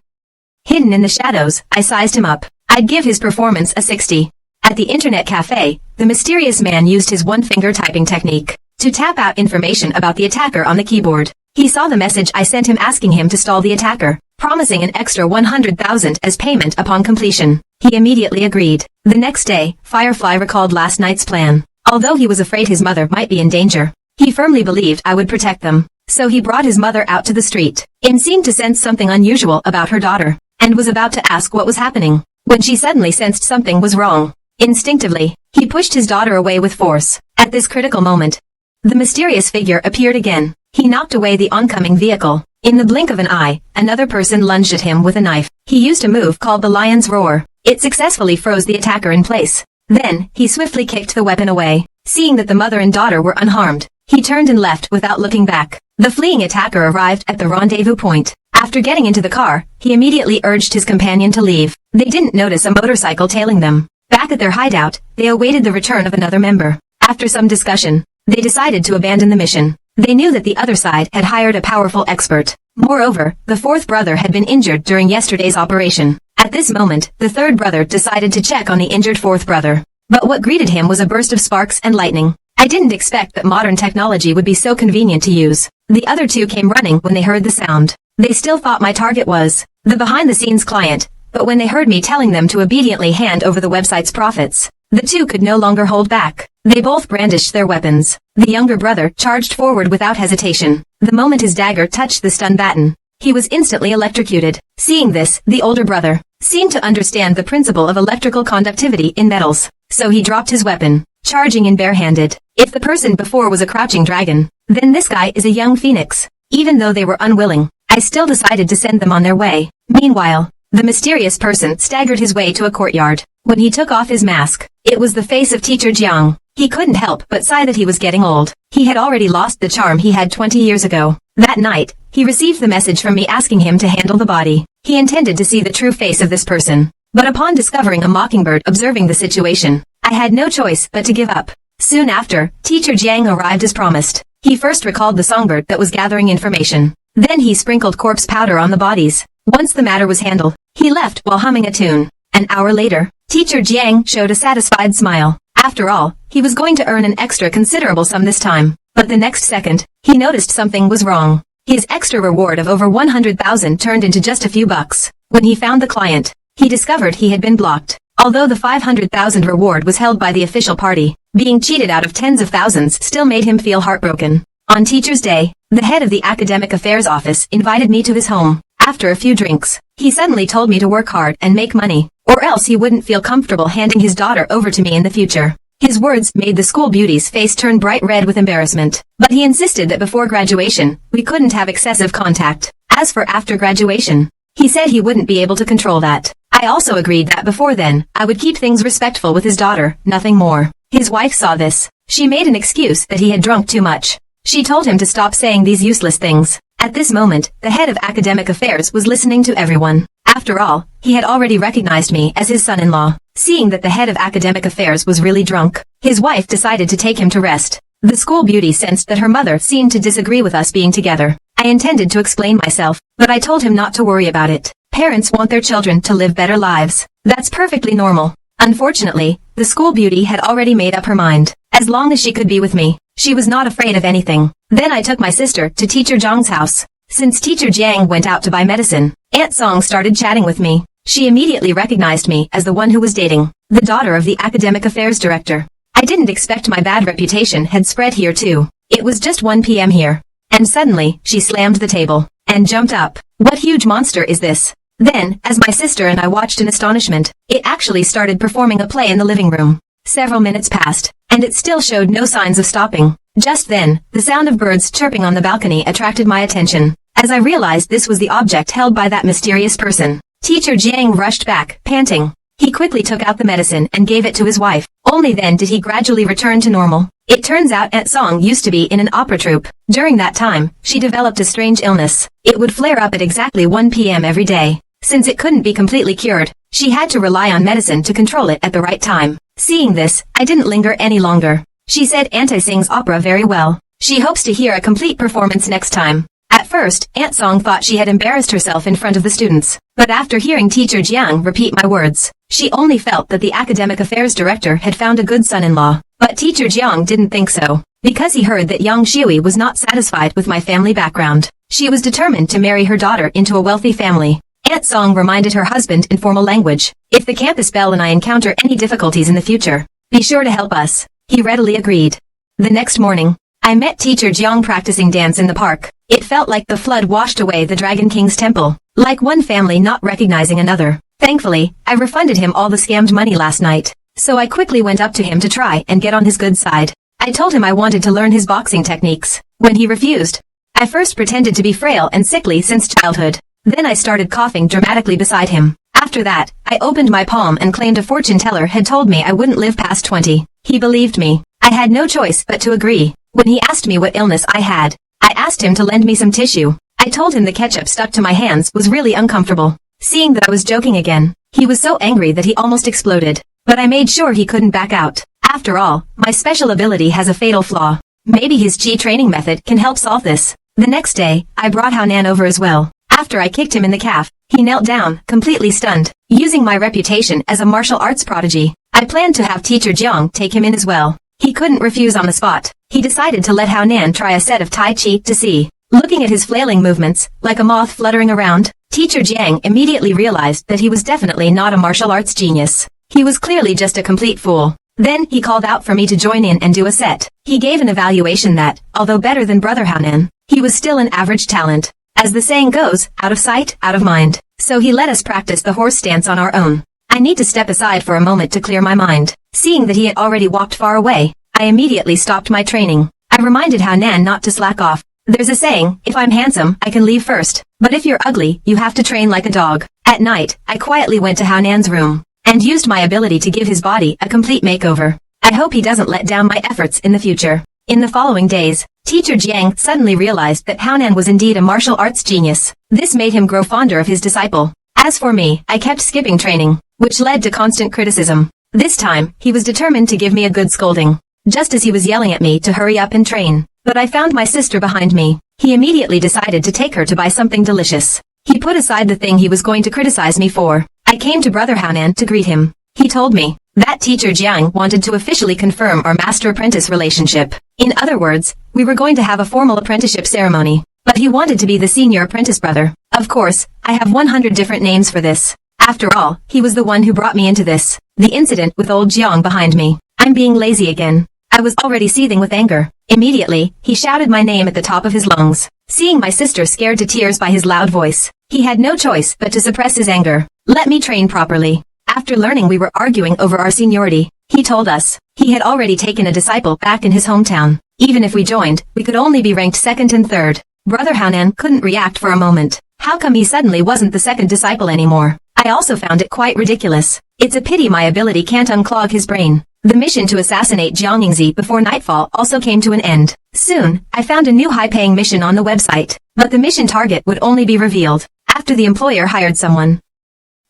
Hidden in the shadows, I sized him up. I'd give his performance a 60. At the internet cafe, the mysterious man used his one-finger typing technique to tap out information about the attacker on the keyboard. He saw the message I sent him asking him to stall the attacker, promising an extra 100,000 as payment upon completion. He immediately agreed. The next day, Firefly recalled last night's plan. Although he was afraid his mother might be in danger, he firmly believed I would protect them. So he brought his mother out to the street. Im seemed to sense something unusual about her daughter, and was about to ask what was happening, when she suddenly sensed something was wrong. Instinctively, he pushed his daughter away with force. At this critical moment, the mysterious figure appeared again. He knocked away the oncoming vehicle. In the blink of an eye, another person lunged at him with a knife. He used a move called the Lion's Roar. It successfully froze the attacker in place. Then, he swiftly kicked the weapon away. Seeing that the mother and daughter were unharmed, he turned and left without looking back. The fleeing attacker arrived at the rendezvous point. After getting into the car, he immediately urged his companion to leave. They didn't notice a motorcycle tailing them. Back at their hideout, they awaited the return of another member. After some discussion, they decided to abandon the mission. They knew that the other side had hired a powerful expert. Moreover, the fourth brother had been injured during yesterday's operation. At this moment, the third brother decided to check on the injured fourth brother. But what greeted him was a burst of sparks and lightning. I didn't expect that modern technology would be so convenient to use. The other two came running when they heard the sound. They still thought my target was the behind-the-scenes client, but when they heard me telling them to obediently hand over the website's profits, the two could no longer hold back. They both brandished their weapons. The younger brother charged forward without hesitation. The moment his dagger touched the stun baton, he was instantly electrocuted. Seeing this, the older brother seemed to understand the principle of electrical conductivity in metals, so he dropped his weapon, charging in barehanded. If the person before was a crouching dragon, then this guy is a young phoenix. Even though they were unwilling, I still decided to send them on their way. Meanwhile, the mysterious person staggered his way to a courtyard. When he took off his mask, it was the face of Teacher Jiang. He couldn't help but sigh that he was getting old. He had already lost the charm he had 20 years ago. That night, he received the message from me asking him to handle the body. He intended to see the true face of this person. But upon discovering a mockingbird observing the situation, I had no choice but to give up. Soon after, Teacher Jiang arrived as promised. He first recalled the songbird that was gathering information. Then he sprinkled corpse powder on the bodies. Once the matter was handled, he left while humming a tune. An hour later, Teacher Jiang showed a satisfied smile. After all, he was going to earn an extra considerable sum this time. But the next second, he noticed something was wrong. His extra reward of over 100,000 turned into just a few bucks. When he found the client, he discovered he had been blocked. Although the 500,000 reward was held by the official party, being cheated out of tens of thousands still made him feel heartbroken. On Teacher's Day, the head of the Academic Affairs Office invited me to his home. After a few drinks, he suddenly told me to work hard and make money, or else he wouldn't feel comfortable handing his daughter over to me in the future. His words made the school beauty's face turn bright red with embarrassment, but he insisted that before graduation, we couldn't have excessive contact. As for after graduation, he said he wouldn't be able to control that. I also agreed that before then, I would keep things respectful with his daughter, nothing more. His wife saw this. She made an excuse that he had drunk too much. She told him to stop saying these useless things. At this moment, the head of academic affairs was listening to everyone. After all, he had already recognized me as his son-in-law. Seeing that the head of academic affairs was really drunk, his wife decided to take him to rest. The school beauty sensed that her mother seemed to disagree with us being together. I intended to explain myself, but I told him not to worry about it. Parents want their children to live better lives. That's perfectly normal. Unfortunately, the school beauty had already made up her mind. As long as she could be with me, she was not afraid of anything. Then I took my sister to Teacher Zhang's house. Since Teacher Jiang went out to buy medicine, Aunt Song started chatting with me. She immediately recognized me as the one who was dating the daughter of the academic affairs director. I didn't expect my bad reputation had spread here too. It was just 1 p.m. here. And suddenly, she slammed the table and jumped up. What huge monster is this? Then, as my sister and I watched in astonishment, it actually started performing a play in the living room. Several minutes passed, and it still showed no signs of stopping. Just then, the sound of birds chirping on the balcony attracted my attention. As I realized this was the object held by that mysterious person, Teacher Jiang rushed back, panting. He quickly took out the medicine and gave it to his wife. Only then did he gradually return to normal. It turns out Aunt Song used to be in an opera troupe. During that time, she developed a strange illness. It would flare up at exactly 1 p.m. every day. Since it couldn't be completely cured, she had to rely on medicine to control it at the right time. Seeing this, I didn't linger any longer. She said Auntie sings opera very well. She hopes to hear a complete performance next time. At first, Aunt Song thought she had embarrassed herself in front of the students. But after hearing Teacher Jiang repeat my words, she only felt that the academic affairs director had found a good son-in-law. But Teacher Jiang didn't think so, because he heard that Yang Xiui was not satisfied with my family background. She was determined to marry her daughter into a wealthy family. Aunt Song reminded her husband in formal language, "If the campus belle and I encounter any difficulties in the future, be sure to help us." He readily agreed. The next morning, I met Teacher Jiang practicing dance in the park. It felt like the flood washed away the Dragon King's temple, like one family not recognizing another. Thankfully, I refunded him all the scammed money last night, so I quickly went up to him to try and get on his good side. I told him I wanted to learn his boxing techniques. When he refused, I first pretended to be frail and sickly since childhood. Then I started coughing dramatically beside him. After that, I opened my palm and claimed a fortune teller had told me I wouldn't live past 20. He believed me. I had no choice but to agree. When he asked me what illness I had, I asked him to lend me some tissue. I told him the ketchup stuck to my hands was really uncomfortable. Seeing that I was joking again, He was so angry that he almost exploded. But I made sure he couldn't back out. After all, my special ability has a fatal flaw. Maybe his chi training method can help solve this. The next day, I brought Haonan over as well. After I kicked him in the calf, he knelt down, completely stunned. Using my reputation as a martial arts prodigy, I planned to have teacher Jiang take him in as well. He couldn't refuse on the spot. He decided to let Haonan try a set of Tai Chi to see. Looking at his flailing movements, like a moth fluttering around, teacher Jiang immediately realized that he was definitely not a martial arts genius. He was clearly just a complete fool. Then, he called out for me to join in and do a set. He gave an evaluation that, although better than Brother Haonan, he was still an average talent. As the saying goes, out of sight, out of mind. So he let us practice the horse stance on our own. I need to step aside for a moment to clear my mind. Seeing that he had already walked far away, I immediately stopped my training. I reminded Haonan not to slack off. There's a saying, if I'm handsome, I can leave first. But if you're ugly, you have to train like a dog. At night, I quietly went to Haonan's room and used my ability to give his body a complete makeover. I hope he doesn't let down my efforts in the future. In the following days, teacher Jiang suddenly realized that Haonan was indeed a martial arts genius. This made him grow fonder of his disciple. As for me, I kept skipping training, which led to constant criticism. This time, he was determined to give me a good scolding, just as he was yelling at me to hurry up and train. But I found my sister behind me. He immediately decided to take her to buy something delicious. He put aside the thing he was going to criticize me for. I came to Brother Haonan to greet him. He told me that teacher Jiang wanted to officially confirm our master-apprentice relationship. In other words, we were going to have a formal apprenticeship ceremony. But he wanted to be the senior apprentice brother. Of course, I have 100 different names for this. After all, he was the one who brought me into this. The incident with old Jiang behind me. I'm being lazy again. I was already seething with anger. Immediately, he shouted my name at the top of his lungs. Seeing my sister scared to tears by his loud voice, he had no choice but to suppress his anger. Let me train properly. After learning we were arguing over our seniority, he told us he had already taken a disciple back in his hometown. Even if we joined, we could only be ranked second and third. Brother Haonan couldn't react for a moment. How come he suddenly wasn't the second disciple anymore? I also found it quite ridiculous. It's a pity my ability can't unclog his brain. The mission to assassinate Jiang Yingzi before nightfall also came to an end. Soon, I found a new high-paying mission on the website, but the mission target would only be revealed after the employer hired someone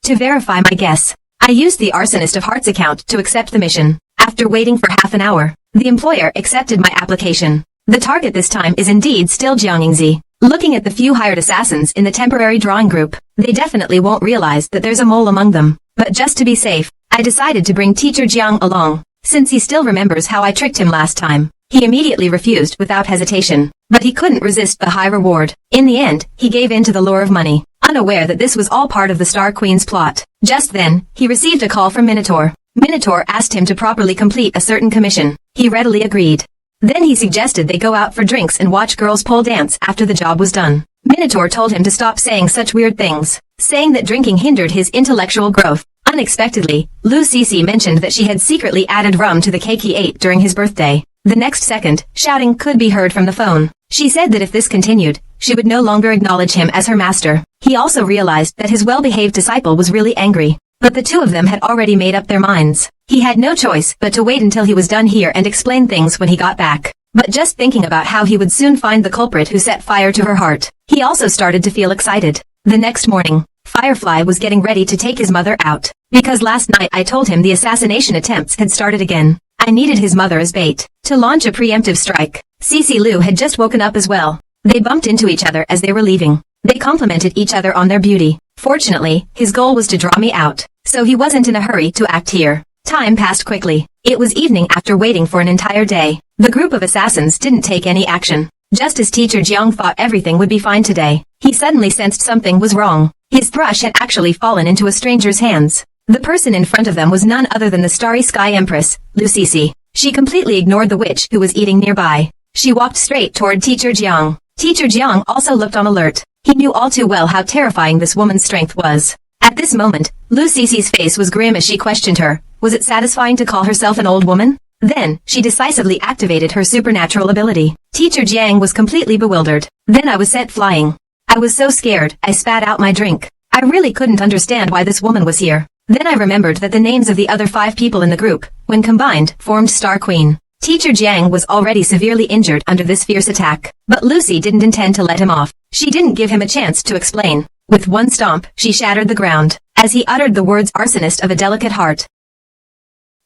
to verify my guess. I used the Arsonist of Hearts account to accept the mission. After waiting for half an hour, the employer accepted my application. The target this time is indeed still Jiang Yingzi. Looking at the few hired assassins in the temporary drawing group, they definitely won't realize that there's a mole among them. But just to be safe, I decided to bring teacher Jiang along, since he still remembers how I tricked him last time. He immediately refused without hesitation, but he couldn't resist the high reward. In the end, he gave in to the lure of money, unaware that this was all part of the Star Queen's plot. Just then, he received a call from Minotaur. Minotaur asked him to properly complete a certain commission. He readily agreed. Then he suggested they go out for drinks and watch girls pole dance after the job was done. Minotaur told him to stop saying such weird things, saying that drinking hindered his intellectual growth. Unexpectedly, Lu Cece mentioned that she had secretly added rum to the cake he ate during his birthday. The next second, shouting could be heard from the phone. She said that if this continued, she would no longer acknowledge him as her master. He also realized that his well-behaved disciple was really angry. But the two of them had already made up their minds. He had no choice but to wait until he was done here and explain things when he got back. But just thinking about how he would soon find the culprit who set fire to her heart, he also started to feel excited. The next morning, Firefly was getting ready to take his mother out. Because last night I told him the assassination attempts had started again. I needed his mother as bait to launch a preemptive strike. Cece Lu had just woken up as well. They bumped into each other as they were leaving. They complimented each other on their beauty. Fortunately, his goal was to draw me out, so he wasn't in a hurry to act here. Time passed quickly. It was evening after waiting for an entire day. The group of assassins didn't take any action. Just as teacher Jiang thought everything would be fine today, he suddenly sensed something was wrong. His thrush had actually fallen into a stranger's hands. The person in front of them was none other than the Starry Sky Empress, Lu Cece. She completely ignored the witch who was eating nearby. She walked straight toward teacher Jiang. Teacher Jiang also looked on alert. He knew all too well how terrifying this woman's strength was. At this moment, Lu Cece's face was grim as she questioned her. Was it satisfying to call herself an old woman? Then, she decisively activated her supernatural ability. Teacher Jiang was completely bewildered. Then I was sent flying. I was so scared, I spat out my drink. I really couldn't understand why this woman was here. Then I remembered that the names of the other 5 people in the group, when combined, formed Star Queen. Teacher Jiang was already severely injured under this fierce attack. But Lucy didn't intend to let him off. She didn't give him a chance to explain. With one stomp, she shattered the ground. as he uttered the words arsonist of a delicate heart.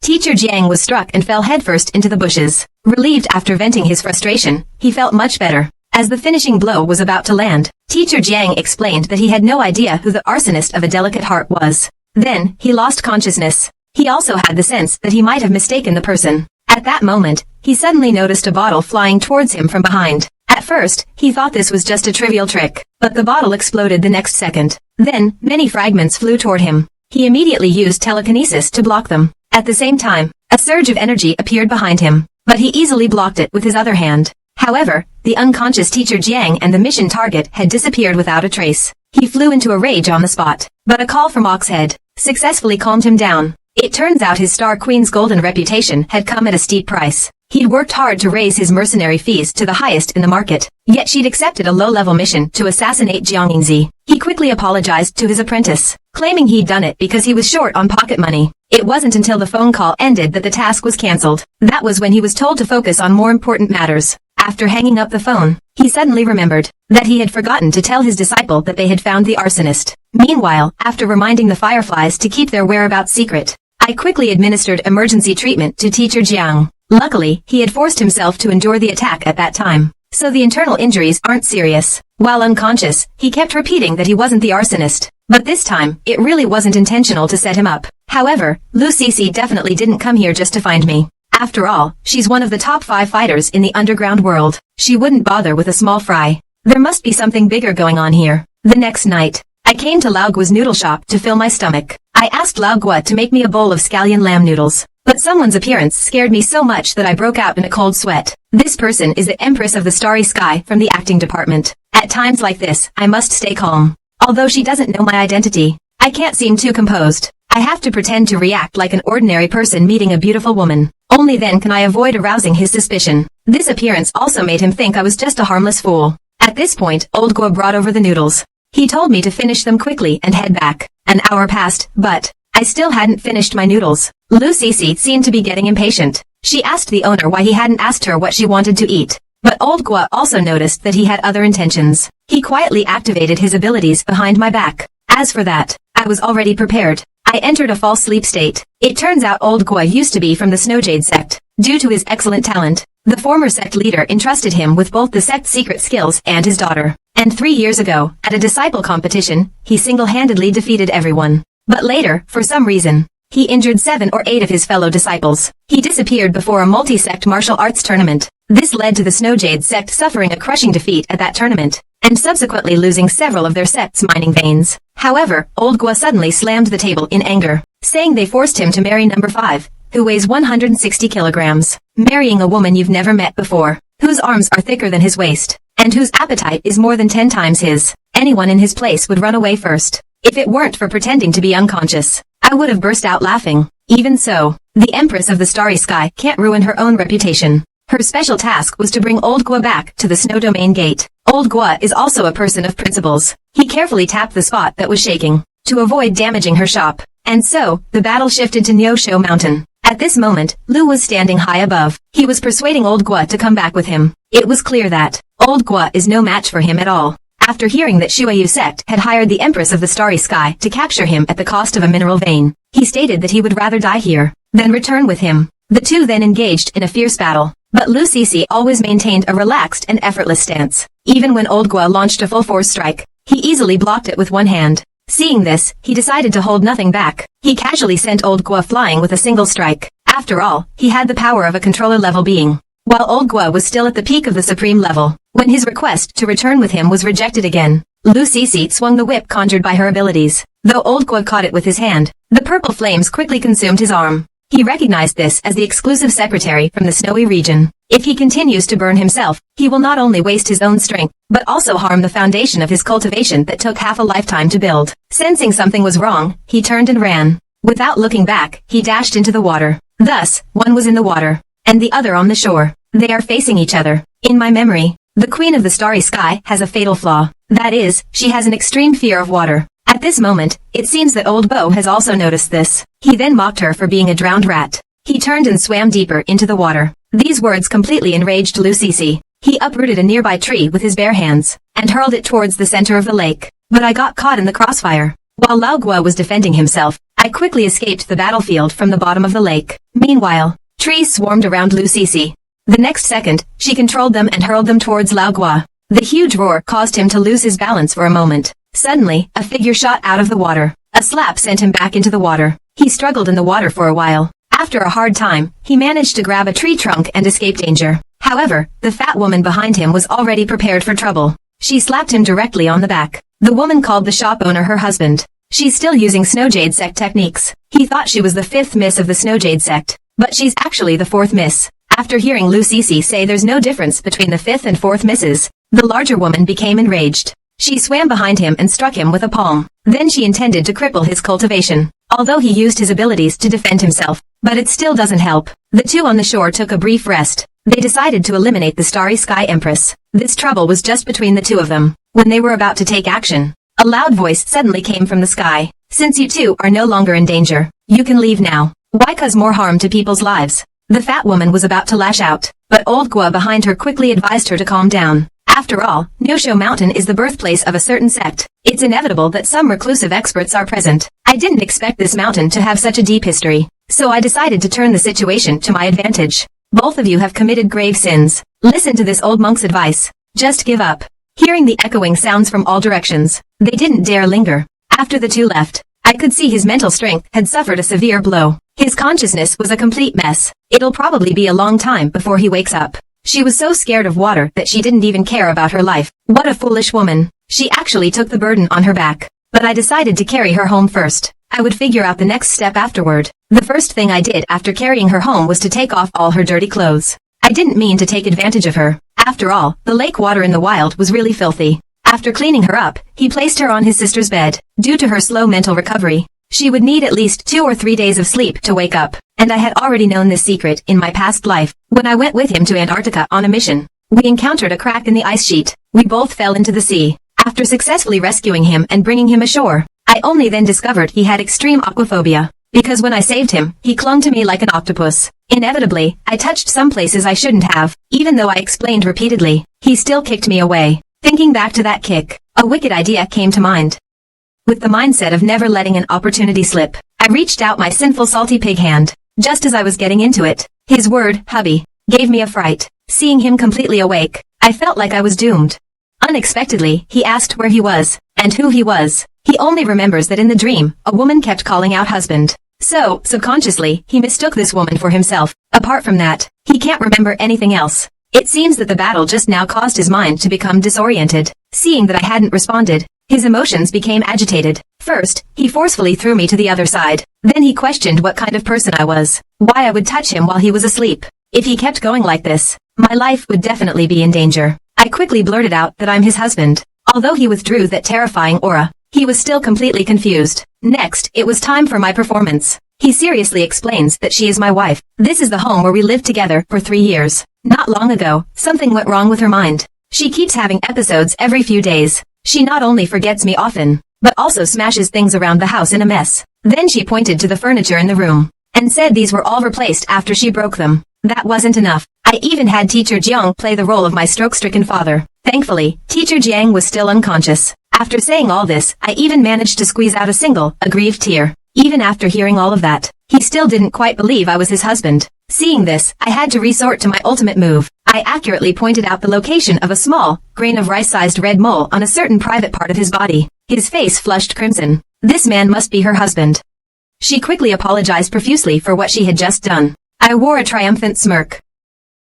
Teacher Jiang was struck and fell headfirst into the bushes. Relieved after venting his frustration, he felt much better. As the finishing blow was about to land, Teacher Jiang explained that he had no idea who the arsonist of a delicate heart was. Then, he lost consciousness. He also had the sense that he might have mistaken the person. At that moment, he suddenly noticed a bottle flying towards him from behind. At first, he thought this was just a trivial trick, but the bottle exploded the next second. Then, many fragments flew toward him. He immediately used telekinesis to block them. At the same time, a surge of energy appeared behind him, but he easily blocked it with his other hand. However, the unconscious Teacher Jiang and the mission target had disappeared without a trace. He flew into a rage on the spot, but a call from Oxhead successfully calmed him down. It turns out his Star Queen's golden reputation had come at a steep price. He'd worked hard to raise his mercenary fees to the highest in the market, yet she'd accepted a low-level mission to assassinate Jiang Yingzi. He quickly apologized to his apprentice, claiming he'd done it because he was short on pocket money. It wasn't until the phone call ended that the task was cancelled. That was when he was told to focus on more important matters. After hanging up the phone, he suddenly remembered that he had forgotten to tell his disciple that they had found the arsonist. Meanwhile, after reminding the Fireflies to keep their whereabouts secret, I quickly administered emergency treatment to Teacher Jiang. Luckily, he had forced himself to endure the attack at that time, so the internal injuries aren't serious. While unconscious, he kept repeating that he wasn't the arsonist, but this time, it really wasn't intentional to set him up. However, Lu Cece definitely didn't come here just to find me. After all, she's one of the top 5 fighters in the underground world. She wouldn't bother with a small fry. There must be something bigger going on here. The next night, I came to Lao Gua's noodle shop to fill my stomach. I asked Lao Gua to make me a bowl of scallion lamb noodles, but someone's appearance scared me so much that I broke out in a cold sweat. This person is the Empress of the Starry Sky from the acting department. At times like this, I must stay calm. Although she doesn't know my identity, I can't seem too composed. I have to pretend to react like an ordinary person meeting a beautiful woman. Only then can I avoid arousing his suspicion. This appearance also made him think I was just a harmless fool. At this point, Old Gua brought over the noodles. He told me to finish them quickly and head back. An hour passed, but I still hadn't finished my noodles. Lu Cece seemed to be getting impatient. She asked the owner why he hadn't asked her what she wanted to eat. But Old Gua also noticed that he had other intentions. He quietly activated his abilities behind my back. As for that, I was already prepared. I entered a false sleep state. It turns out Old Gua used to be from the Snowjade sect. Due to his excellent talent, the former sect leader entrusted him with both the sect's secret skills and his daughter. And 3 years ago, at a disciple competition, he single-handedly defeated everyone. But later, for some reason, he injured 7 or 8 of his fellow disciples. He disappeared before a multi-sect martial arts tournament. This led to the Snowjade sect suffering a crushing defeat at that tournament, and subsequently losing several of their sect's mining veins. However, Old Gua suddenly slammed the table in anger, saying they forced him to marry number 5, who weighs 160 kilograms. Marrying a woman you've never met before, whose arms are thicker than his waist, and whose appetite is more than 10 times his. Anyone in his place would run away first. If it weren't for pretending to be unconscious, I would have burst out laughing. Even so, the Empress of the Starry Sky can't ruin her own reputation. Her special task was to bring Old Gua back to the Snow Domain Gate. Old Gua is also a person of principles. He carefully tapped the spot that was shaking, to avoid damaging her shop. And so, the battle shifted to Neosho Mountain. At this moment, Lu was standing high above. He was persuading Old Gua to come back with him. It was clear that Old Gua is no match for him at all. After hearing that Shuayu sect had hired the Empress of the Starry Sky to capture him at the cost of a mineral vein, he stated that he would rather die here than return with him. The two then engaged in a fierce battle. But Lu Cece always maintained a relaxed and effortless stance. Even when Old Gua launched a full-force strike, he easily blocked it with one hand. Seeing this, he decided to hold nothing back. He casually sent Old Gua flying with a single strike. After all, he had the power of a controller-level being. While Old Gua was still at the peak of the supreme level, when his request to return with him was rejected again, Lu Cece swung the whip conjured by her abilities. Though Old Gua caught it with his hand, the purple flames quickly consumed his arm. He recognized this as the exclusive secretary from the snowy region. If he continues to burn himself, he will not only waste his own strength, but also harm the foundation of his cultivation that took half a lifetime to build. Sensing something was wrong, he turned and ran. Without looking back, he dashed into the water. Thus, one was in the water, and the other on the shore. They are facing each other. In my memory, the Queen of the Starry Sky has a fatal flaw. That is, she has an extreme fear of water. At this moment, it seems that Old Bo has also noticed this. He then mocked her for being a drowned rat. He turned and swam deeper into the water. These words completely enraged Lu Cece. He uprooted a nearby tree with his bare hands, and hurled it towards the center of the lake. But I got caught in the crossfire. While Lao Gua was defending himself, I quickly escaped the battlefield from the bottom of the lake. Meanwhile, trees swarmed around Lu Sisi. The next second, she controlled them and hurled them towards Lao Gua. The huge roar caused him to lose his balance for a moment. Suddenly, a figure shot out of the water. A slap sent him back into the water. He struggled in the water for a while. After a hard time, he managed to grab a tree trunk and escape danger. However, the fat woman behind him was already prepared for trouble. She slapped him directly on the back. The woman called the shop owner her husband. She's still using Snowjade sect techniques. He thought she was the 5th miss of the Snowjade sect, but she's actually the 4th miss. After hearing Lu Sisi say there's no difference between the 5th and 4th misses, the larger woman became enraged. She swam behind him and struck him with a palm. Then she intended to cripple his cultivation, although he used his abilities to defend himself. But it still doesn't help. The two on the shore took a brief rest. They decided to eliminate the Starry Sky Empress. This trouble was just between the two of them. When they were about to take action, a loud voice suddenly came from the sky. Since you two are no longer in danger, you can leave now. Why cause more harm to people's lives? The fat woman was about to lash out, but old Gua behind her quickly advised her to calm down. After all, No-Show Mountain is the birthplace of a certain sect. It's inevitable that some reclusive experts are present. I didn't expect this mountain to have such a deep history, so I decided to turn the situation to my advantage. Both of you have committed grave sins. Listen to this old monk's advice. Just give up. Hearing the echoing sounds from all directions, they didn't dare linger. After the two left, I could see his mental strength had suffered a severe blow. His consciousness was a complete mess. It'll probably be a long time before he wakes up. She was so scared of water that she didn't even care about her life. What a foolish woman. She actually took the burden on her back. But I decided to carry her home first. I would figure out the next step afterward. The first thing I did after carrying her home was to take off all her dirty clothes. I didn't mean to take advantage of her. After all, the lake water in the wild was really filthy. After cleaning her up, he placed her on his sister's bed. Due to her slow mental recovery, she would need at least 2 or 3 days of sleep to wake up, and I had already known this secret in my past life. When I went with him to Antarctica on a mission, we encountered a crack in the ice sheet. We both fell into the sea. After successfully rescuing him and bringing him ashore, I only then discovered he had extreme aquaphobia, because when I saved him, he clung to me like an octopus. Inevitably, I touched some places I shouldn't have. Even though I explained repeatedly, he still kicked me away. Thinking back to that kick, a wicked idea came to mind. With the mindset of never letting an opportunity slip, I reached out my sinful salty pig hand. Just as I was getting into it, his word, hubby, gave me a fright. Seeing him completely awake, I felt like I was doomed. Unexpectedly, he asked where he was, and who he was. He only remembers that in the dream, a woman kept calling out husband. So, subconsciously, he mistook this woman for himself. Apart from that, he can't remember anything else. It seems that the battle just now caused his mind to become disoriented. Seeing that I hadn't responded, his emotions became agitated. First, he forcefully threw me to the other side. Then he questioned what kind of person I was, why I would touch him while he was asleep. If he kept going like this, my life would definitely be in danger. I quickly blurted out that I'm his husband. Although he withdrew that terrifying aura, he was still completely confused. Next, it was time for my performance. He seriously explains that she is my wife. This is the home where we lived together for 3 years. Not long ago, something went wrong with her mind. She keeps having episodes every few days. She not only forgets me often, but also smashes things around the house in a mess. Then she pointed to the furniture in the room, and said these were all replaced after she broke them. That wasn't enough. I even had Teacher Jiang play the role of my stroke-stricken father. Thankfully, Teacher Jiang was still unconscious. After saying all this, I even managed to squeeze out a aggrieved tear. Even after hearing all of that, he still didn't quite believe I was his husband. Seeing this, I had to resort to my ultimate move. I accurately pointed out the location of a small, grain of rice-sized red mole on a certain private part of his body. His face flushed crimson. This man must be her husband. She quickly apologized profusely for what she had just done. I wore a triumphant smirk.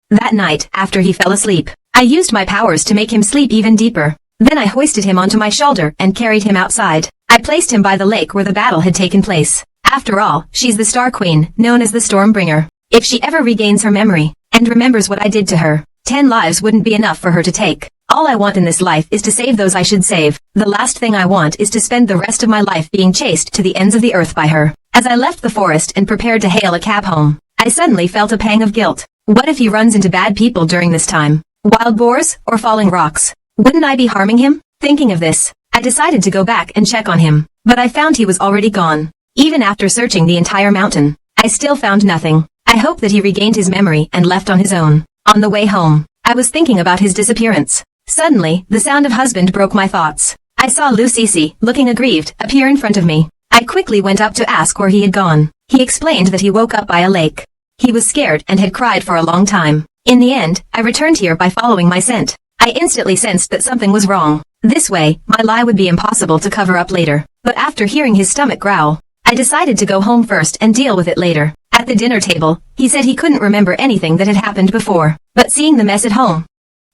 That night, after he fell asleep, I used my powers to make him sleep even deeper. Then I hoisted him onto my shoulder and carried him outside. I placed him by the lake where the battle had taken place. After all, she's the Star Queen, known as the Stormbringer. If she ever regains her memory, and remembers what I did to her, 10 lives wouldn't be enough for her to take. All I want in this life is to save those I should save. The last thing I want is to spend the rest of my life being chased to the ends of the earth by her. As I left the forest and prepared to hail a cab home, I suddenly felt a pang of guilt. What if he runs into bad people during this time? Wild boars, or falling rocks? Wouldn't I be harming him? Thinking of this, I decided to go back and check on him, but I found he was already gone. Even after searching the entire mountain, I still found nothing. I hope that he regained his memory and left on his own. On the way home, I was thinking about his disappearance. Suddenly, the sound of husband broke my thoughts. I saw Lu Sisi, looking aggrieved, appear in front of me. I quickly went up to ask where he had gone. He explained that he woke up by a lake. He was scared and had cried for a long time. In the end, I returned here by following my scent. I instantly sensed that something was wrong. This way, my lie would be impossible to cover up later. But after hearing his stomach growl, I decided to go home first and deal with it later. At the dinner table, he said he couldn't remember anything that had happened before. But seeing the mess at home,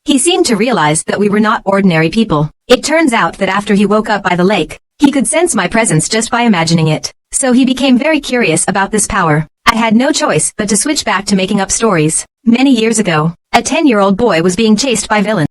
he seemed to realize that we were not ordinary people. It turns out that after he woke up by the lake, he could sense my presence just by imagining it. So he became very curious about this power. I had no choice but to switch back to making up stories. Many years ago, a 10-year-old boy was being chased by villains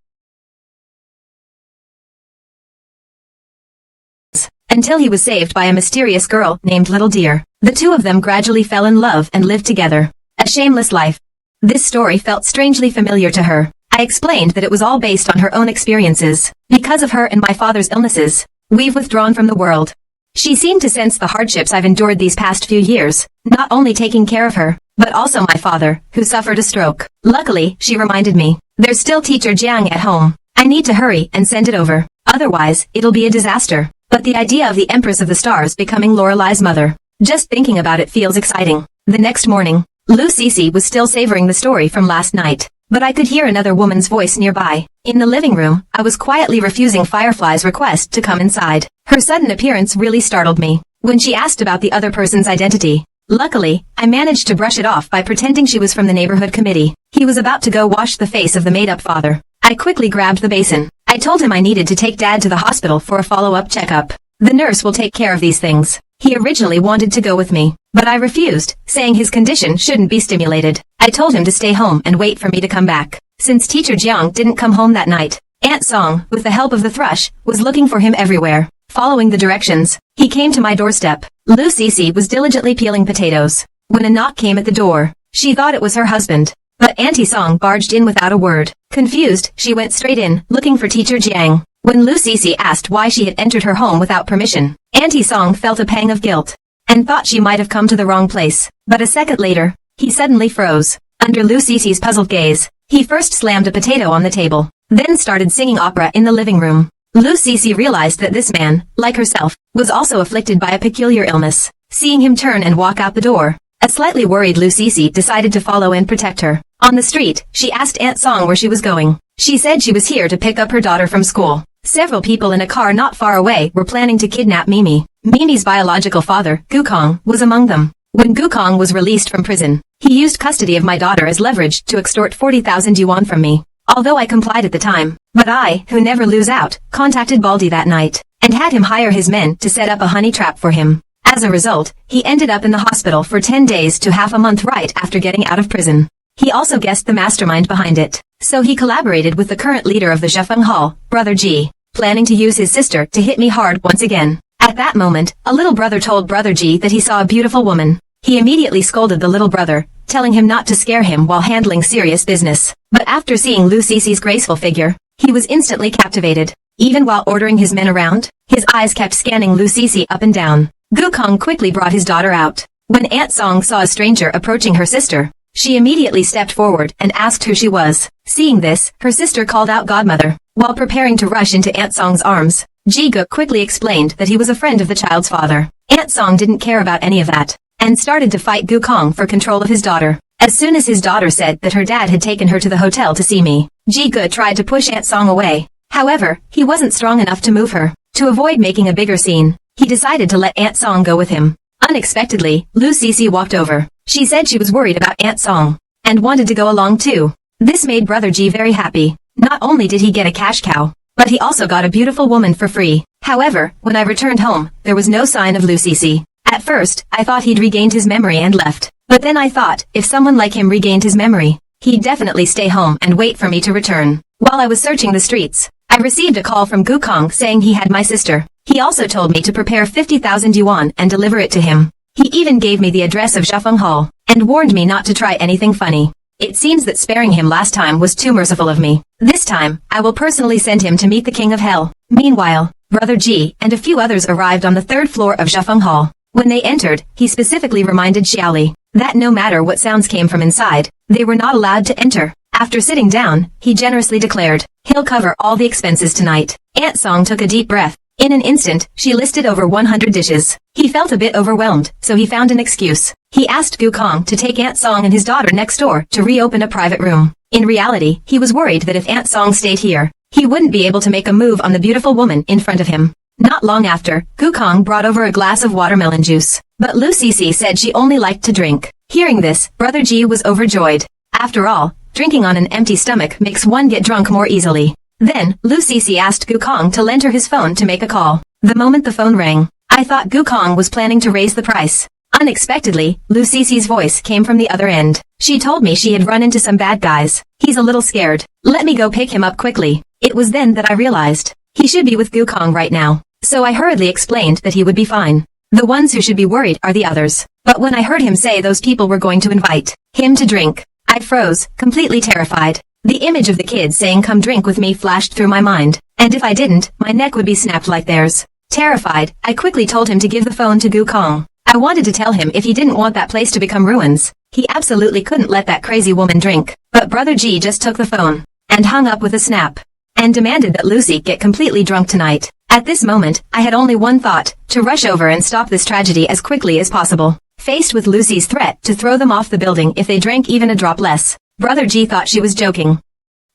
until he was saved by a mysterious girl named Little Deer. The two of them gradually fell in love and lived together. A shameless life. This story felt strangely familiar to her. I explained that it was all based on her own experiences. Because of her and my father's illnesses, we've withdrawn from the world. She seemed to sense the hardships I've endured these past few years, not only taking care of her, but also my father, who suffered a stroke. Luckily, she reminded me, there's still teacher Jiang at home. I need to hurry and send it over. Otherwise, it'll be a disaster. But the idea of the Empress of the Stars becoming Lorelei's mother, just thinking about it feels exciting. The next morning, Lu Sisi was still savoring the story from last night, but I could hear another woman's voice nearby. In the living room, I was quietly refusing Firefly's request to come inside. Her sudden appearance really startled me. When she asked about the other person's identity, luckily, I managed to brush it off by pretending she was from the neighborhood committee. He was about to go wash the face of the made-up father. I quickly grabbed the basin. I told him I needed to take Dad to the hospital for a follow-up checkup. The nurse will take care of these things. He originally wanted to go with me, but I refused, saying his condition shouldn't be stimulated. I told him to stay home and wait for me to come back. Since teacher Jiang didn't come home that night, Aunt Song, with the help of the thrush, was looking for him everywhere. Following the directions, he came to my doorstep. Lu Sisi was diligently peeling potatoes. When a knock came at the door, she thought it was her husband. But Auntie Song barged in without a word. Confused, she went straight in, looking for teacher Jiang. When Lu Sisi asked why she had entered her home without permission, Auntie Song felt a pang of guilt, and thought she might have come to the wrong place. But a second later, he suddenly froze. Under Lu Sisi's puzzled gaze, he first slammed a potato on the table, then started singing opera in the living room. Lu Sisi realized that this man, like herself, was also afflicted by a peculiar illness. Seeing him turn and walk out the door, a slightly worried Lu Sisi decided to follow and protect her. On the street, she asked Aunt Song where she was going. She said she was here to pick up her daughter from school. Several people in a car not far away were planning to kidnap Mimi. Mimi's biological father, Gukong, was among them. When Gukong was released from prison, he used custody of my daughter as leverage to extort 40,000 yuan from me. Although I complied at the time, but I, who never lose out, contacted Baldi that night, and had him hire his men to set up a honey trap for him. As a result, he ended up in the hospital for 10 days to half a month right after getting out of prison. He also guessed the mastermind behind it, so he collaborated with the current leader of the Shefeng Hall, Brother Ji, planning to use his sister to hit me hard once again. At that moment, a little brother told Brother Ji that he saw a beautiful woman. He immediately scolded the little brother, telling him not to scare him while handling serious business. But after seeing Lu Sisi's graceful figure, he was instantly captivated. Even while ordering his men around, his eyes kept scanning Lu Sisi up and down. Gukong quickly brought his daughter out. When Aunt Song saw a stranger approaching her sister, she immediately stepped forward and asked who she was. Seeing this, her sister called out Godmother. While preparing to rush into Aunt Song's arms, Ji-guk quickly explained that he was a friend of the child's father. Aunt Song didn't care about any of that, and started to fight Gukong for control of his daughter. As soon as his daughter said that her dad had taken her to the hotel to see me, Ji-guk tried to push Aunt Song away. However, he wasn't strong enough to move her. To avoid making a bigger scene, he decided to let Aunt Song go with him. Unexpectedly, Lu Sisi walked over. She said she was worried about Aunt Song, and wanted to go along too. This made Brother Ji very happy. Not only did he get a cash cow, but he also got a beautiful woman for free. However, when I returned home, there was no sign of Lu Sisi. At first, I thought he'd regained his memory and left. But then I thought, if someone like him regained his memory, he'd definitely stay home and wait for me to return. While I was searching the streets, I received a call from Gukong saying he had my sister. He also told me to prepare 50,000 yuan and deliver it to him. He even gave me the address of Shefeng Hall, and warned me not to try anything funny. It seems that sparing him last time was too merciful of me. This time, I will personally send him to meet the King of Hell. Meanwhile, Brother Ji and a few others arrived on the third floor of Shefeng Hall. When they entered, he specifically reminded Xiaoli that no matter what sounds came from inside, they were not allowed to enter. After sitting down, he generously declared, he'll cover all the expenses tonight. Aunt Song took a deep breath. In an instant, she listed over 100 dishes. He felt a bit overwhelmed, so he found an excuse. He asked Gukong to take Aunt Song and his daughter next door to reopen a private room. In reality, he was worried that if Aunt Song stayed here, he wouldn't be able to make a move on the beautiful woman in front of him. Not long after, Gukong brought over a glass of watermelon juice, but Lu Cece said she only liked to drink. Hearing this, Brother G was overjoyed. After all, drinking on an empty stomach makes one get drunk more easily. Then, Lu Cece asked Gukong to lend her his phone to make a call. The moment the phone rang, I thought Gukong was planning to raise the price. Unexpectedly, Lu Cece's voice came from the other end. She told me she had run into some bad guys. He's a little scared. Let me go pick him up quickly. It was then that I realized he should be with Gukong right now. So I hurriedly explained that he would be fine. The ones who should be worried are the others. But when I heard him say those people were going to invite him to drink, I froze, completely terrified. The image of the kids saying come drink with me flashed through my mind, and if I didn't, my neck would be snapped like theirs. Terrified, I quickly told him to give the phone to Gukong. I wanted to tell him if he didn't want that place to become ruins, he absolutely couldn't let that crazy woman drink. But Brother G just took the phone, and hung up with a snap, and demanded that Lucy get completely drunk tonight. At this moment, I had only one thought, to rush over and stop this tragedy as quickly as possible. Faced with Lucy's threat to throw them off the building if they drank even a drop less, Brother G thought she was joking.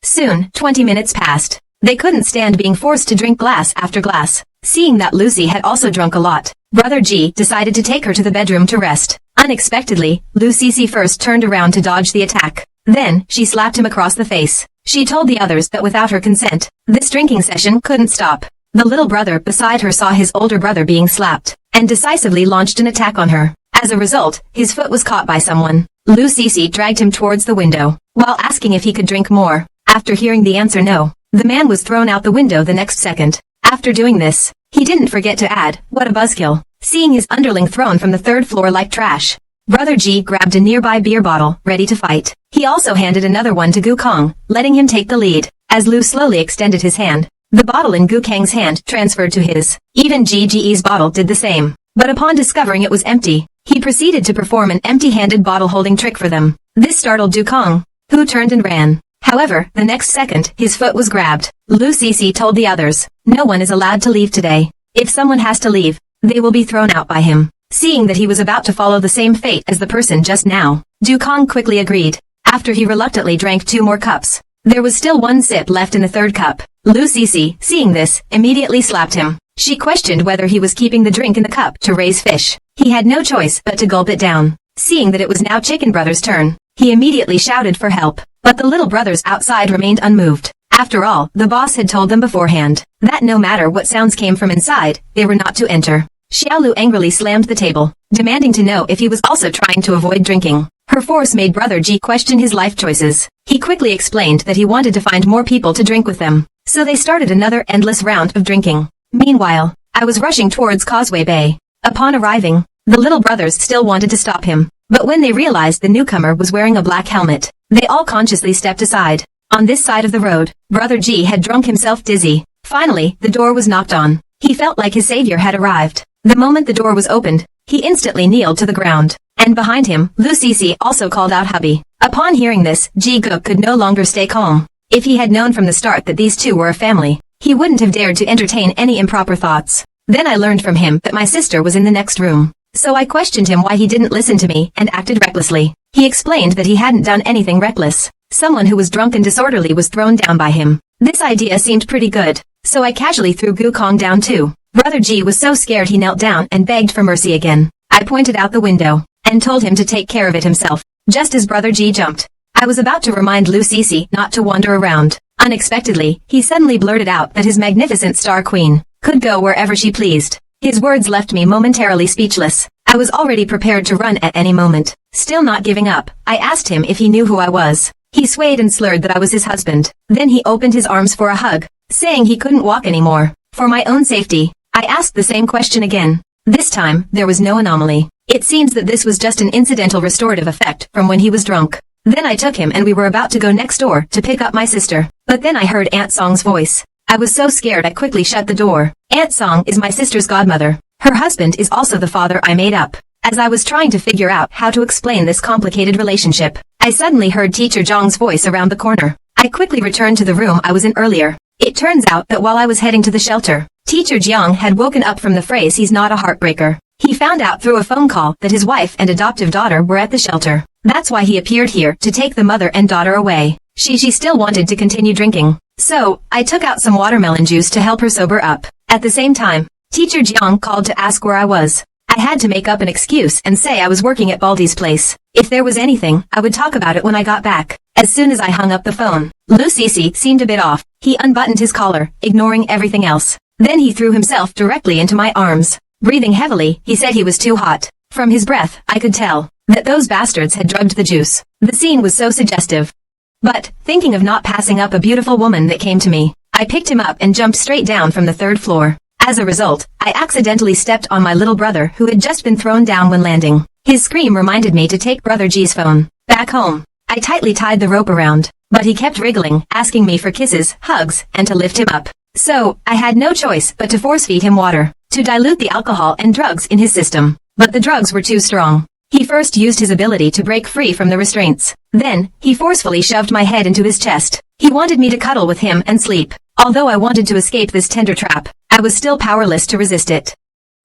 Soon, 20 minutes passed. They couldn't stand being forced to drink glass after glass. Seeing that Lucy had also drunk a lot, Brother G decided to take her to the bedroom to rest. Unexpectedly, Lu Cece first turned around to dodge the attack. Then, she slapped him across the face. She told the others that without her consent, this drinking session couldn't stop. The little brother beside her saw his older brother being slapped, and decisively launched an attack on her. As a result, his foot was caught by someone. Lu Cece dragged him towards the window, while asking if he could drink more. After hearing the answer no, the man was thrown out the window the next second. After doing this, he didn't forget to add, what a buzzkill, seeing his underling thrown from the third floor like trash. Brother G grabbed a nearby beer bottle, ready to fight. He also handed another one to Gukong, letting him take the lead. As Lu slowly extended his hand, the bottle in Gukong's hand transferred to his. Even GGE's bottle did the same. But upon discovering it was empty, he proceeded to perform an empty-handed bottle-holding trick for them. This startled Gukong, who turned and ran. However, the next second, his foot was grabbed. Lu Cece told the others, no one is allowed to leave today. If someone has to leave, they will be thrown out by him. Seeing that he was about to follow the same fate as the person just now, Gukong quickly agreed. After he reluctantly drank 2 more cups, there was still 1 sip left in the 3rd cup. Lu Cece, seeing this, immediately slapped him. She questioned whether he was keeping the drink in the cup to raise fish. He had no choice but to gulp it down. Seeing that it was now Chicken Brother's turn, he immediately shouted for help. But the little brothers outside remained unmoved. After all, the boss had told them beforehand that no matter what sounds came from inside, they were not to enter. Xiaolu angrily slammed the table, demanding to know if he was also trying to avoid drinking. Her force made Brother G question his life choices. He quickly explained that he wanted to find more people to drink with them, so they started another endless round of drinking. Meanwhile, I was rushing towards Causeway Bay. Upon arriving, the little brothers still wanted to stop him, but when they realized the newcomer was wearing a black helmet, they all consciously stepped aside. On this side of the road, Brother G had drunk himself dizzy. Finally, the door was knocked on. He felt like his savior had arrived. The moment the door was opened, he instantly kneeled to the ground. And behind him, Lu Cece also called out hubby. Upon hearing this, Ji Guk could no longer stay calm. If he had known from the start that these two were a family, he wouldn't have dared to entertain any improper thoughts. Then I learned from him that my sister was in the next room. So I questioned him why he didn't listen to me and acted recklessly. He explained that he hadn't done anything reckless. Someone who was drunk and disorderly was thrown down by him. This idea seemed pretty good, so I casually threw Gukong down too. Brother G was so scared he knelt down and begged for mercy again. I pointed out the window and told him to take care of it himself. Just as Brother G jumped, I was about to remind Lu Cece not to wander around. Unexpectedly, he suddenly blurted out that his magnificent Star Queen could go wherever she pleased. His words left me momentarily speechless. I was already prepared to run at any moment. Still not giving up, I asked him if he knew who I was. He swayed and slurred that I was his husband. Then he opened his arms for a hug, saying he couldn't walk anymore. For my own safety, I asked the same question again. This time, there was no anomaly. It seems that this was just an incidental restorative effect from when he was drunk. Then I took him and we were about to go next door to pick up my sister. But then I heard Aunt Song's voice. I was so scared I quickly shut the door. Aunt Song is my sister's godmother. Her husband is also the father I made up. As I was trying to figure out how to explain this complicated relationship, I suddenly heard Teacher Zhang's voice around the corner. I quickly returned to the room I was in earlier. It turns out that while I was heading to the shelter, Teacher Jiang had woken up from the phrase "he's not a heartbreaker." He found out through a phone call that his wife and adoptive daughter were at the shelter. That's why he appeared here to take the mother and daughter away. She still wanted to continue drinking. So, I took out some watermelon juice to help her sober up. At the same time, Teacher Jiang called to ask where I was. I had to make up an excuse and say I was working at Baldy's place. If there was anything, I would talk about it when I got back. As soon as I hung up the phone, Lu Sisi seemed a bit off. He unbuttoned his collar, ignoring everything else. Then he threw himself directly into my arms. Breathing heavily, he said he was too hot. From his breath, I could tell that those bastards had drugged the juice. The scene was so suggestive. But, thinking of not passing up a beautiful woman that came to me, I picked him up and jumped straight down from the 3rd floor. As a result, I accidentally stepped on my little brother who had just been thrown down when landing. His scream reminded me to take Brother G's phone back home. I tightly tied the rope around, but he kept wriggling, asking me for kisses, hugs, and to lift him up. So, I had no choice but to force-feed him water, to dilute the alcohol and drugs in his system. But the drugs were too strong. He first used his ability to break free from the restraints. Then, he forcefully shoved my head into his chest. He wanted me to cuddle with him and sleep. Although I wanted to escape this tender trap, I was still powerless to resist it.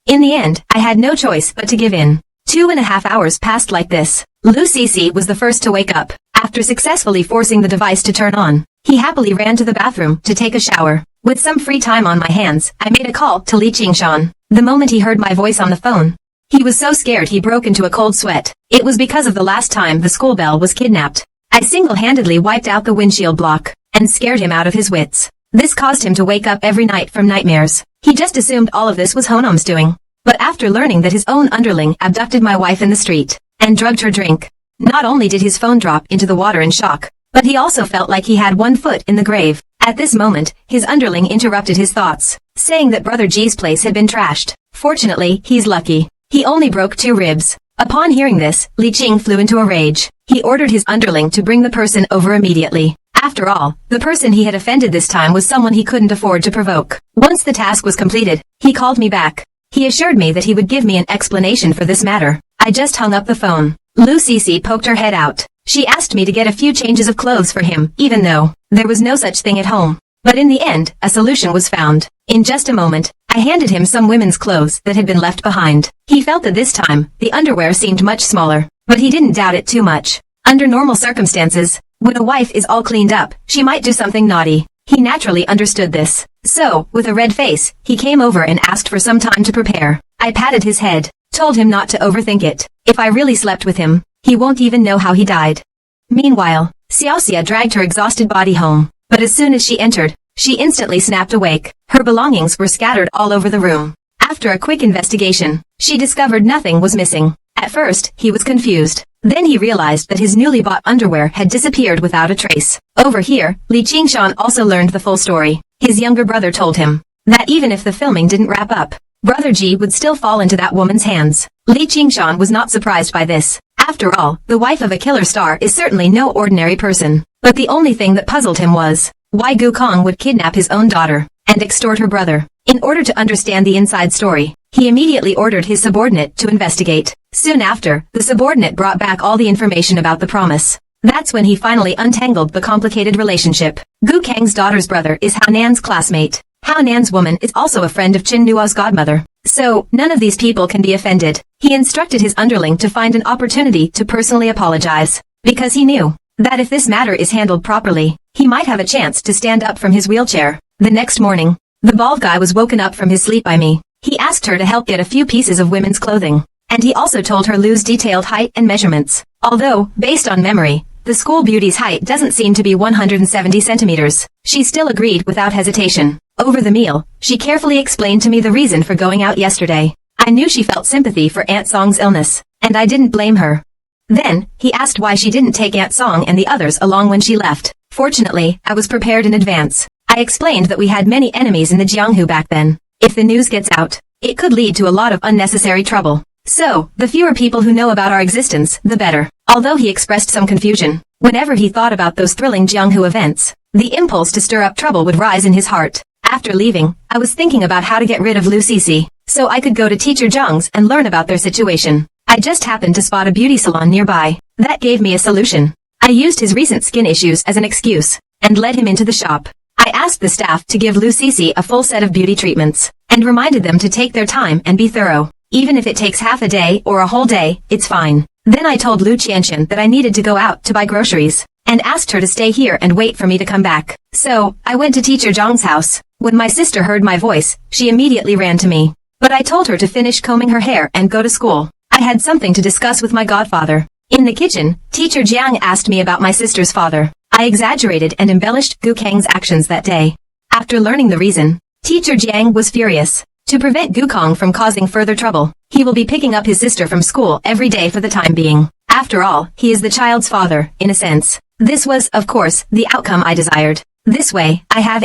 In the end, I had no choice but to give in. 2.5 hours passed like this. Lu Sisi was the first to wake up. After successfully forcing the device to turn on, he happily ran to the bathroom to take a shower. With some free time on my hands, I made a call to Li Qingshan. The moment he heard my voice on the phone, he was so scared he broke into a cold sweat. It was because of the last time the school bell was kidnapped. I single-handedly wiped out the windshield block and scared him out of his wits. This caused him to wake up every night from nightmares. He just assumed all of this was Honom's doing. But after learning that his own underling abducted my wife in the street and drugged her drink, not only did his phone drop into the water in shock, but he also felt like he had one foot in the grave. At this moment, his underling interrupted his thoughts, saying that Brother G's place had been trashed. Fortunately, he's lucky. He only broke 2 ribs. Upon hearing this, Li Qing flew into a rage. He ordered his underling to bring the person over immediately. After all, the person he had offended this time was someone he couldn't afford to provoke. Once the task was completed, he called me back. He assured me that he would give me an explanation for this matter. I just hung up the phone. Lu Sisi poked her head out. She asked me to get a few changes of clothes for him, even though there was no such thing at home. But in the end, a solution was found. In just a moment, I handed him some women's clothes that had been left behind. He felt that this time, the underwear seemed much smaller, but he didn't doubt it too much. Under normal circumstances, when a wife is all cleaned up, she might do something naughty. He naturally understood this. So, with a red face, he came over and asked for some time to prepare. I patted his head, told him not to overthink it. If I really slept with him, he won't even know how he died. Meanwhile, Xiaoxia dragged her exhausted body home. But as soon as she entered, she instantly snapped awake. Her belongings were scattered all over the room. After a quick investigation, she discovered nothing was missing. At first, he was confused. Then he realized that his newly bought underwear had disappeared without a trace. Over here, Li Qingshan also learned the full story. His younger brother told him that even if the filming didn't wrap up, Brother G would still fall into that woman's hands. Li Qingshan was not surprised by this. After all, the wife of a killer star is certainly no ordinary person. But the only thing that puzzled him was why Gu Kong would kidnap his own daughter and extort her brother. In order to understand the inside story, he immediately ordered his subordinate to investigate. Soon after, the subordinate brought back all the information about the promise. That's when he finally untangled the complicated relationship. Gu Kang's daughter's brother is Hao Nan's classmate. Hao Nan's woman is also a friend of Chen Nuo's godmother. So, none of these people can be offended. He instructed his underling to find an opportunity to personally apologize, because he knew that if this matter is handled properly, he might have a chance to stand up from his wheelchair. The next morning, the bald guy was woken up from his sleep by me. He asked her to help get a few pieces of women's clothing, and he also told her Lu's detailed height and measurements. Although, based on memory, the school beauty's height doesn't seem to be 170 centimeters. She still agreed without hesitation. Over the meal, she carefully explained to me the reason for going out yesterday. I knew she felt sympathy for Aunt Song's illness, and I didn't blame her. Then, he asked why she didn't take Aunt Song and the others along when she left. Fortunately, I was prepared in advance. I explained that we had many enemies in the Jianghu back then. If the news gets out, it could lead to a lot of unnecessary trouble. So, the fewer people who know about our existence, the better. Although he expressed some confusion, whenever he thought about those thrilling Jianghu events, the impulse to stir up trouble would rise in his heart. After leaving, I was thinking about how to get rid of Lu Sisi, so I could go to Teacher Zhang's and learn about their situation. I just happened to spot a beauty salon nearby. That gave me a solution. I used his recent skin issues as an excuse, and led him into the shop. I asked the staff to give Lu Cici a full set of beauty treatments, and reminded them to take their time and be thorough. Even if it takes half a day or a whole day, it's fine. Then I told Lu Qianqian that I needed to go out to buy groceries, and asked her to stay here and wait for me to come back. So, I went to teacher Zhang's house. When my sister heard my voice, she immediately ran to me. But I told her to finish combing her hair and go to school. I had something to discuss with my godfather. In the kitchen, teacher Jiang asked me about my sister's father. I exaggerated and embellished Gu Kang's actions that day. After learning the reason, teacher Jiang was furious. To prevent Gu Kang from causing further trouble, he will be picking up his sister from school every day for the time being. After all, he is the child's father, in a sense. This was, of course, the outcome I desired. This way, I have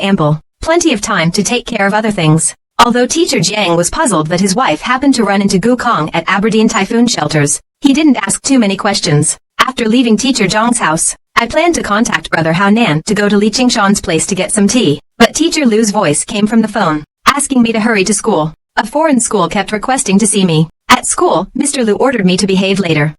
plenty of time to take care of other things. Although teacher Jiang was puzzled that his wife happened to run into Gu Kang at Aberdeen typhoon shelters, he didn't ask too many questions. After leaving teacher Zhang's house, I planned to contact brother Hao Nan to go to Li Qingshan's place to get some tea. But teacher Lu's voice came from the phone, asking me to hurry to school. A foreign school kept requesting to see me. At school, Mr. Lu ordered me to behave later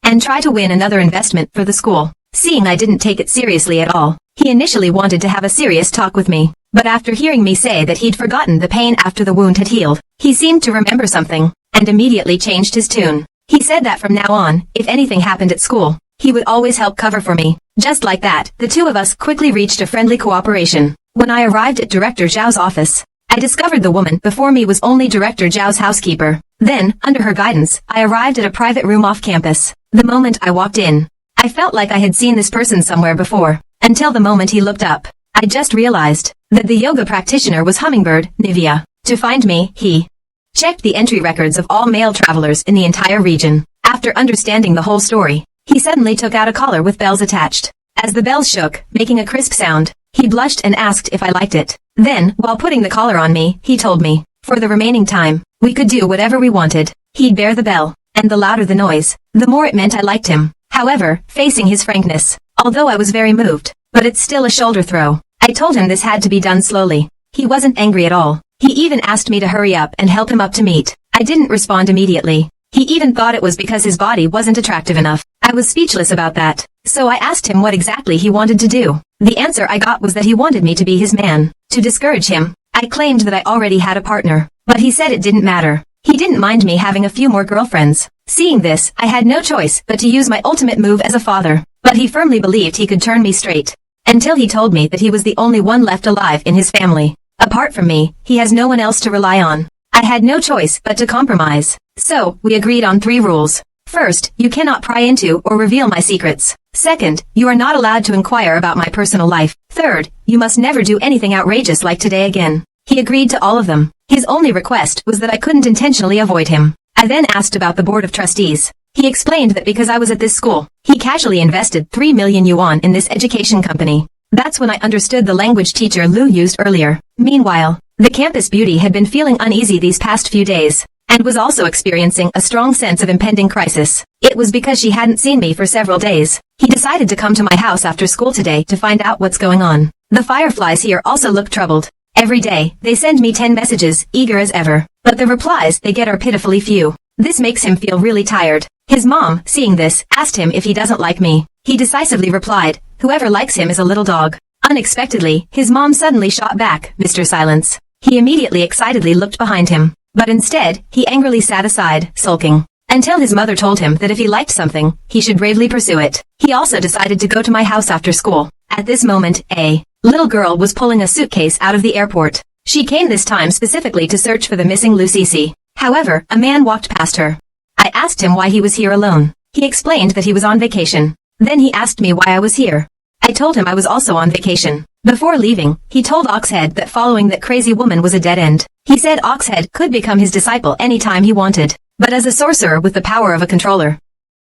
and try to win another investment for the school. Seeing I didn't take it seriously at all, he initially wanted to have a serious talk with me. But after hearing me say that he'd forgotten the pain after the wound had healed, he seemed to remember something, and immediately changed his tune. He said that from now on, if anything happened at school, he would always help cover for me. Just like that, the two of us quickly reached a friendly cooperation. When I arrived at Director Zhao's office, I discovered the woman before me was only Director Zhao's housekeeper. Then, under her guidance, I arrived at a private room off campus. The moment I walked in, I felt like I had seen this person somewhere before, until the moment he looked up. I just realized that the yoga practitioner was Hummingbird, Nivea. To find me, he checked the entry records of all male travelers in the entire region. After understanding the whole story, he suddenly took out a collar with bells attached. As the bells shook, making a crisp sound, he blushed and asked if I liked it. Then, while putting the collar on me, he told me, for the remaining time, we could do whatever we wanted. He'd bear the bell, and the louder the noise, the more it meant I liked him. However, facing his frankness, although I was very moved, but it's still a shoulder throw, I told him this had to be done slowly. He wasn't angry at all. He even asked me to hurry up and help him up to meet. I didn't respond immediately. He even thought it was because his body wasn't attractive enough. I was speechless about that. So I asked him what exactly he wanted to do. The answer I got was that he wanted me to be his man. To discourage him, I claimed that I already had a partner. But he said it didn't matter. He didn't mind me having a few more girlfriends. Seeing this, I had no choice but to use my ultimate move as a father. But he firmly believed he could turn me straight. Until he told me that he was the only one left alive in his family. Apart from me, he has no one else to rely on. I had no choice but to compromise. So, we agreed on 3 rules. First, you cannot pry into or reveal my secrets. Second, you are not allowed to inquire about my personal life. Third, you must never do anything outrageous like today again. He agreed to all of them. His only request was that I couldn't intentionally avoid him. I then asked about the board of trustees. He explained that because I was at this school, he casually invested 3 million yuan in this education company. That's when I understood the language teacher Lu used earlier. Meanwhile, the campus beauty had been feeling uneasy these past few days, and was also experiencing a strong sense of impending crisis. It was because she hadn't seen me for several days. He decided to come to my house after school today to find out what's going on. The fireflies here also look troubled. Every day, they send me 10 messages, eager as ever. But the replies they get are pitifully few. This makes him feel really tired. His mom, seeing this, asked him if he doesn't like me. He decisively replied, whoever likes him is a little dog. Unexpectedly, his mom suddenly shot back, Mr. Silence. He immediately excitedly looked behind him. But instead, he angrily sat aside, sulking, until his mother told him that if he liked something, he should bravely pursue it. He also decided to go to my house after school. At this moment, a little girl was pulling a suitcase out of the airport. She came this time specifically to search for the missing Lu Cici. However, a man walked past her. I asked him why he was here alone. He explained that he was on vacation. Then he asked me why I was here. I told him I was also on vacation. Before leaving, he told Oxhead that following that crazy woman was a dead end. He said Oxhead could become his disciple anytime he wanted, but as a sorcerer with the power of a controller.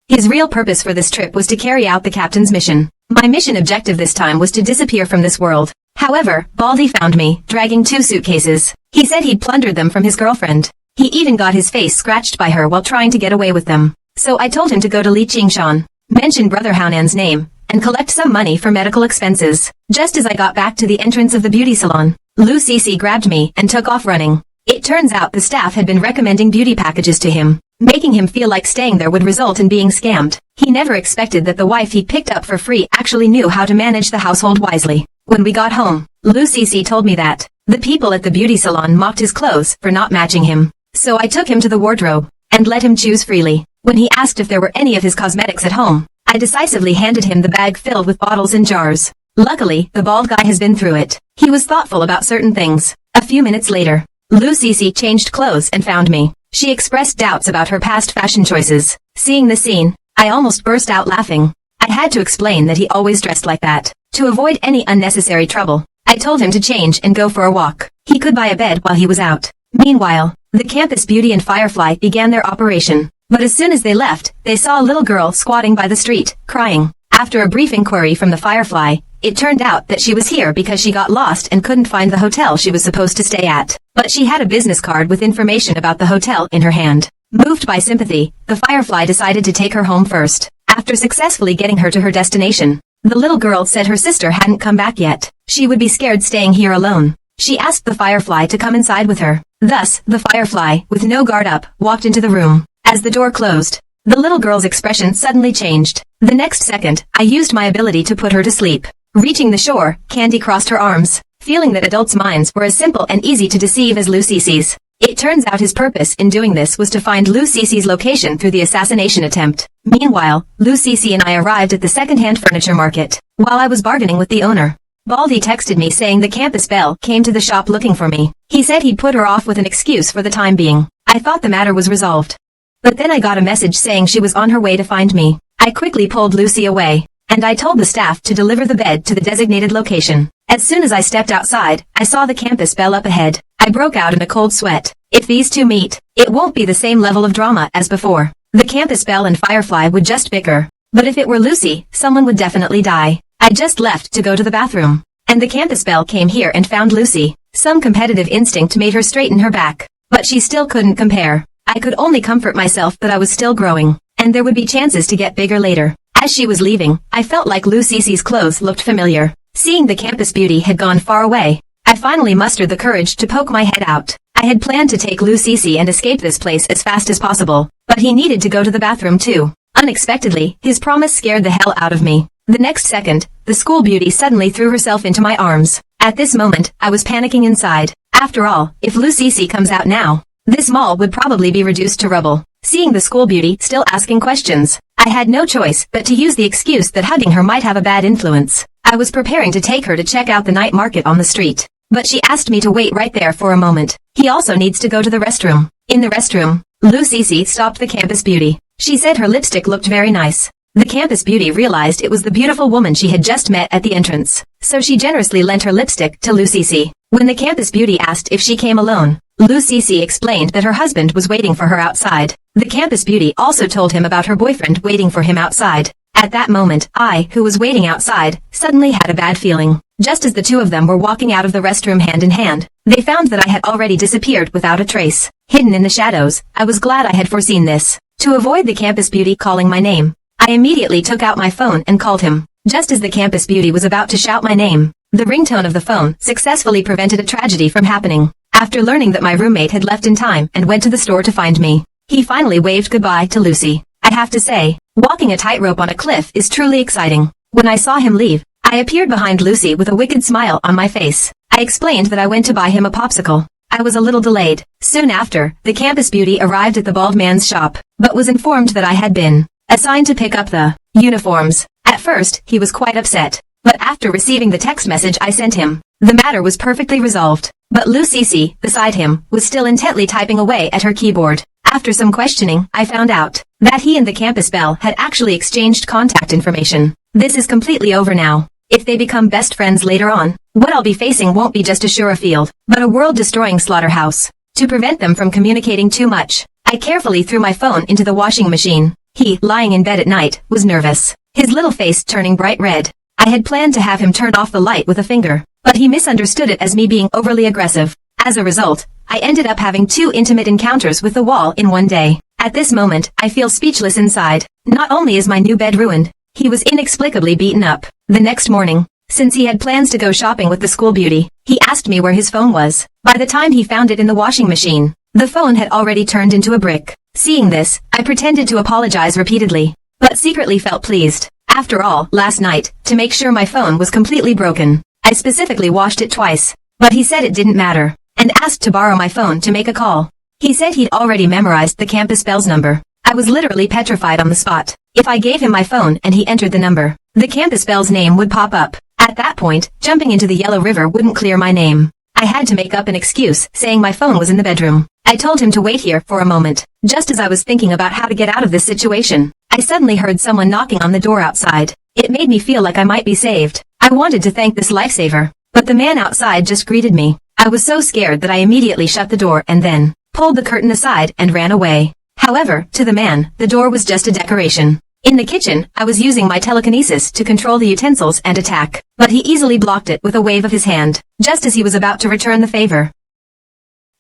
His real purpose for this trip was to carry out the captain's mission. My mission objective this time was to disappear from this world. However, Baldy found me, dragging 2 suitcases. He said he'd plundered them from his girlfriend. He even got his face scratched by her while trying to get away with them. So I told him to go to Li Qingshan, mention Brother Haonan's name, and collect some money for medical expenses. Just as I got back to the entrance of the beauty salon, Lu Cici grabbed me and took off running. It turns out the staff had been recommending beauty packages to him, making him feel like staying there would result in being scammed. He never expected that the wife he picked up for free actually knew how to manage the household wisely. When we got home, Lucy told me that the people at the beauty salon mocked his clothes for not matching him. So I took him to the wardrobe and let him choose freely. When he asked if there were any of his cosmetics at home, I decisively handed him the bag filled with bottles and jars. Luckily, the bald guy has been through it. He was thoughtful about certain things. A few minutes later, Lucy changed clothes and found me. She expressed doubts about her past fashion choices. Seeing the scene, I almost burst out laughing. I had to explain that he always dressed like that. To avoid any unnecessary trouble, I told him to change and go for a walk. He could buy a bed while he was out. Meanwhile, the campus beauty and Firefly began their operation. But as soon as they left, they saw a little girl squatting by the street, crying. After a brief inquiry from the Firefly, it turned out that she was here because she got lost and couldn't find the hotel she was supposed to stay at. But she had a business card with information about the hotel in her hand. Moved by sympathy, the Firefly decided to take her home first. After successfully getting her to her destination, the little girl said her sister hadn't come back yet. She would be scared staying here alone. She asked the Firefly to come inside with her. Thus, the Firefly, with no guard up, walked into the room. As the door closed, the little girl's expression suddenly changed. The next second, I used my ability to put her to sleep. Reaching the shore, Candy crossed her arms, feeling that adults' minds were as simple and easy to deceive as Lucy's. It turns out his purpose in doing this was to find Lucy's location through the assassination attempt. Meanwhile, Lucy and I arrived at the second-hand furniture market. While I was bargaining with the owner, Baldy texted me saying the campus belle came to the shop looking for me. He said he'd put her off with an excuse for the time being. I thought the matter was resolved. But then I got a message saying she was on her way to find me. I quickly pulled Lucy away, and I told the staff to deliver the bed to the designated location. As soon as I stepped outside, I saw the campus belle up ahead. I broke out in a cold sweat. If these two meet, it won't be the same level of drama as before. The campus belle and Firefly would just bicker. But if it were Lucy, someone would definitely die. I just left to go to the bathroom, and the campus belle came here and found Lucy. Some competitive instinct made her straighten her back, but she still couldn't compare. I could only comfort myself that I was still growing, and there would be chances to get bigger later. As she was leaving, I felt like Lucy's clothes looked familiar. Seeing the campus beauty had gone far away, I finally mustered the courage to poke my head out. I had planned to take Lucy and escape this place as fast as possible, but he needed to go to the bathroom too. Unexpectedly, his promise scared the hell out of me. The next second, the school beauty suddenly threw herself into my arms. At this moment, I was panicking inside. After all, if Lucy comes out now, this mall would probably be reduced to rubble. Seeing the school beauty still asking questions, I had no choice but to use the excuse that hugging her might have a bad influence. I was preparing to take her to check out the night market on the street, but she asked me to wait right there for a moment. He also needs to go to the restroom. In the restroom, Lucy stopped the campus beauty. She said her lipstick looked very nice. The campus beauty realized it was the beautiful woman she had just met at the entrance, so she generously lent her lipstick to Lucy. When the campus beauty asked if she came alone, Lucy explained that her husband was waiting for her outside. The campus beauty also told him about her boyfriend waiting for him outside. At that moment, I, who was waiting outside, suddenly had a bad feeling. Just as the two of them were walking out of the restroom hand in hand, they found that I had already disappeared without a trace. Hidden in the shadows, I was glad I had foreseen this. To avoid the campus beauty calling my name, I immediately took out my phone and called him. Just as the campus beauty was about to shout my name, the ringtone of the phone successfully prevented a tragedy from happening. After learning that my roommate had left in time and went to the store to find me, he finally waved goodbye to Lucy. I have to say, walking a tightrope on a cliff is truly exciting. When I saw him leave, I appeared behind Lucy with a wicked smile on my face. I explained that I went to buy him a popsicle. I was a little delayed. Soon after, the campus beauty arrived at the bald man's shop, but was informed that I had been assigned to pick up the uniforms. At first, he was quite upset, but after receiving the text message I sent him, the matter was perfectly resolved. But Lucy, beside him, was still intently typing away at her keyboard. After some questioning, I found out that he and the campus belle had actually exchanged contact information. This is completely over now. If they become best friends later on, what I'll be facing won't be just a sure field, but a world-destroying slaughterhouse. To prevent them from communicating too much, I carefully threw my phone into the washing machine. He, lying in bed at night, was nervous, his little face turning bright red. I had planned to have him turn off the light with a finger, but he misunderstood it as me being overly aggressive. As a result, I ended up having 2 intimate encounters with the wall in one day. At this moment, I feel speechless inside. Not only is my new bed ruined, he was inexplicably beaten up. The next morning, since he had plans to go shopping with the school beauty, he asked me where his phone was. By the time he found it in the washing machine, the phone had already turned into a brick. Seeing this, I pretended to apologize repeatedly, but secretly felt pleased. After all, last night, to make sure my phone was completely broken, I specifically washed it twice. But he said it didn't matter, and asked to borrow my phone to make a call. He said he'd already memorized the campus bell's number. I was literally petrified on the spot. If I gave him my phone and he entered the number, the campus bell's name would pop up. At that point, jumping into the Yellow River wouldn't clear my name. I had to make up an excuse, saying my phone was in the bedroom. I told him to wait here for a moment. Just as I was thinking about how to get out of this situation, I suddenly heard someone knocking on the door outside. It made me feel like I might be saved. I wanted to thank this lifesaver, but the man outside just greeted me. I was so scared that I immediately shut the door and then pulled the curtain aside and ran away. However, to the man, the door was just a decoration. In the kitchen, I was using my telekinesis to control the utensils and attack, but he easily blocked it with a wave of his hand, just as he was about to return the favor.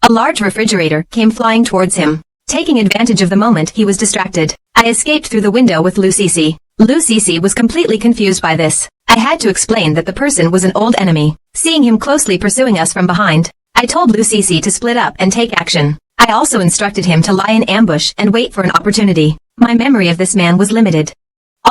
A large refrigerator came flying towards him. Taking advantage of the moment he was distracted, I escaped through the window with Lucici. Lucici was completely confused by this. I had to explain that the person was an old enemy. Seeing him closely pursuing us from behind, I told Lucici to split up and take action. I also instructed him to lie in ambush and wait for an opportunity. My memory of this man was limited.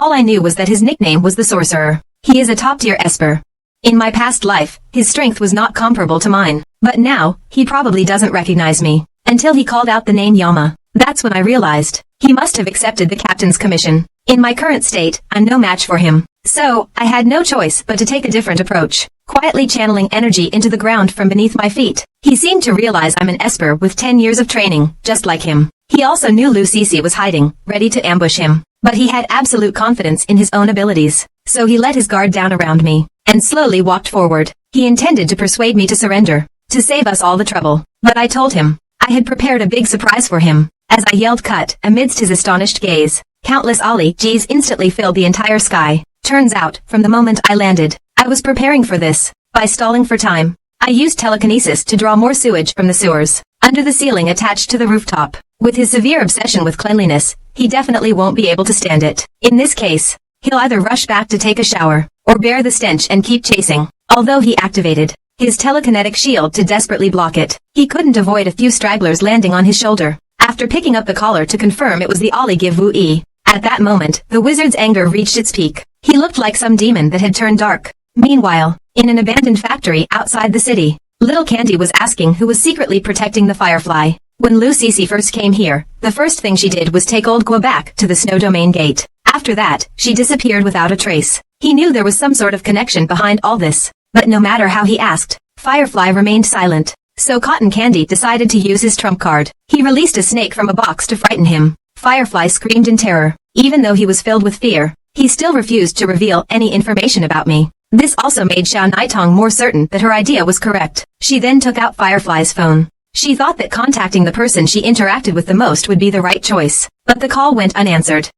All I knew was that his nickname was the Sorcerer. He is a top-tier esper. In my past life, his strength was not comparable to mine, but now, he probably doesn't recognize me. Until he called out the name Yama. That's when I realized, he must have accepted the captain's commission. In my current state, I'm no match for him. So, I had no choice but to take a different approach, quietly channeling energy into the ground from beneath my feet. He seemed to realize I'm an esper with 10 years of training, just like him. He also knew Lucici was hiding, ready to ambush him. But he had absolute confidence in his own abilities, so he let his guard down around me, and slowly walked forward. He intended to persuade me to surrender, to save us all the trouble. But I told him, I had prepared a big surprise for him. As I yelled cut, amidst his astonished gaze, countless Ali G's instantly filled the entire sky. Turns out, from the moment I landed, I was preparing for this. By stalling for time, I used telekinesis to draw more sewage from the sewers, under the ceiling attached to the rooftop. With his severe obsession with cleanliness, he definitely won't be able to stand it. In this case, he'll either rush back to take a shower, or bear the stench and keep chasing. Although he activated his telekinetic shield to desperately block it, he couldn't avoid a few stragglers landing on his shoulder. After picking up the collar to confirm it was the Ali Give Wu-E, at that moment, the wizard's anger reached its peak. He looked like some demon that had turned dark. Meanwhile, in an abandoned factory outside the city, Little Candy was asking who was secretly protecting the Firefly. When Lucici first came here, the first thing she did was take Old Gua back to the Snow Domain gate. After that, she disappeared without a trace. He knew there was some sort of connection behind all this, but no matter how he asked, Firefly remained silent. So Cotton Candy decided to use his trump card. He released a snake from a box to frighten him. Firefly screamed in terror. Even though he was filled with fear, he still refused to reveal any information about me. This also made Xiao Naitong more certain that her idea was correct. She then took out Firefly's phone. She thought that contacting the person she interacted with the most would be the right choice, but the call went unanswered.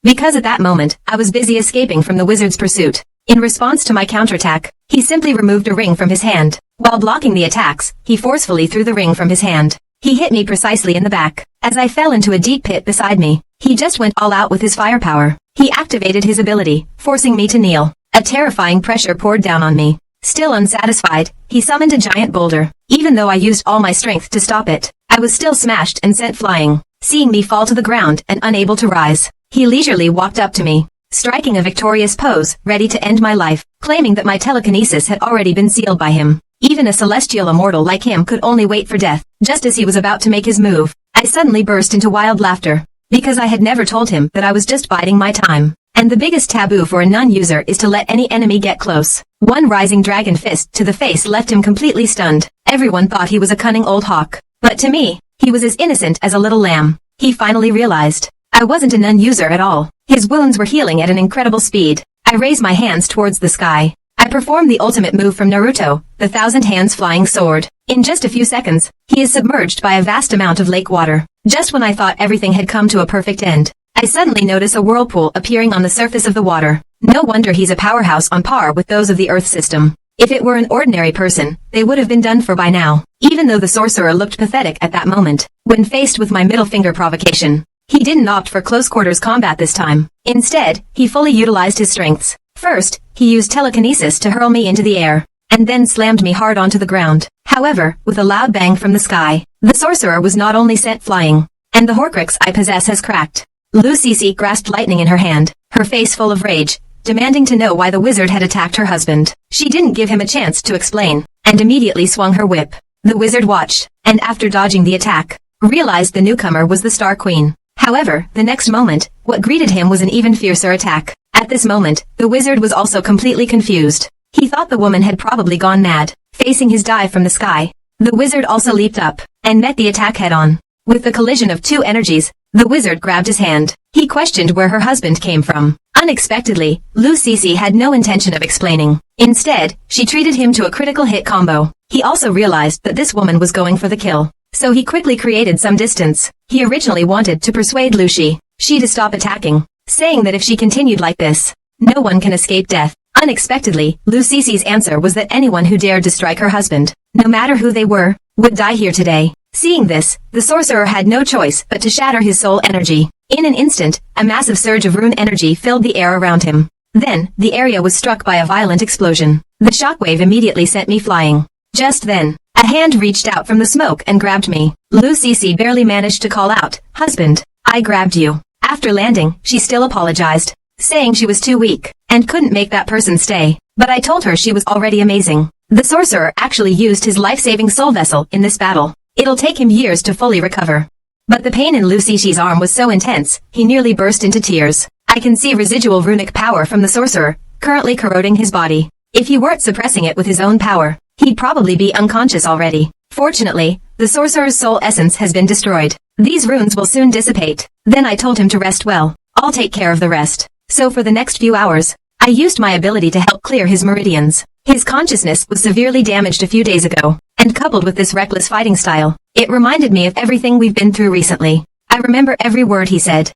Because at that moment, I was busy escaping from the wizard's pursuit. In response to my counterattack, he simply removed a ring from his hand. While blocking the attacks, he forcefully threw the ring from his hand. He hit me precisely in the back. As I fell into a deep pit beside me, he just went all out with his firepower. He activated his ability, forcing me to kneel. A terrifying pressure poured down on me. Still unsatisfied, he summoned a giant boulder. Even though I used all my strength to stop it, I was still smashed and sent flying. Seeing me fall to the ground and unable to rise, he leisurely walked up to me, striking a victorious pose, ready to end my life, claiming that my telekinesis had already been sealed by him. Even a celestial immortal like him could only wait for death. Just as he was about to make his move, I suddenly burst into wild laughter, because I had never told him that I was just biding my time. And the biggest taboo for a nun-user is to let any enemy get close. One rising dragon fist to the face left him completely stunned. Everyone thought he was a cunning old hawk, but to me, he was as innocent as a little lamb. He finally realized I wasn't a nun-user at all. His wounds were healing at an incredible speed. I raised my hands towards the sky. I performed the ultimate move from Naruto, the Thousand Hands Flying Sword. In just a few seconds, he is submerged by a vast amount of lake water. Just when I thought everything had come to a perfect end, I suddenly notice a whirlpool appearing on the surface of the water. No wonder he's a powerhouse on par with those of the Earth system. If it were an ordinary person, they would have been done for by now. Even though the sorcerer looked pathetic at that moment, when faced with my middle finger provocation, he didn't opt for close quarters combat this time. Instead, he fully utilized his strengths. First, he used telekinesis to hurl me into the air, and then slammed me hard onto the ground. However, with a loud bang from the sky, the sorcerer was not only sent flying, and the Horcrux I possess has cracked. Lucici grasped lightning in her hand, her face full of rage, demanding to know why the wizard had attacked her husband. She didn't give him a chance to explain, and immediately swung her whip. The wizard watched, and after dodging the attack, realized the newcomer was the Star Queen. However, the next moment, what greeted him was an even fiercer attack. At this moment, the wizard was also completely confused. He thought the woman had probably gone mad. Facing his dive from the sky, the wizard also leaped up, and met the attack head-on. With the collision of two energies, the wizard grabbed his hand. He questioned where her husband came from. Unexpectedly, Lu Cece had no intention of explaining. Instead, she treated him to a critical hit combo. He also realized that this woman was going for the kill, so he quickly created some distance. He originally wanted to persuade Lu Shi to stop attacking, saying that if she continued like this, no one can escape death. Unexpectedly, Lu Cece's answer was that anyone who dared to strike her husband, no matter who they were, would die here today. Seeing this, the sorcerer had no choice but to shatter his soul energy. In an instant, a massive surge of rune energy filled the air around him. Then, the area was struck by a violent explosion. The shockwave immediately sent me flying. Just then, a hand reached out from the smoke and grabbed me. Lu Cece barely managed to call out, "Husband, I grabbed you." After landing, she still apologized, saying she was too weak, and couldn't make that person stay. But I told her she was already amazing. The sorcerer actually used his life-saving soul vessel in this battle. It'll take him years to fully recover. But the pain in Lu Cece's arm was so intense, he nearly burst into tears. I can see residual runic power from the sorcerer, currently corroding his body. If he weren't suppressing it with his own power, he'd probably be unconscious already. Fortunately, the sorcerer's soul essence has been destroyed. These runes will soon dissipate. Then I told him to rest well. I'll take care of the rest. So for the next few hours, I used my ability to help clear his meridians. His consciousness was severely damaged a few days ago, and coupled with this reckless fighting style, it reminded me of everything we've been through recently. I remember every word he said.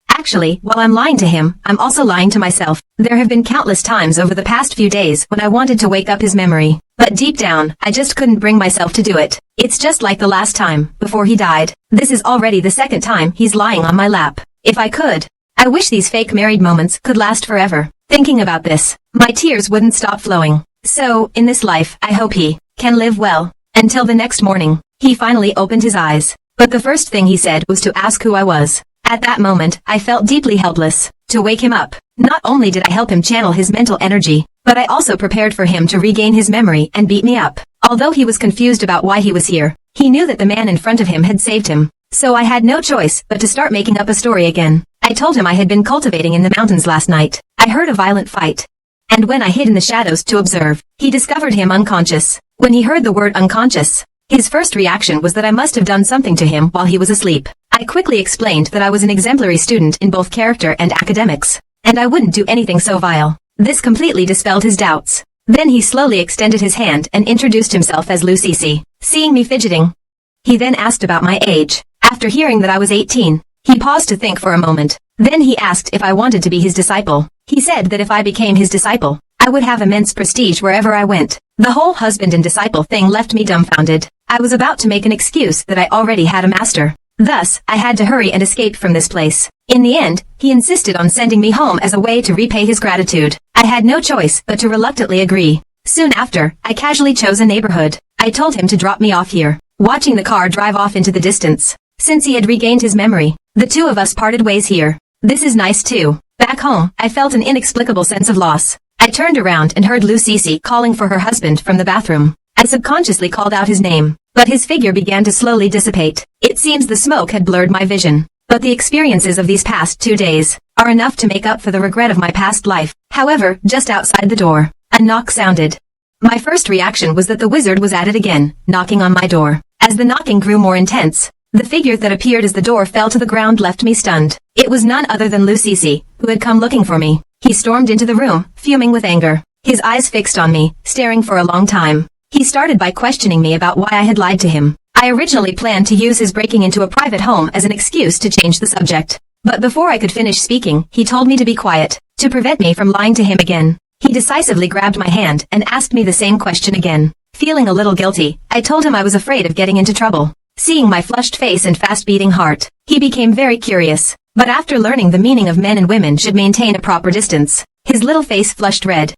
Actually, while I'm lying to him, I'm also lying to myself. There have been countless times over the past few days when I wanted to wake up his memory, but deep down, I just couldn't bring myself to do it. It's just like the last time, before he died. This is already the second time he's lying on my lap. If I could, I wish these fake married moments could last forever. Thinking about this, my tears wouldn't stop flowing. So, in this life, I hope he can live well. Until the next morning, he finally opened his eyes. But the first thing he said was to ask who I was. At that moment, I felt deeply helpless. To wake him up, not only did I help him channel his mental energy, but I also prepared for him to regain his memory and beat me up. Although he was confused about why he was here, he knew that the man in front of him had saved him. So I had no choice but to start making up a story again. I told him I had been cultivating in the mountains last night. I heard a violent fight. And when I hid in the shadows to observe, he discovered him unconscious. When he heard the word unconscious, his first reaction was that I must have done something to him while he was asleep. I quickly explained that I was an exemplary student in both character and academics, and I wouldn't do anything so vile. This completely dispelled his doubts. Then he slowly extended his hand and introduced himself as Lu Cece. Seeing me fidgeting, he then asked about my age. After hearing that I was 18, he paused to think for a moment. Then he asked if I wanted to be his disciple. He said that if I became his disciple, I would have immense prestige wherever I went. The whole husband and disciple thing left me dumbfounded. I was about to make an excuse that I already had a master. Thus, I had to hurry and escape from this place. In the end, he insisted on sending me home as a way to repay his gratitude. I had no choice but to reluctantly agree. Soon after, I casually chose a neighborhood. I told him to drop me off here, watching the car drive off into the distance. Since he had regained his memory, the two of us parted ways here. This is nice too. Back home, I felt an inexplicable sense of loss. I turned around and heard Lu Cece calling for her husband from the bathroom. I subconsciously called out his name, but his figure began to slowly dissipate. It seems the smoke had blurred my vision. But the experiences of these past 2 days are enough to make up for the regret of my past life. However, just outside the door, a knock sounded. My first reaction was that the wizard was at it again, knocking on my door. As the knocking grew more intense, the figure that appeared as the door fell to the ground left me stunned. It was none other than Lu Cece, who had come looking for me. He stormed into the room, fuming with anger, his eyes fixed on me, staring for a long time. He started by questioning me about why I had lied to him. I originally planned to use his breaking into a private home as an excuse to change the subject. But before I could finish speaking, he told me to be quiet, to prevent me from lying to him again. He decisively grabbed my hand and asked me the same question again. Feeling a little guilty, I told him I was afraid of getting into trouble. Seeing my flushed face and fast-beating heart, he became very curious. But after learning the meaning of men and women should maintain a proper distance, his little face flushed red.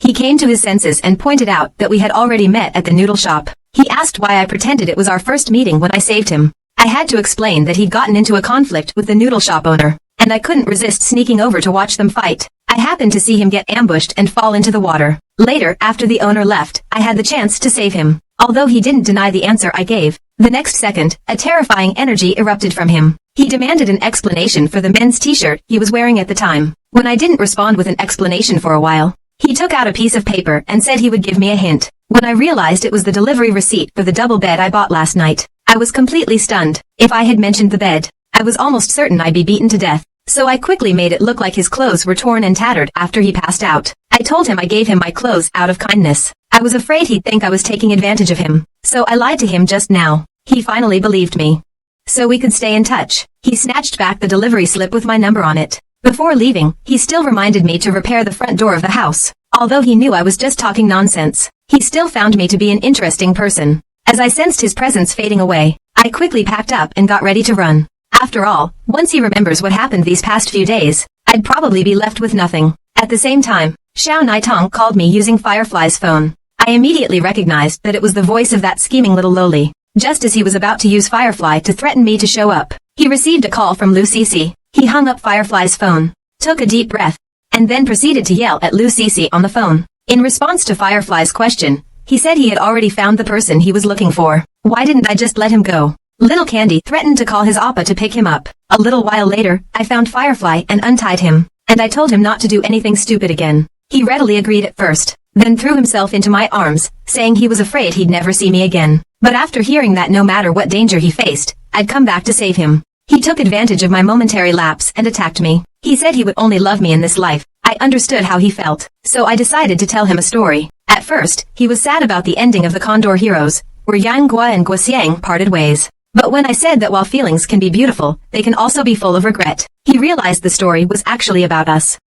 He came to his senses and pointed out that we had already met at the noodle shop. He asked why I pretended it was our first meeting when I saved him. I had to explain that he'd gotten into a conflict with the noodle shop owner, and I couldn't resist sneaking over to watch them fight. I happened to see him get ambushed and fall into the water. Later, after the owner left, I had the chance to save him. Although he didn't deny the answer I gave, the next second, a terrifying energy erupted from him. He demanded an explanation for the men's t-shirt he was wearing at the time. When I didn't respond with an explanation for a while, he took out a piece of paper and said he would give me a hint. When I realized it was the delivery receipt for the double bed I bought last night, I was completely stunned. If I had mentioned the bed, I was almost certain I'd be beaten to death. So I quickly made it look like his clothes were torn and tattered after he passed out. I told him I gave him my clothes out of kindness. I was afraid he'd think I was taking advantage of him, so I lied to him just now. He finally believed me. So we could stay in touch. He snatched back the delivery slip with my number on it. Before leaving, he still reminded me to repair the front door of the house. Although he knew I was just talking nonsense, he still found me to be an interesting person. As I sensed his presence fading away, I quickly packed up and got ready to run. After all, once he remembers what happened these past few days, I'd probably be left with nothing. At the same time, Xiao Naitong called me using Firefly's phone. I immediately recognized that it was the voice of that scheming little loli. Just as he was about to use Firefly to threaten me to show up, he received a call from Lu Cici. He hung up Firefly's phone, took a deep breath, and then proceeded to yell at Lu Cici on the phone. In response to Firefly's question, he said he had already found the person he was looking for. Why didn't I just let him go? Little Candy threatened to call his appa to pick him up. A little while later, I found Firefly and untied him, and I told him not to do anything stupid again. He readily agreed at first, then threw himself into my arms, saying he was afraid he'd never see me again. But after hearing that no matter what danger he faced, I'd come back to save him, he took advantage of my momentary lapse and attacked me. He said he would only love me in this life. I understood how he felt, so I decided to tell him a story. At first, he was sad about the ending of the Condor Heroes, where Yang Gua and Guoxiang parted ways. But when I said that while feelings can be beautiful, they can also be full of regret, he realized the story was actually about us.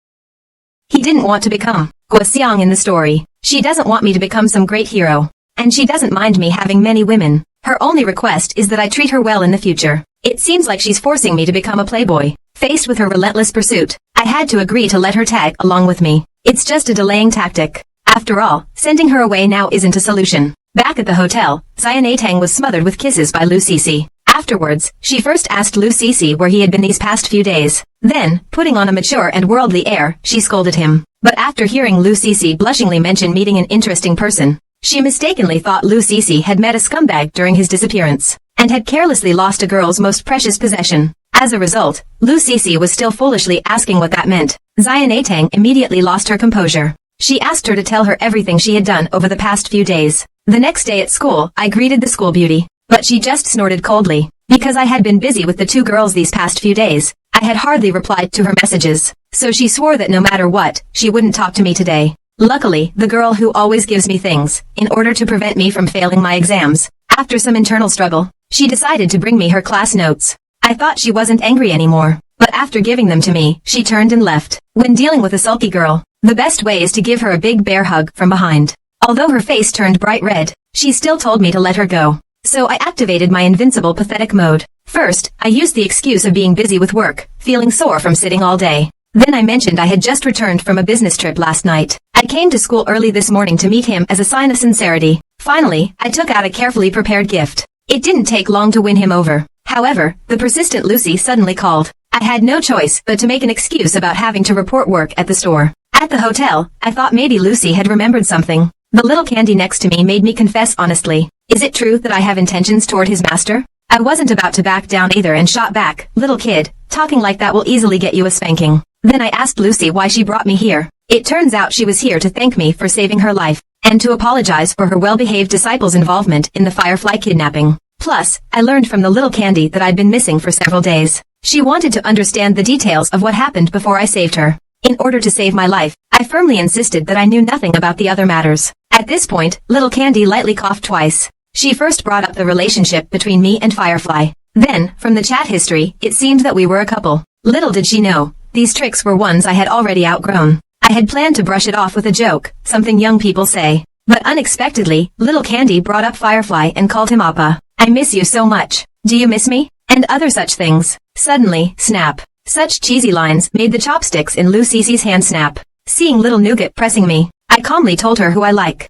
He didn't want to become Guoxiang in the story. She doesn't want me to become some great hero. And she doesn't mind me having many women. Her only request is that I treat her well in the future. It seems like she's forcing me to become a playboy. Faced with her relentless pursuit, I had to agree to let her tag along with me. It's just a delaying tactic. After all, sending her away now isn't a solution. Back at the hotel, Xian Tang was smothered with kisses by Lu Cici. Afterwards, she first asked Lu Cici where he had been these past few days. Then, putting on a mature and worldly air, she scolded him. But after hearing Lu Cici blushingly mention meeting an interesting person, she mistakenly thought Lu Cici had met a scumbag during his disappearance, and had carelessly lost a girl's most precious possession. As a result, Lu Cici was still foolishly asking what that meant. Xian Tang immediately lost her composure. She asked her to tell her everything she had done over the past few days. The next day at school, I greeted the school beauty, but she just snorted coldly. Because I had been busy with the two girls these past few days, I had hardly replied to her messages, so she swore that no matter what, she wouldn't talk to me today. Luckily, the girl who always gives me things, in order to prevent me from failing my exams, after some internal struggle, she decided to bring me her class notes. I thought she wasn't angry anymore, but after giving them to me, she turned and left. When dealing with a sulky girl, the best way is to give her a big bear hug from behind. Although her face turned bright red, she still told me to let her go. So I activated my invincible pathetic mode. First, I used the excuse of being busy with work, feeling sore from sitting all day. Then I mentioned I had just returned from a business trip last night. I came to school early this morning to meet him as a sign of sincerity. Finally, I took out a carefully prepared gift. It didn't take long to win him over. However, the persistent Lucy suddenly called. I had no choice but to make an excuse about having to report work at the store. At the hotel, I thought maybe Lucy had remembered something. The little candy next to me made me confess honestly. Is it true that I have intentions toward his master? I wasn't about to back down either and shot back. Little kid, talking like that will easily get you a spanking. Then I asked Lucy why she brought me here. It turns out she was here to thank me for saving her life, and to apologize for her well-behaved disciple's involvement in the Firefly kidnapping. Plus, I learned from the little candy that I'd been missing for several days. She wanted to understand the details of what happened before I saved her. In order to save my life, I firmly insisted that I knew nothing about the other matters. At this point, little Candy lightly coughed twice. She first brought up the relationship between me and Firefly. Then, from the chat history, it seemed that we were a couple. Little did she know, these tricks were ones I had already outgrown. I had planned to brush it off with a joke, something young people say. But unexpectedly, little Candy brought up Firefly and called him Appa. I miss you so much. Do you miss me? And other such things. Suddenly, snap. Such cheesy lines made the chopsticks in Lu Cici's hand snap. Seeing little Nougat pressing me, I calmly told her who I like.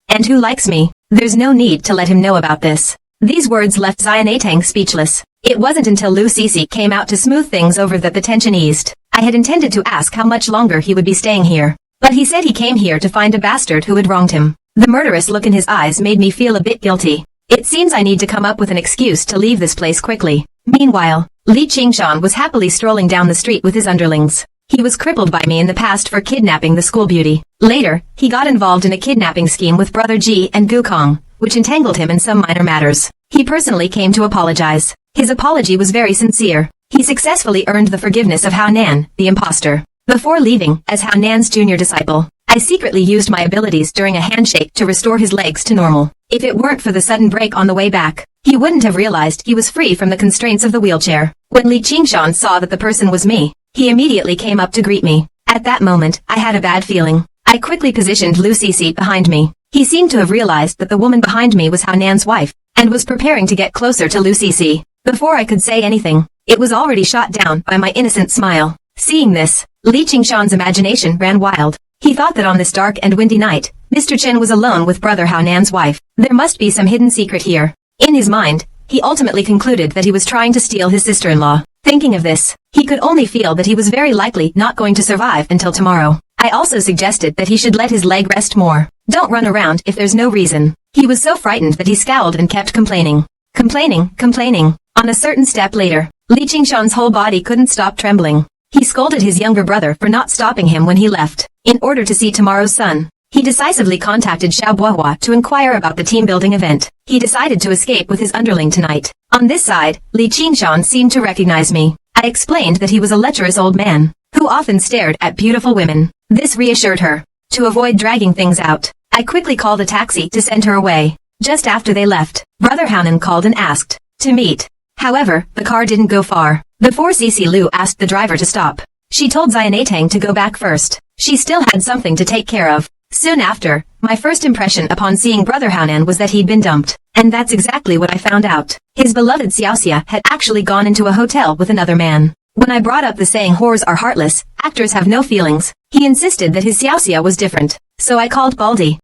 And who likes me. There's no need to let him know about this. These words left Xian Tang speechless. It wasn't until Lu Cici came out to smooth things over that the tension eased. I had intended to ask how much longer he would be staying here, but he said he came here to find a bastard who had wronged him. The murderous look in his eyes made me feel a bit guilty. It seems I need to come up with an excuse to leave this place quickly. Meanwhile, Li Qingshan was happily strolling down the street with his underlings. He was crippled by me in the past for kidnapping the school beauty. Later, he got involved in a kidnapping scheme with Brother Ji and Gu Kong, which entangled him in some minor matters. He personally came to apologize. His apology was very sincere. He successfully earned the forgiveness of Hao Nan, the imposter. Before leaving, as Hao Nan's junior disciple, I secretly used my abilities during a handshake to restore his legs to normal. If it weren't for the sudden break on the way back, he wouldn't have realized he was free from the constraints of the wheelchair. When Li Qingshan saw that the person was me, he immediately came up to greet me. At that moment, I had a bad feeling. I quickly positioned Lu Cici behind me. He seemed to have realized that the woman behind me was Hao Nan's wife, and was preparing to get closer to Lu Cici. Before I could say anything, it was already shot down by my innocent smile. Seeing this, Li Qingshan's imagination ran wild. He thought that on this dark and windy night, Mr. Chen was alone with brother Hao Nan's wife. There must be some hidden secret here. In his mind, he ultimately concluded that he was trying to steal his sister-in-law. Thinking of this, he could only feel that he was very likely not going to survive until tomorrow. I also suggested that he should let his leg rest more. Don't run around if there's no reason. He was so frightened that he scowled and kept complaining. Complaining. On a certain step later, Li Qingshan's whole body couldn't stop trembling. He scolded his younger brother for not stopping him when he left. In order to see tomorrow's sun, he decisively contacted Xiao Bohua to inquire about the team-building event. He decided to escape with his underling tonight. On this side, Li Qingshan seemed to recognize me. I explained that he was a lecherous old man, who often stared at beautiful women. This reassured her. To avoid dragging things out, I quickly called a taxi to send her away. Just after they left, Brother Haonan called and asked to meet. However, the car didn't go far. Before Cici Lu asked the driver to stop, she told Xianatang to go back first. She still had something to take care of. Soon after, my first impression upon seeing Brother Haonan was that he'd been dumped. And that's exactly what I found out. His beloved Xiaoxia had actually gone into a hotel with another man. When I brought up the saying whores are heartless, actors have no feelings, he insisted that his Xiaoxia was different. So I called Baldi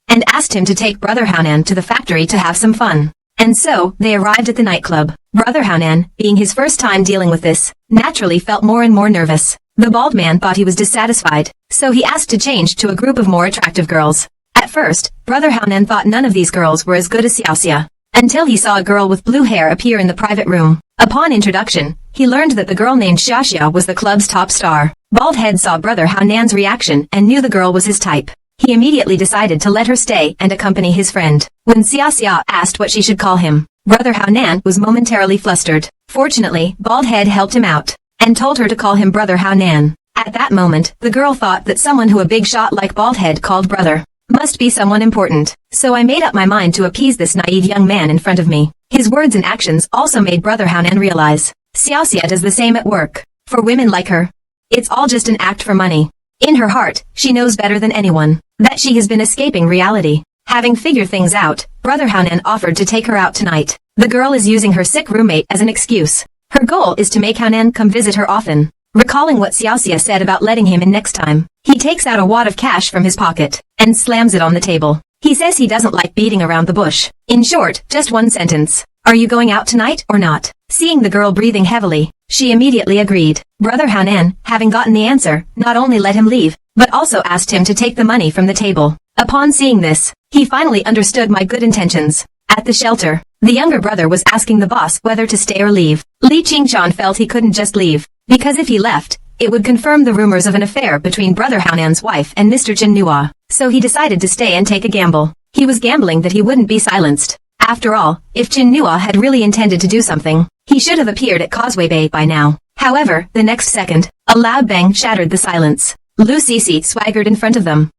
and asked him to take Brother Haonan to the factory to have some fun. And so, they arrived at the nightclub. Brother Haonan, being his first time dealing with this, naturally felt more and more nervous. The bald man thought he was dissatisfied, so he asked to change to a group of more attractive girls. At first, Brother Haonan thought none of these girls were as good as Xiaoxia, until he saw a girl with blue hair appear in the private room. Upon introduction, he learned that the girl named Xiaoxia was the club's top star. Baldhead saw Brother Haonan's reaction and knew the girl was his type. He immediately decided to let her stay and accompany his friend. When Xiaoxia asked what she should call him, Brother Haonan was momentarily flustered. Fortunately, Baldhead helped him out and told her to call him Brother Haonan. At that moment, the girl thought that someone who a big shot like Baldhead called brother must be someone important. So I made up my mind to appease this naive young man in front of me. His words and actions also made Brother Haonan realize Xiaoxia does the same at work. For women like her, it's all just an act for money. In her heart, she knows better than anyone that she has been escaping reality. Having figured things out, Brother Haonan offered to take her out tonight. The girl is using her sick roommate as an excuse. Her goal is to make Haonan come visit her often. Recalling what Xiaoxia said about letting him in next time, he takes out a wad of cash from his pocket and slams it on the table. He says he doesn't like beating around the bush. In short, just one sentence. Are you going out tonight or not? Seeing the girl breathing heavily, she immediately agreed. Brother Haonan, having gotten the answer, not only let him leave, but also asked him to take the money from the table. Upon seeing this, he finally understood my good intentions. At the shelter, the younger brother was asking the boss whether to stay or leave. Li Qingshan felt he couldn't just leave, because if he left, it would confirm the rumors of an affair between Brother Haonan's wife and Mr. Chen Nua. So he decided to stay and take a gamble. He was gambling that he wouldn't be silenced. After all, if Chen Nua had really intended to do something, he should have appeared at Causeway Bay by now. However, the next second, a loud bang shattered the silence. Lu Cici swaggered in front of them.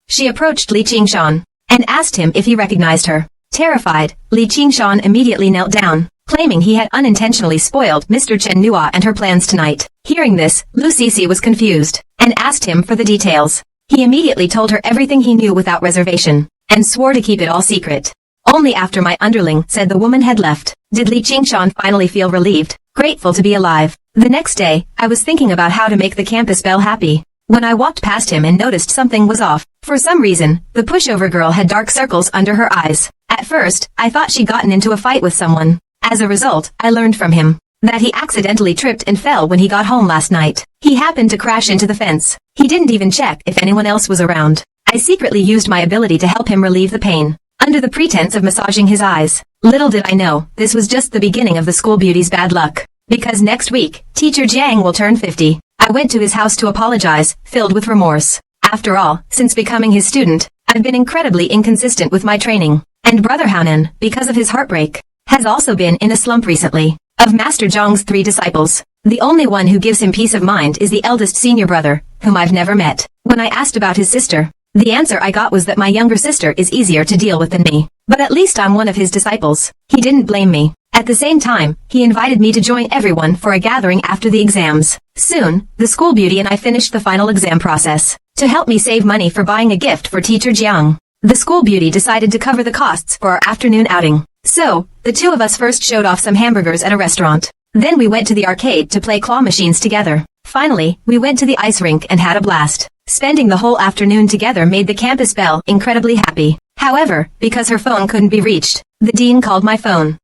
She approached Li Qingshan and asked him if he recognized her. Terrified, Li Qingshan immediately knelt down, claiming he had unintentionally spoiled Mr. Chen Nua and her plans tonight. Hearing this, Lu Cici was confused and asked him for the details. He immediately told her everything he knew without reservation and swore to keep it all secret. Only after my underling said the woman had left, did Li Qingshan finally feel relieved, grateful to be alive. The next day, I was thinking about how to make the campus belle happy, when I walked past him and noticed something was off. For some reason, the pushover girl had dark circles under her eyes. At first, I thought she'd gotten into a fight with someone. As a result, I learned from him that he accidentally tripped and fell when he got home last night. He happened to crash into the fence. He didn't even check if anyone else was around. I secretly used my ability to help him relieve the pain, under the pretense of massaging his eyes. Little did I know, this was just the beginning of the school beauty's bad luck. Because next week, Teacher Jiang will turn 50. I went to his house to apologize, filled with remorse. After all, since becoming his student, I've been incredibly inconsistent with my training. And Brother Haonan, because of his heartbreak, has also been in a slump recently. Of Master Zhang's 3 disciples, the only one who gives him peace of mind is the eldest senior brother, whom I've never met. When I asked about his sister, the answer I got was that my younger sister is easier to deal with than me. But at least I'm one of his disciples. He didn't blame me. At the same time, he invited me to join everyone for a gathering after the exams. Soon, the school beauty and I finished the final exam process. To help me save money for buying a gift for Teacher Jiang, the school beauty decided to cover the costs for our afternoon outing. So, the 2 of us first showed off some hamburgers at a restaurant. Then we went to the arcade to play claw machines together. Finally, we went to the ice rink and had a blast. Spending the whole afternoon together made the campus belle incredibly happy. However, because her phone couldn't be reached, the dean called my phone.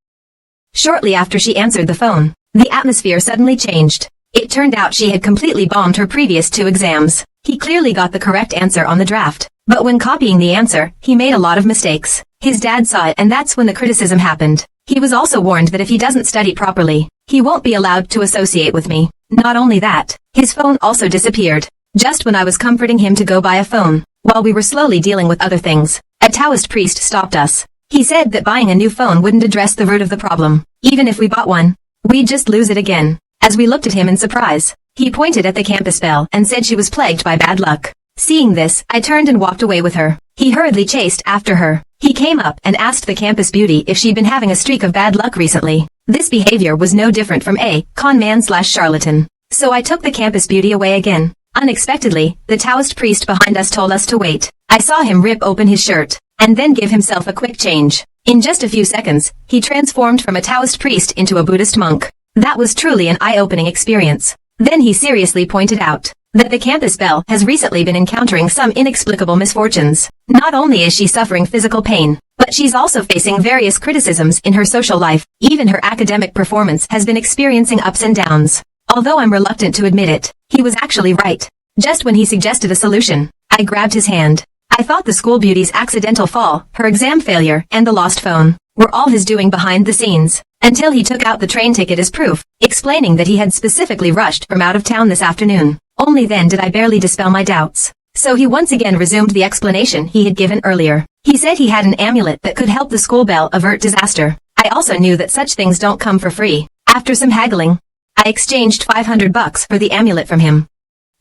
Shortly after she answered the phone, the atmosphere suddenly changed. It turned out she had completely bombed her previous 2 exams. He clearly got the correct answer on the draft, but when copying the answer, he made a lot of mistakes. His dad saw it and that's when the criticism happened. He was also warned that if he doesn't study properly, he won't be allowed to associate with me. Not only that, his phone also disappeared. Just when I was comforting him to go buy a phone, while we were slowly dealing with other things, a Taoist priest stopped us. He said that buying a new phone wouldn't address the root of the problem. Even if we bought one, we'd just lose it again. As we looked at him in surprise, he pointed at the campus belle and said she was plagued by bad luck. Seeing this, I turned and walked away with her. He hurriedly chased after her. He came up and asked the campus beauty if she'd been having a streak of bad luck recently. This behavior was no different from a con man/charlatan. So I took the campus beauty away again. Unexpectedly, the Taoist priest behind us told us to wait. I saw him rip open his shirt, and then give himself a quick change. In just a few seconds, he transformed from a Taoist priest into a Buddhist monk. That was truly an eye-opening experience. Then he seriously pointed out that the campus belle has recently been encountering some inexplicable misfortunes. Not only is she suffering physical pain, but she's also facing various criticisms in her social life. Even her academic performance has been experiencing ups and downs. Although I'm reluctant to admit it, he was actually right. Just when he suggested a solution, I grabbed his hand. I thought the school beauty's accidental fall, her exam failure, and the lost phone were all his doing behind the scenes, until he took out the train ticket as proof, explaining that he had specifically rushed from out of town this afternoon. Only then did I barely dispel my doubts. So he once again resumed the explanation he had given earlier. He said he had an amulet that could help the school belle avert disaster. I also knew that such things don't come for free. After some haggling, I exchanged $500 for the amulet from him.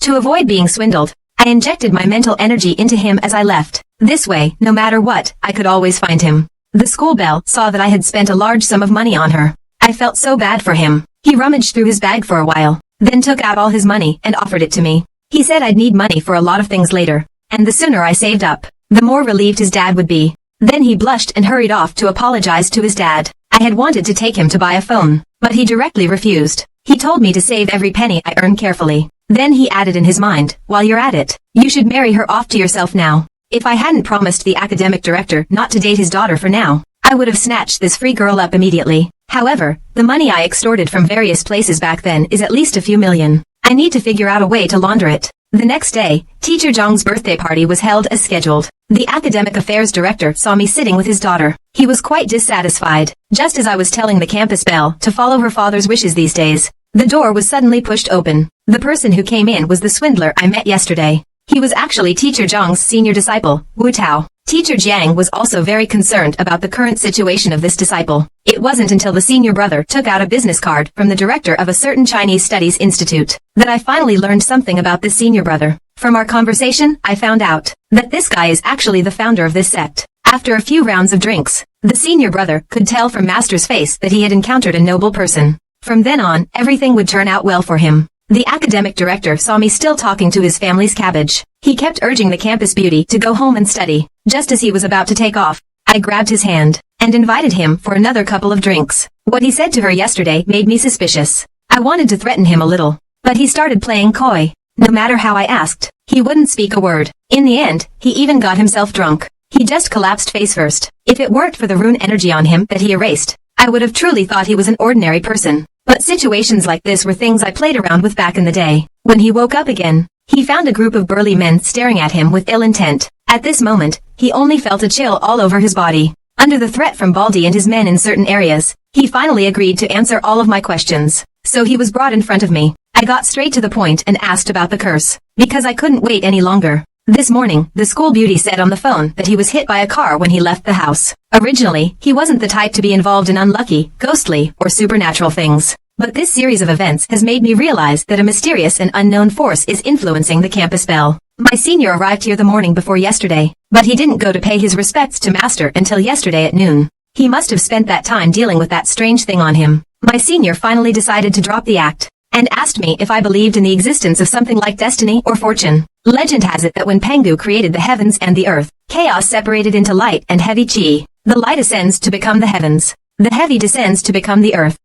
To avoid being swindled, I injected my mental energy into him as I left. This way, no matter what, I could always find him. The school belle saw that I had spent a large sum of money on her. I felt so bad for him. He rummaged through his bag for a while, then took out all his money and offered it to me. He said I'd need money for a lot of things later, and the sooner I saved up, the more relieved his dad would be. Then he blushed and hurried off to apologize to his dad. I had wanted to take him to buy a phone, but he directly refused. He told me to save every penny I earn carefully. Then he added in his mind, while you're at it, you should marry her off to yourself now. If I hadn't promised the academic director not to date his daughter for now, I would have snatched this free girl up immediately. However, the money I extorted from various places back then is at least a few million. I need to figure out a way to launder it. The next day, Teacher Zhang's birthday party was held as scheduled. The academic affairs director saw me sitting with his daughter. He was quite dissatisfied. Just as I was telling the campus belle to follow her father's wishes these days, the door was suddenly pushed open. The person who came in was the swindler I met yesterday. He was actually Teacher Zhang's senior disciple, Wu Tao. Teacher Jiang was also very concerned about the current situation of this disciple. It wasn't until the senior brother took out a business card from the director of a certain Chinese Studies Institute that I finally learned something about this senior brother. From our conversation, I found out that this guy is actually the founder of this sect. After a few rounds of drinks, the senior brother could tell from Master's face that he had encountered a noble person. From then on, everything would turn out well for him. The academic director saw me still talking to his family's cabbage. He kept urging the campus beauty to go home and study. Just as he was about to take off, I grabbed his hand and invited him for another couple of drinks. What he said to her yesterday made me suspicious. I wanted to threaten him a little, but he started playing coy. No matter how I asked, he wouldn't speak a word. In the end, he even got himself drunk. He just collapsed face first. If it weren't for the rune energy on him that he erased, I would have truly thought he was an ordinary person. But situations like this were things I played around with back in the day. When he woke up again, he found a group of burly men staring at him with ill intent. At this moment, he only felt a chill all over his body. Under the threat from Baldy and his men in certain areas, he finally agreed to answer all of my questions. So he was brought in front of me. I got straight to the point and asked about the curse, because I couldn't wait any longer. This morning, the school beauty said on the phone that he was hit by a car when he left the house. Originally, he wasn't the type to be involved in unlucky, ghostly, or supernatural things. But this series of events has made me realize that a mysterious and unknown force is influencing the campus belle. My senior arrived here the morning before yesterday, but he didn't go to pay his respects to Master until yesterday at noon. He must have spent that time dealing with that strange thing on him. My senior finally decided to drop the act, and asked me if I believed in the existence of something like destiny or fortune. Legend has it that when Pengu created the heavens and the earth, chaos separated into light and heavy chi. The light ascends to become the heavens. The heavy descends to become the earth.